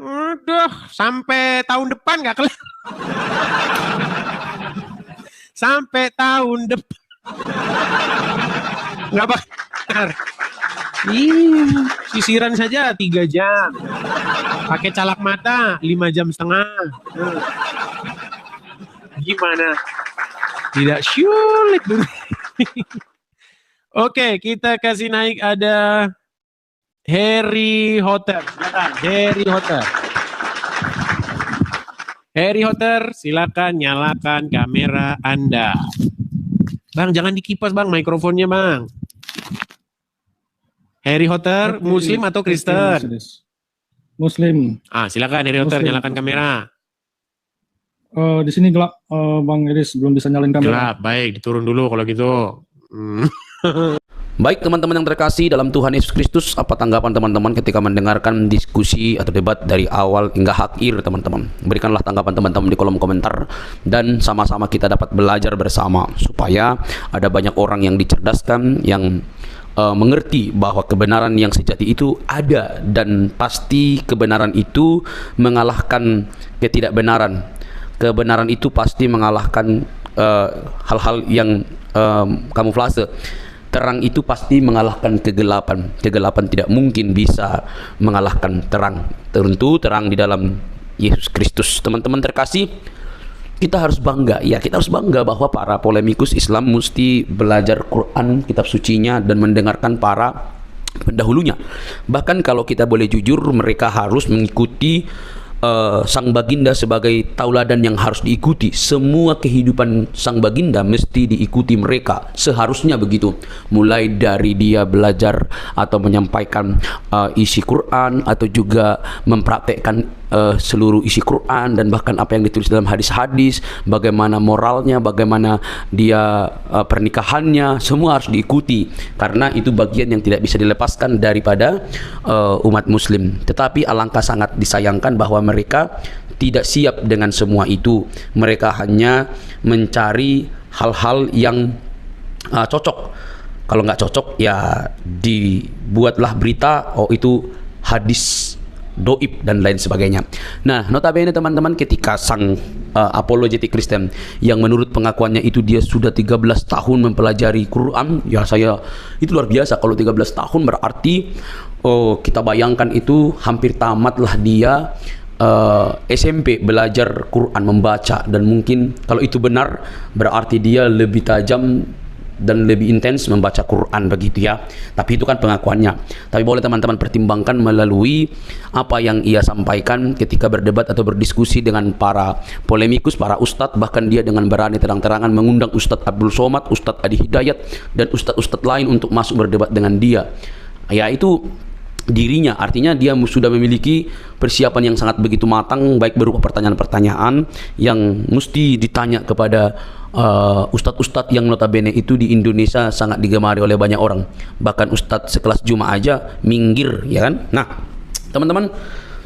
sampai tahun depan nggak kelar. Sampai tahun depan. Nggak bakar. Sisiran saja 3 jam. Pakai calak mata 5 jam setengah. Gimana? Tidak sulit. Oke, kita kasih naik ada Harry Hotter. Harry Hotter, silakan nyalakan kamera Anda. Bang, jangan dikipas Bang, mikrofonnya Bang. Harry Hotter, Muslim atau Kristen? Muslim. Silakan Harry Hotter, nyalakan kamera. Di sini gelap, Bang Edis, belum bisa nyalain kamera. Gelap, baik, diturun dulu kalau gitu. Baik teman-teman yang terkasih dalam Tuhan Yesus Kristus, apa tanggapan teman-teman ketika mendengarkan diskusi atau debat dari awal hingga akhir teman-teman? Berikanlah tanggapan teman-teman di kolom komentar dan sama-sama kita dapat belajar bersama supaya ada banyak orang yang dicerdaskan, yang mengerti bahwa kebenaran yang sejati itu ada dan pasti kebenaran itu mengalahkan ketidakbenaran. Kebenaran itu pasti mengalahkan hal-hal yang kamuflase. Terang itu pasti mengalahkan kegelapan. Kegelapan tidak mungkin bisa mengalahkan terang. Tentu terang di dalam Yesus Kristus. Teman-teman terkasih, kita harus bangga. Ya, kita harus bangga bahwa para polemikus Islam mesti belajar Quran, kitab sucinya, dan mendengarkan para pendahulunya. Bahkan kalau kita boleh jujur, mereka harus mengikuti sang baginda sebagai tauladan yang harus diikuti. Semua kehidupan sang baginda mesti diikuti mereka, seharusnya begitu. Mulai dari dia belajar atau menyampaikan isi Quran, atau juga mempraktekkan seluruh isi Quran, dan bahkan apa yang ditulis dalam hadis-hadis, bagaimana moralnya, bagaimana dia pernikahannya, semua harus diikuti karena itu bagian yang tidak bisa dilepaskan daripada umat muslim. Tetapi alangkah sangat disayangkan bahwa mereka tidak siap dengan semua itu. Mereka hanya mencari hal-hal yang cocok. Kalau nggak cocok ya dibuatlah berita, oh itu hadis doib dan lain sebagainya. Nah, notabene teman-teman, ketika sang apologetik Kristen yang menurut pengakuannya itu dia sudah 13 tahun mempelajari Quran, ya saya itu luar biasa. Kalau 13 tahun berarti kita bayangkan itu hampir tamatlah dia SMP belajar Quran, membaca, dan mungkin kalau itu benar berarti dia lebih tajam dan lebih intens membaca Quran, begitu ya. Tapi itu kan pengakuannya. Tapi boleh teman-teman pertimbangkan melalui apa yang ia sampaikan ketika berdebat atau berdiskusi dengan para polemikus, para ustadz. Bahkan dia dengan berani terang-terangan mengundang Ustadz Abdul Somad, Ustadz Adi Hidayat, dan ustadz-ustadz lain untuk masuk berdebat dengan dia. Ya, itu dirinya, artinya dia sudah memiliki persiapan yang sangat begitu matang, baik berupa pertanyaan-pertanyaan yang mesti ditanya kepada ustadz-ustadz yang notabene itu di Indonesia sangat digemari oleh banyak orang. Bahkan ustadz sekelas Juma aja minggir, ya kan? Nah, teman-teman,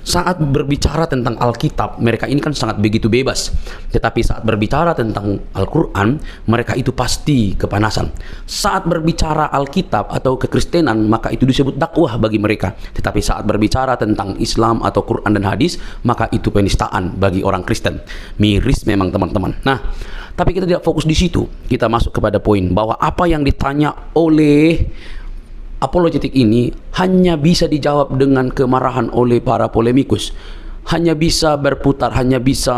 saat berbicara tentang Alkitab, mereka ini kan sangat begitu bebas. Tetapi saat berbicara tentang Al-Quran, mereka itu pasti kepanasan. Saat berbicara Alkitab atau kekristenan, maka itu disebut dakwah bagi mereka. Tetapi saat berbicara tentang Islam atau Quran dan hadis, maka itu penistaan bagi orang Kristen. Miris memang teman-teman. Nah, tapi kita tidak fokus di situ. Kita masuk kepada poin bahwa apa yang ditanya oleh apologetik ini hanya bisa dijawab dengan kemarahan oleh para polemikus, hanya bisa berputar, hanya bisa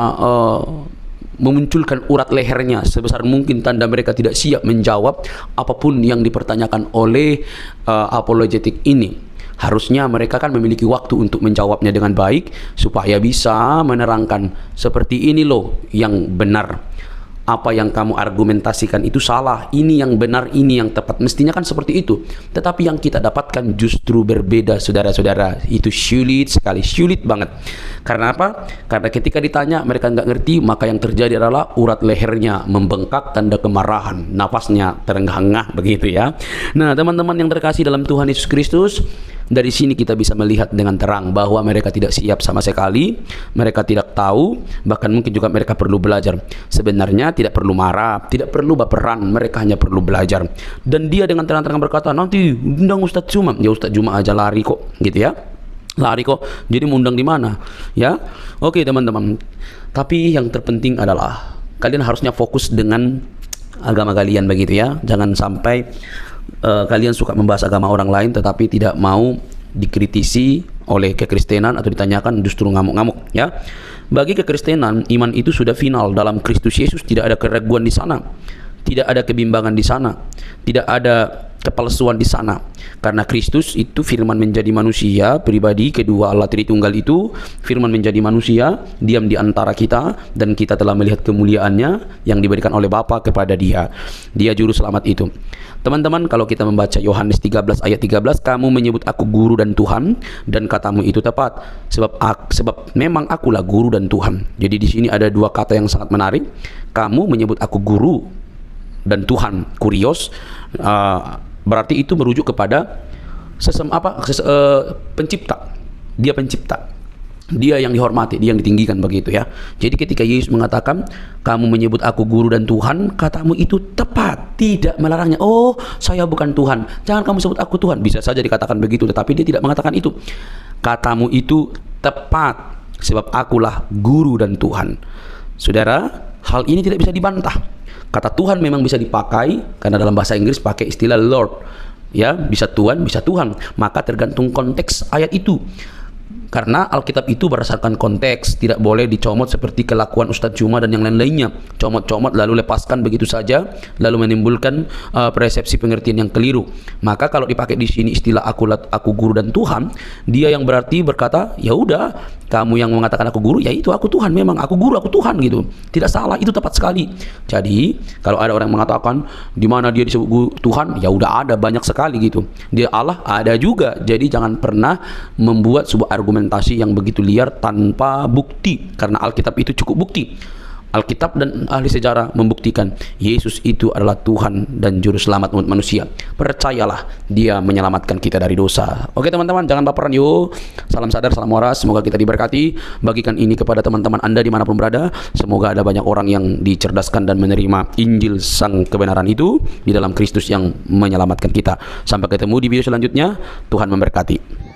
memunculkan urat lehernya sebesar mungkin, tanda mereka tidak siap menjawab apapun yang dipertanyakan oleh apologetik ini. Harusnya mereka kan memiliki waktu untuk menjawabnya dengan baik supaya bisa menerangkan seperti ini loh yang benar. Apa yang kamu argumentasikan itu salah, ini yang benar, ini yang tepat. Mestinya kan seperti itu. Tetapi yang kita dapatkan justru berbeda, saudara-saudara. Itu sulit sekali, sulit banget. Karena apa? Karena ketika ditanya mereka nggak ngerti, maka yang terjadi adalah urat lehernya membengkak, tanda kemarahan, nafasnya terengah-engah, begitu ya. Nah, teman-teman yang terkasih dalam Tuhan Yesus Kristus, Dari sini kita bisa melihat dengan terang bahwa mereka tidak siap sama sekali, mereka tidak tahu, bahkan mungkin juga mereka perlu belajar. Sebenarnya tidak perlu marah, tidak perlu baperan, mereka hanya perlu belajar. Dan dia dengan terang-terang berkata, nanti undang Ustadz Juma. Ya Ustadz Juma aja lari kok, gitu ya. Lari kok, jadi mau undang di mana? Ya, oke teman-teman. Tapi yang terpenting adalah kalian harusnya fokus dengan agama kalian begitu ya. Jangan sampai kalian suka membahas agama orang lain tetapi tidak mau dikritisi oleh kekristenan atau ditanyakan justru ngamuk-ngamuk ya. Bagi kekristenan, iman itu sudah final dalam Kristus Yesus, tidak ada keraguan di sana. Tidak ada kebimbangan di sana, tidak ada kepalsuan di sana. Karena Kristus itu firman menjadi manusia, pribadi kedua Allah Tritunggal itu firman menjadi manusia, diam di antara kita, dan kita telah melihat kemuliaannya yang diberikan oleh Bapa kepada dia. Dia juru selamat itu. Teman-teman, kalau kita membaca Yohanes 13 ayat 13, kamu menyebut aku guru dan Tuhan, dan katamu itu tepat, sebab memang akulah guru dan Tuhan. Jadi di sini ada dua kata yang sangat menarik. Kamu menyebut aku guru dan Tuhan, kurios, berarti itu merujuk kepada pencipta. Dia pencipta, dia yang dihormati, dia yang ditinggikan begitu ya. Jadi ketika Yesus mengatakan kamu menyebut aku guru dan Tuhan, katamu itu tepat, tidak melarangnya. Oh, saya bukan Tuhan, jangan kamu sebut aku Tuhan. Bisa saja dikatakan begitu, tetapi dia tidak mengatakan itu. Katamu itu tepat, sebab akulah guru dan Tuhan. Saudara, hal ini tidak bisa dibantah. Kata Tuhan memang bisa dipakai, karena dalam bahasa Inggris pakai istilah Lord, ya, bisa Tuhan, bisa Tuhan. Maka tergantung konteks ayat itu. Karena Alkitab itu berdasarkan konteks, tidak boleh dicomot seperti kelakuan Ustadz Juma dan yang lain-lainnya. Comot-comot lalu lepaskan begitu saja, lalu menimbulkan persepsi pengertian yang keliru. Maka kalau dipakai di sini istilah aku guru dan Tuhan, dia yang berarti berkata, ya udah, kamu yang mengatakan aku guru, ya itu aku Tuhan, memang aku guru, aku Tuhan gitu. Tidak salah, itu tepat sekali. Jadi kalau ada orang yang mengatakan di mana dia disebut guru Tuhan, ya udah ada banyak sekali gitu. Dia Allah ada juga. Jadi jangan pernah membuat sebuah argumentasi yang begitu liar tanpa bukti, karena Alkitab itu cukup bukti. Alkitab dan ahli sejarah membuktikan Yesus itu adalah Tuhan dan Juru Selamat umat manusia. Percayalah, dia menyelamatkan kita dari dosa. Oke teman-teman, jangan baperan yuk. Salam sadar, salam waras, semoga kita diberkati. Bagikan ini kepada teman-teman Anda dimanapun berada. Semoga ada banyak orang yang dicerdaskan dan menerima Injil sang kebenaran itu di dalam Kristus yang menyelamatkan kita. Sampai ketemu di video selanjutnya. Tuhan memberkati.